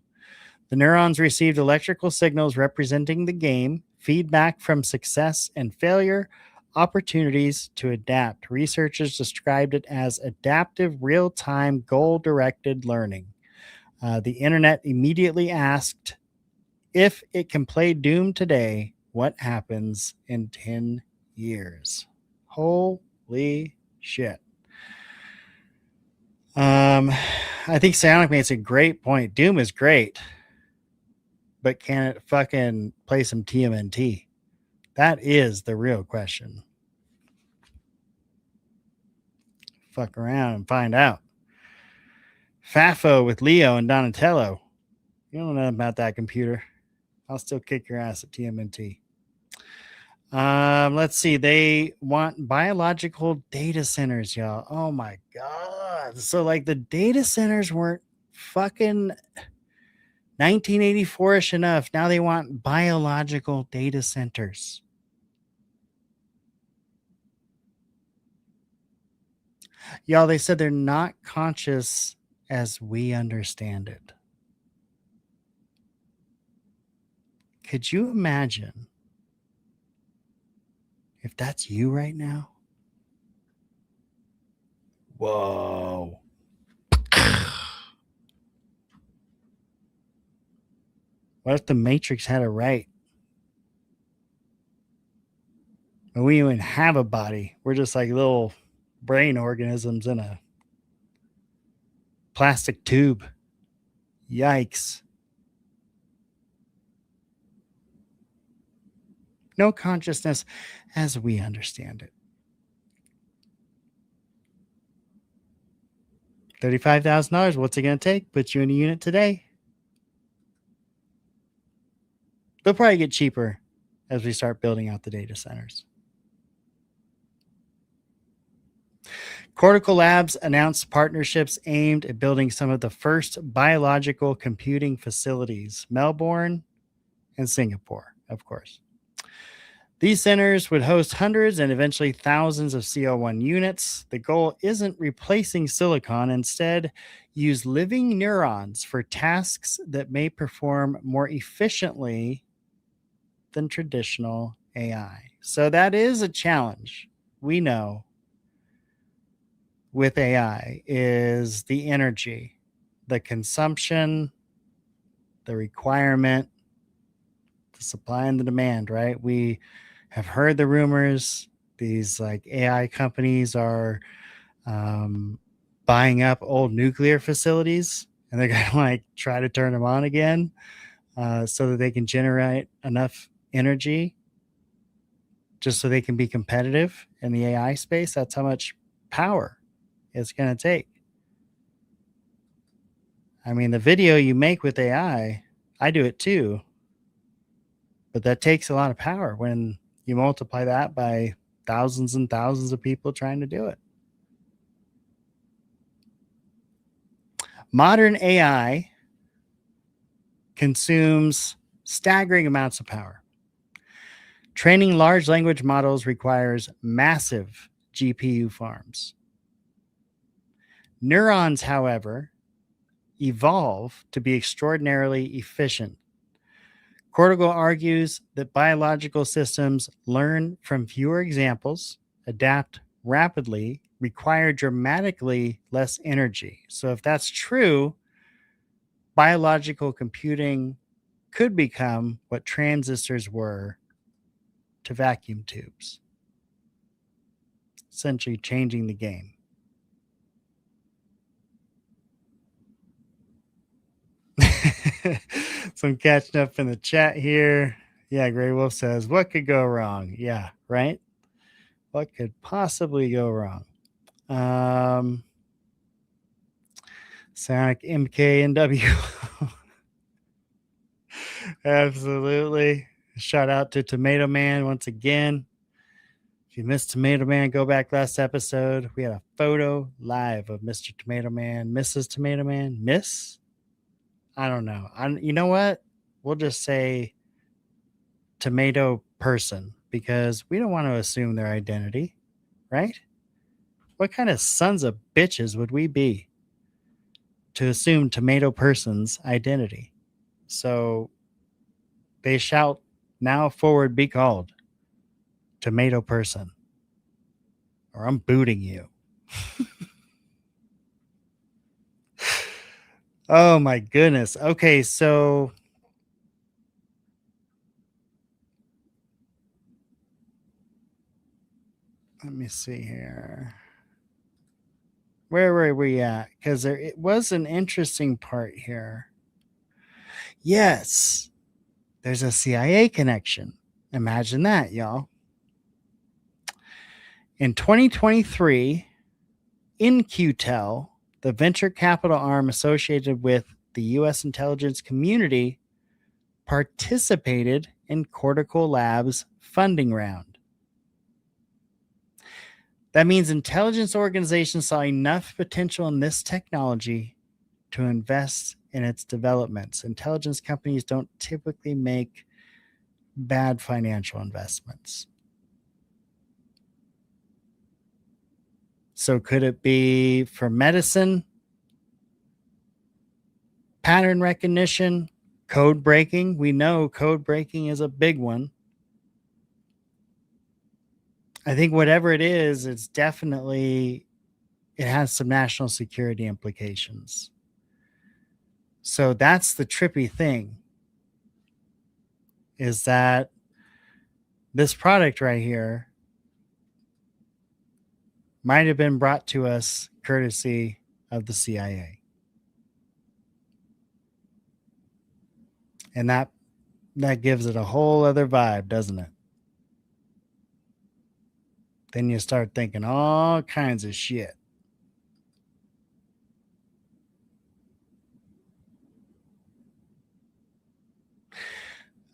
The neurons received electrical signals representing the game, feedback from success and failure, opportunities to adapt. Researchers described it as adaptive, real-time, goal-directed learning. The internet immediately asked, if it can play Doom today, what happens in 10 years? Holy shit. I think Psionic makes a great point. Doom is great, but can it fucking play some TMNT? That is the real question. Fuck around and find out. Fafo with Leo and Donatello. You don't know about that computer. I'll still kick your ass at TMNT. Let's see. They want biological data centers, y'all. Oh my God. So like the data centers weren't fucking 1984-ish enough. Now they want biological data centers. Y'all, they said they're not conscious as we understand it. Could you imagine if that's you right now? Whoa. What if the Matrix had it right? And we even have a body. We're just like little brain organisms in a plastic tube. Yikes. No consciousness as we understand it. $35,000. What's it going to take? Put you in a unit today. They'll probably get cheaper as we start building out the data centers. Cortical Labs announced partnerships aimed at building some of the first biological computing facilities, Melbourne and Singapore, of course. These centers would host hundreds and eventually thousands of CO1 units. The goal isn't replacing silicon, instead, use living neurons for tasks that may perform more efficiently than traditional AI. So that is a challenge, we know, with AI, is the energy, the consumption, the requirement, the supply and the demand, right? We have heard the rumors. These like AI companies are buying up old nuclear facilities, and they're going to like try to turn them on again so that they can generate enough energy just so they can be competitive in the AI space. That's how much power it's going to take. I mean, the video you make with AI, I do it too, but that takes a lot of power when you multiply that by thousands and thousands of people trying to do it. Modern AI consumes staggering amounts of power. Training large language models requires massive GPU farms. Neurons, however, evolve to be extraordinarily efficient. Cortical argues that biological systems learn from fewer examples, adapt rapidly, require dramatically less energy. So if that's true, biological computing could become what transistors were to vacuum tubes, essentially changing the game. So I'm catching up in the chat here. Yeah, Gray Wolf says, what could go wrong? Yeah, right? What could possibly go wrong? Sonic MKNW. Absolutely. Shout out to Tomato Man once again. If you missed Tomato Man, go back last episode. We had a photo live of Mr. Tomato Man, Mrs. Tomato Man, Miss. I don't know. You know what? We'll just say tomato person because we don't want to assume their identity, right? What kind of sons of bitches would we be to assume tomato person's identity? So they shall now forward be called tomato person, or I'm booting you. Oh my goodness. Okay, so let me see here. Where were we at? Because it was an interesting part here. Yes, there's a CIA connection. Imagine that, y'all. In 2023, InQtel, the venture capital arm associated with the U.S. intelligence community, participated in Cortical Labs' funding round. That means intelligence organizations saw enough potential in this technology to invest in its developments. Intelligence companies don't typically make bad financial investments. So could it be for medicine, pattern recognition, code breaking? We know code breaking is a big one. I think whatever it is, it's definitely, it has some national security implications. So that's the trippy thing, is that this product right here might have been brought to us courtesy of the CIA. And that gives it a whole other vibe, doesn't it? Then you start thinking all kinds of shit.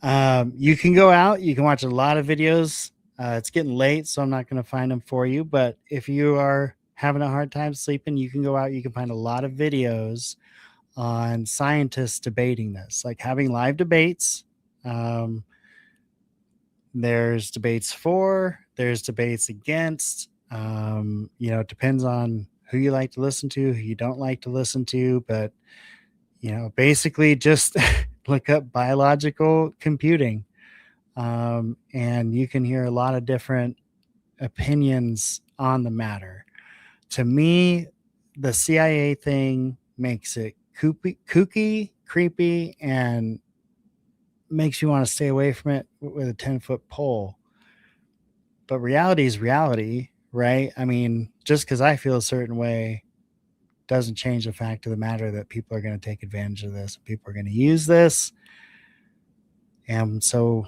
You can go out, you can watch a lot of videos. It's getting late, so I'm not going to find them for you. But if you are having a hard time sleeping, you can go out, you can find a lot of videos on scientists debating this, like having live debates. There's debates for, there's debates against. It depends on who you like to listen to, who you don't like to listen to, but basically just look up biological computing, and you can hear a lot of different opinions on the matter. To me, the CIA thing makes it kooky, creepy, and makes you want to stay away from it with a 10-foot pole. But reality is reality, right? I mean, just because I feel a certain way doesn't change the fact of the matter that people are going to take advantage of this. People are going to use this. And so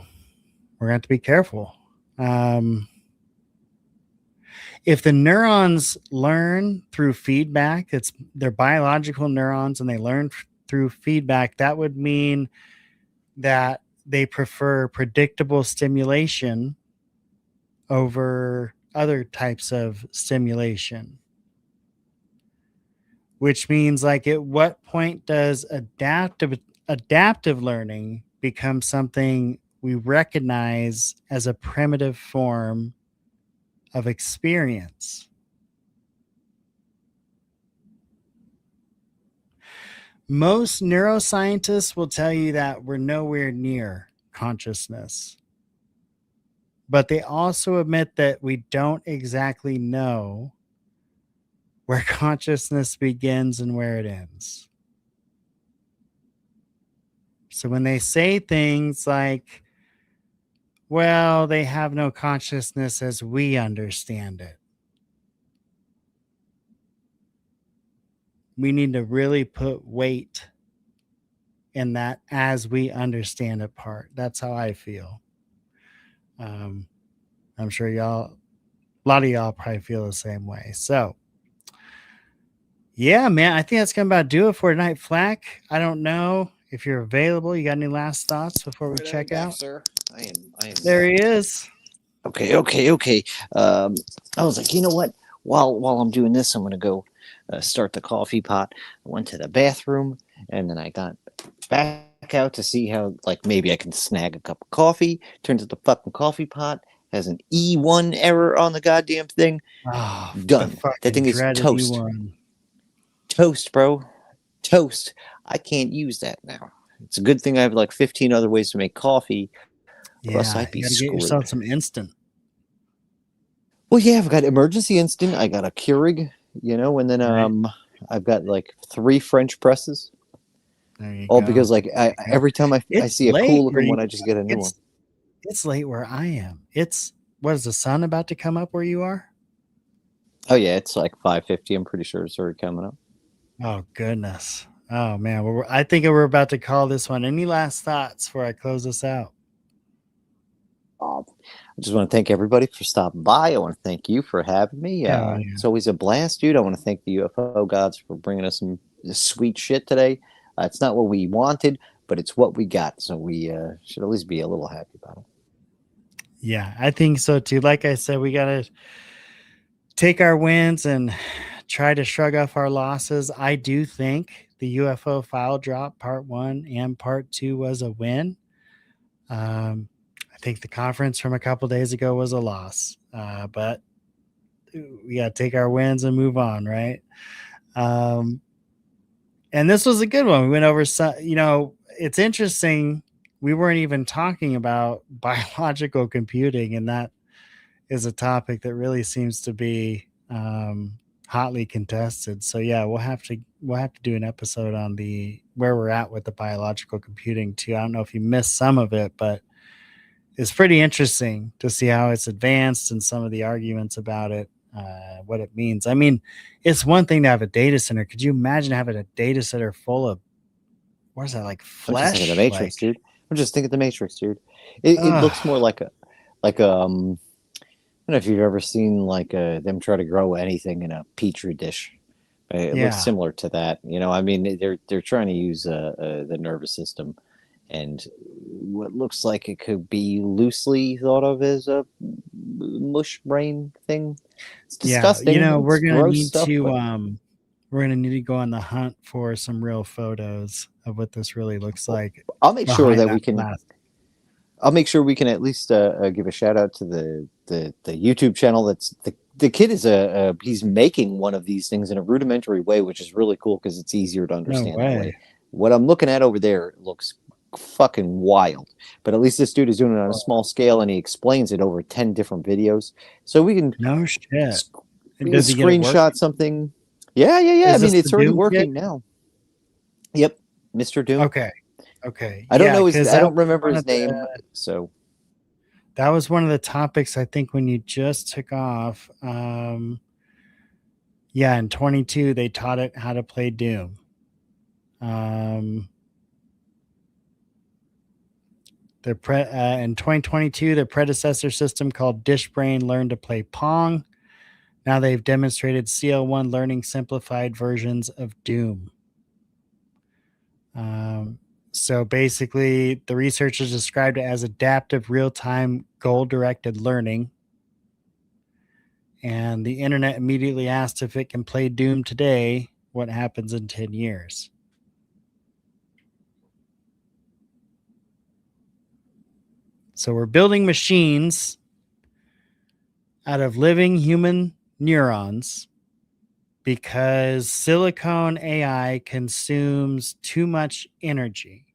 we're going to have to be careful. If the neurons learn through feedback, it's their biological neurons, and they learn through feedback, that would mean that they prefer predictable stimulation over other types of stimulation. Which means, like, at what point does adaptive learning become something we recognize as a primitive form of experience? Most neuroscientists will tell you that we're nowhere near consciousness, but they also admit that we don't exactly know where consciousness begins and where it ends. So when they say things like, well, they have no consciousness as we understand it, we need to really put weight in that "as we understand it" part. That's how I feel. I'm sure a lot of y'all probably feel the same way. So, yeah, man, I think that's going to about do it for tonight, Flack. I don't know if you're available. You got any last thoughts before we check out? Sir. I am. There he is. Okay. I was like, you know what? While I'm doing this, I'm going to go start the coffee pot. I went to the bathroom, and then I got back out to see how, like, maybe I can snag a cup of coffee. Turns out the fucking coffee pot has an E1 error on the goddamn thing. Oh, done. That thing is toast. E1. Toast, bro. Toast. I can't use that now. It's a good thing I have like 15 other ways to make coffee. Plus, Yeah, I'd be you got to screwed. get yourself some instant. Well, yeah, I've got emergency instant. I got a Keurig, and then Right. I've got like 3 French presses. There you All go. because like every time I see a cool looking one, I just get a new one. It's late where I am. What is the sun about to come up where you are? Oh yeah, it's like 5:50. I'm pretty sure it's already coming up. Oh goodness. Oh man. Well, I think we're about to call this one. Any last thoughts before I close this out? I just want to thank everybody for stopping by. I want to thank you for having me. Yeah. It's always a blast, dude. I want to thank the UFO gods for bringing us some sweet shit today. It's not what we wanted, but it's what we got. So we should at least be a little happy about it. Yeah, I think so too. Like I said, we got to take our wins and try to shrug off our losses. I do think the UFO file drop part 1 and part 2 was a win. I think the conference from a couple days ago was a loss, but we got to take our wins and move on, right? And this was a good one. We went over some, it's interesting. We weren't even talking about biological computing, and that is a topic that really seems to be hotly contested. So yeah, we'll have to do an episode on where we're at with the biological computing too. I don't know if you missed some of it, but it's pretty interesting to see how it's advanced and some of the arguments about it, what it means. I mean, it's one thing to have a data center. Could you imagine having a data center full of, what is that, like flesh? I'm just thinking the Matrix, dude. I'm just thinking the Matrix, dude. It looks more like a I don't know if you've ever seen like them try to grow anything in a petri dish. It looks similar to that. I mean, they're trying to use the nervous system, and what looks like it could be loosely thought of as a mush brain thing. It's Yeah, disgusting. we're It's gonna gross need stuff, to but we're gonna need to go on the hunt for some real photos of what this really looks like I'll make sure behind that that we can. glass. I'll make sure we can at least give a shout out to the YouTube channel. That's the kid is he's making one of these things in a rudimentary way, which is really cool because it's easier to No understand that way. way. What I'm looking at over there looks fucking wild, but at least this dude is doing it on a small scale and he explains it over 10 different videos. So we can No shit. we can Does he get it working? screenshot something. Yeah. Is I this mean, it's the already Doom working kit? now. Yep, Mr. Doom. Okay. I don't Yeah, know his. 'cause I that don't was remember one his of the name. So that was one of the topics I think when you just took off. Yeah, in 22 they taught it how to play Doom. In 2022, the predecessor system called DishBrain learned to play Pong. Now they've demonstrated CL1 learning simplified versions of Doom. So basically, the researchers described it as adaptive real-time goal-directed learning. And the internet immediately asked if it can play Doom today, what happens in 10 years. So we're building machines out of living human neurons because silicone AI consumes too much energy.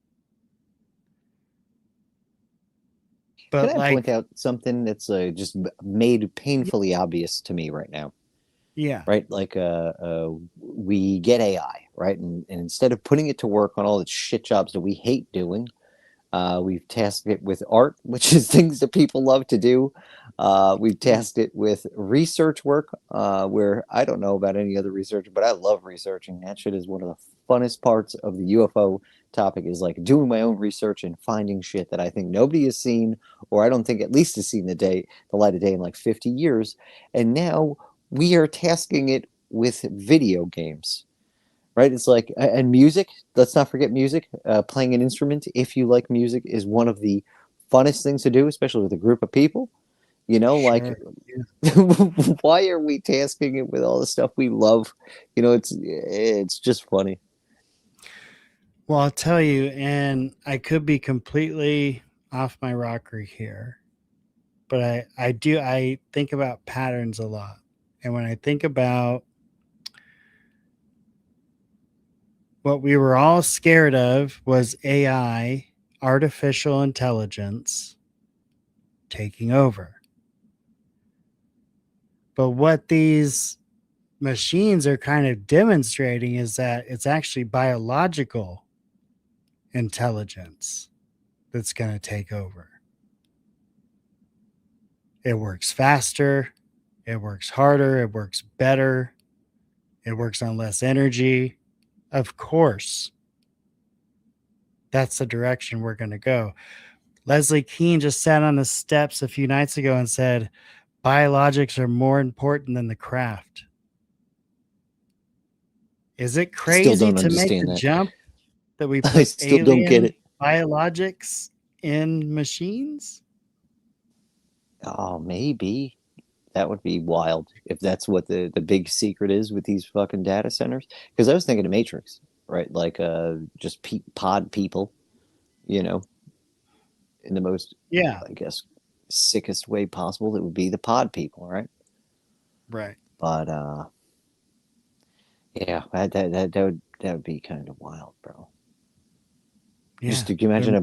But can I point out something that's just made painfully obvious to me right now? Yeah. Right. Like we get AI, right? And instead of putting it to work on all the shit jobs that we hate doing, we've tasked it with art, which is things that people love to do. We've tasked it with research work, where I don't know about any other research, but I love researching. That shit is one of the funnest parts of the UFO topic, is like doing my own research and finding shit that I think nobody has seen, or I don't think at least has seen the light of day in like 50 years. And now we are tasking it with video games. Right, it's like, and music. Let's not forget music. Playing an instrument, if you like music, is one of the funnest things to do, especially with a group of people. Like, why are we tasking it with all the stuff we love? It's just funny. Well, I'll tell you, and I could be completely off my rocker here, but I think about patterns a lot. And when I think about what we were all scared of was AI, artificial intelligence, taking over. But what these machines are kind of demonstrating is that it's actually biological intelligence that's going to take over. It works faster, it works harder, it works better, it works on less energy. Of course, that's the direction we're going to go. Leslie Kean just sat on the steps a few nights ago and said, biologics are more important than the craft. Is it crazy to make the jump that we put I still don't get it. Biologics in machines? Oh, maybe. That would be wild if that's what the big secret is with these fucking data centers. Because I was thinking of Matrix, right? Like just pod people, in the most, I guess, sickest way possible. It would be the pod people, right? Right. But yeah, that would be kind of wild, bro. Yeah. Just can you imagine a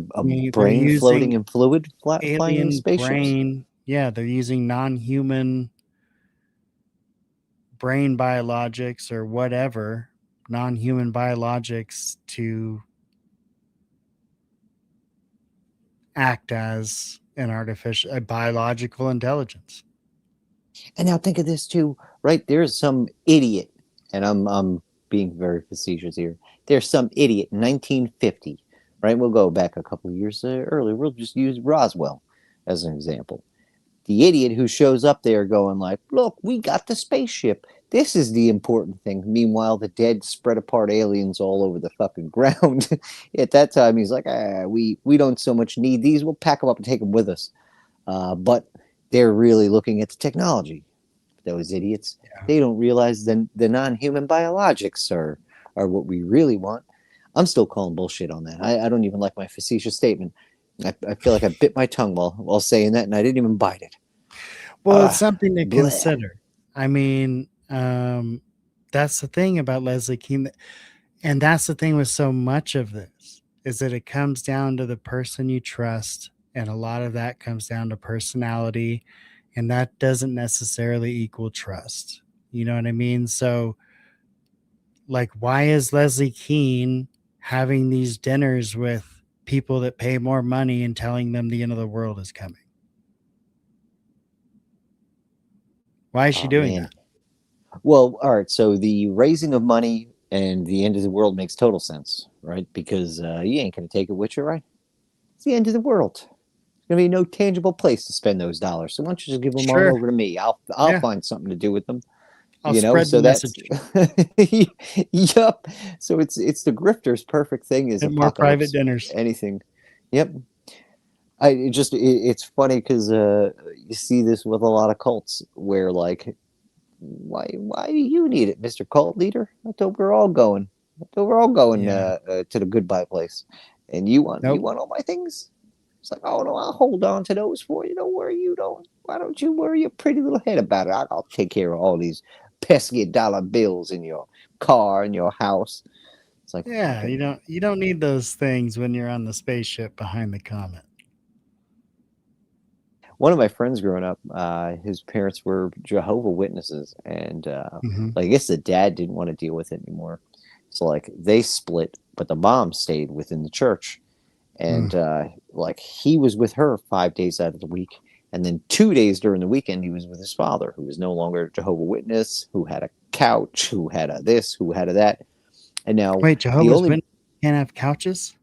brain floating in fluid, flying in spaceships? Brain. Yeah, they're using non-human brain biologics or whatever, non-human biologics to act as a biological intelligence. And now think of this too, right? There's some idiot, and I'm being very facetious here. There's some idiot in 1950, right? We'll go back a couple of years earlier. We'll just use Roswell as an example. The idiot who shows up there going like, look, we got the spaceship. This is the important thing. Meanwhile, the dead spread apart aliens all over the fucking ground. At that time, he's like, we don't so much need these. We'll pack them up and take them with us. But they're really looking at the technology. Those idiots. Yeah. They don't realize the non-human biologics are what we really want. I'm still calling bullshit on that. I don't even like my facetious statement. I feel like I bit my tongue while saying that, and I didn't even bite it. Well, it's something to bleh. consider. I mean, that's the thing about Leslie Keane, and that's the thing with so much of this, is that it comes down to the person you trust, and a lot of that comes down to personality, and that doesn't necessarily equal trust. You know what I mean? So, like, why is Leslie Keane having these dinners with people that pay more money and telling them the end of the world is coming? Why is she doing that? Well, all right. So the raising of money and the end of the world makes total sense, right? Because you ain't going to take it with you, right? It's the end of the world. There's going to be no tangible place to spend those dollars. So why don't you just give them on over to me? I'll find something to do with them. I'll spread the message. Yup. So it's the grifter's perfect thing is more private dinners. Anything. Yep. It's funny because you see this with a lot of cults where like, why do you need it, Mr. Cult Leader? I thought we're all going. To the goodbye place, and you want all my things. It's like, oh no, I'll hold on to those for you. Don't worry, you don't. Why don't you worry your pretty little head about it? I'll take care of all these pesky dollar bills in your car and your house. It's like, yeah, you don't need those things when you're on the spaceship behind the comet. One of my friends growing up, his parents were Jehovah Witnesses, and I guess the dad didn't want to deal with it anymore. So like they split, but the mom stayed within the church, and like he was with her 5 days out of the week, and then 2 days during the weekend he was with his father, who was no longer a Jehovah Witness, who had a couch, who had a this, who had a that, and now wait, Jehovah's Witnesses can't have couches?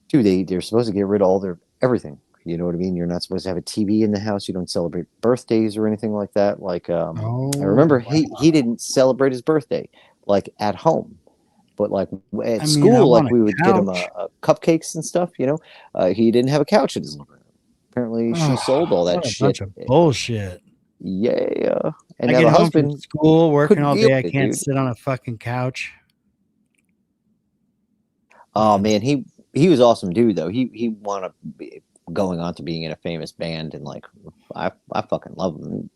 Dude, they're supposed to get rid of all their everything. You know what I mean? You're not supposed to have a TV in the house. You don't celebrate birthdays or anything like that. Like, I remember he didn't celebrate his birthday, like at home, but like at school, like we would get him cupcakes and stuff. You know, he didn't have a couch at his living room. Apparently, she sold all that shit. Bunch of bullshit. Yeah, and I now get the home husband from school working all day. I can't dude. sit on a fucking couch. Oh man, he was awesome dude though. He wound up going on to being in a famous band, and like I fucking love him.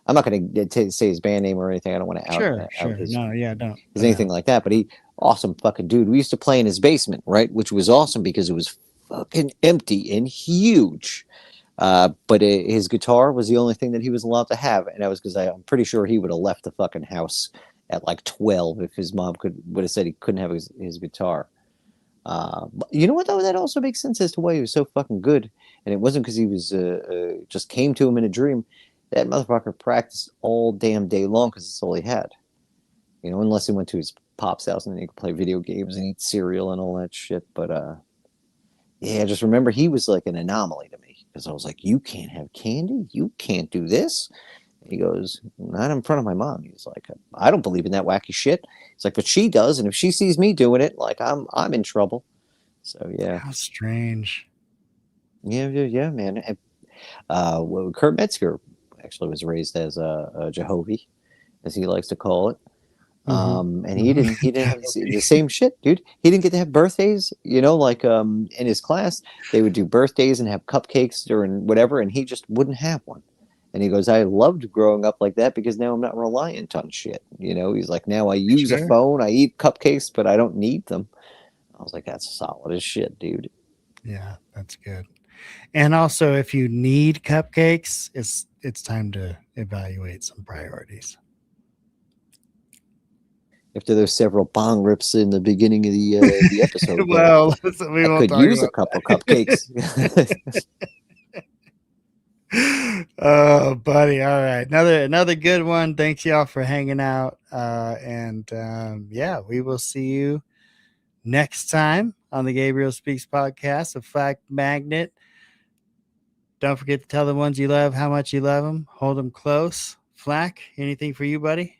I'm not going to say his band name or anything. I don't want to out his anything like that. But he awesome fucking dude. We used to play in his basement, right, which was awesome because it was fucking empty and huge. But his guitar was the only thing that he was allowed to have, and that was because I'm pretty sure he would have left the fucking house at like 12 if his mom would have said he couldn't have his guitar. But you know what though? That also makes sense as to why he was so fucking good, and it wasn't because he was just came to him in a dream. That motherfucker practiced all damn day long because it's all he had. You know, unless he went to his pop's house and he could play video games and eat cereal and all that shit. But yeah, just remember he was like an anomaly to me because I was like, you can't have candy, you can't do this. He goes, not in front of my mom. He's like, I don't believe in that wacky shit. It's like, but she does, and if she sees me doing it, like I'm in trouble. So yeah. How strange. Yeah, man. Well, Kurt Metzger actually was raised as a Jehovah, as he likes to call it. And he didn't have the same shit, dude. He didn't get to have birthdays, you know, like in his class, they would do birthdays and have cupcakes during whatever, and he just wouldn't have one. And he goes, I loved growing up like that because now I'm not reliant on shit. You know, he's like, now I use a phone, I eat cupcakes, but I don't need them. I was like, that's solid as shit, dude. Yeah, that's good. And also, if you need cupcakes, it's time to evaluate some priorities. After those several bong rips in the beginning of the episode, well, I could use a couple cupcakes. Oh, buddy. All right. Another good one. Thanks y'all for hanging out. Yeah, we will see you next time on the Gabriel Speaks podcast, a fact magnet. Don't forget to tell the ones you love how much you love them. Hold them close. Flack, anything for you, buddy?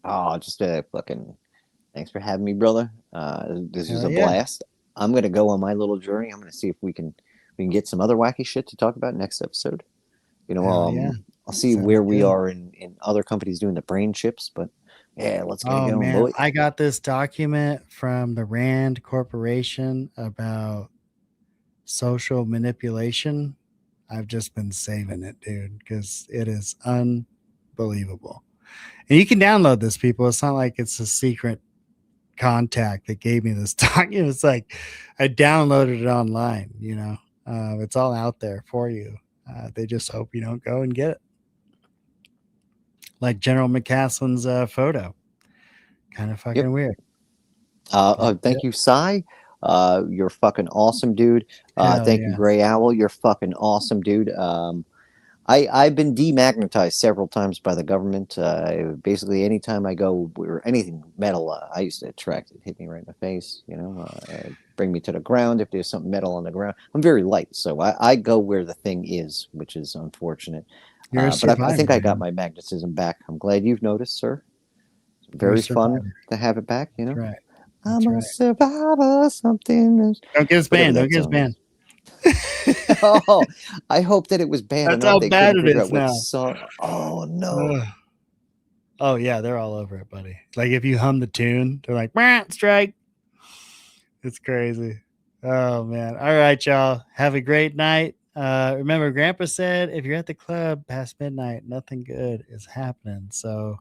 Oh, just fucking thanks for having me, brother. This was a blast. I'm gonna go on my little journey. I'm gonna see if we can get some other wacky shit to talk about next episode. You know, Hell yeah. I'll see Sounds where we good. are in other companies doing the brain chips, but yeah, let's get it Oh going, man, boy. I got this document from the Rand Corporation about social manipulation. I've just been saving it, dude, because it is unbelievable. And you can download this, people. It's not like it's a secret contact that gave me this document. It's like I downloaded it online, you know. It's all out there for you. They just hope you don't go and get it. Like General McCaslin's photo. Kind of fucking Yep. weird. Thank you, Cy. You're fucking awesome, dude. Thank you, Yeah. Gray Owl. You're fucking awesome, dude. I've been demagnetized several times by the government. Basically, anytime I go where anything metal, I used to attract it, hit me right in the face. You know, bring me to the ground if there's something metal on the ground. I'm very light, so I go where the thing is, which is unfortunate. You're a But survivor. I think I got man. my magnetism back. I'm glad you've noticed, sir. It's You're a very fun survivor. to have it back. You know, That's right. I'm That's a right. survivor. Something. Don't get us Whatever banned. Don't that get us song banned. is. Oh, I hope that it was bad That's enough how they bad couldn't it figure is out what now. song. Oh no. Ugh. Oh yeah, they're all over it, buddy. Like if you hum the tune, they're like, "Wah, strike." It's crazy. Oh man. All right, y'all. Have a great night. Remember, Grandpa said if you're at the club past midnight, nothing good is happening. So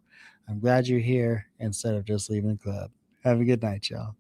I'm glad you're here instead of just leaving the club. Have a good night, y'all.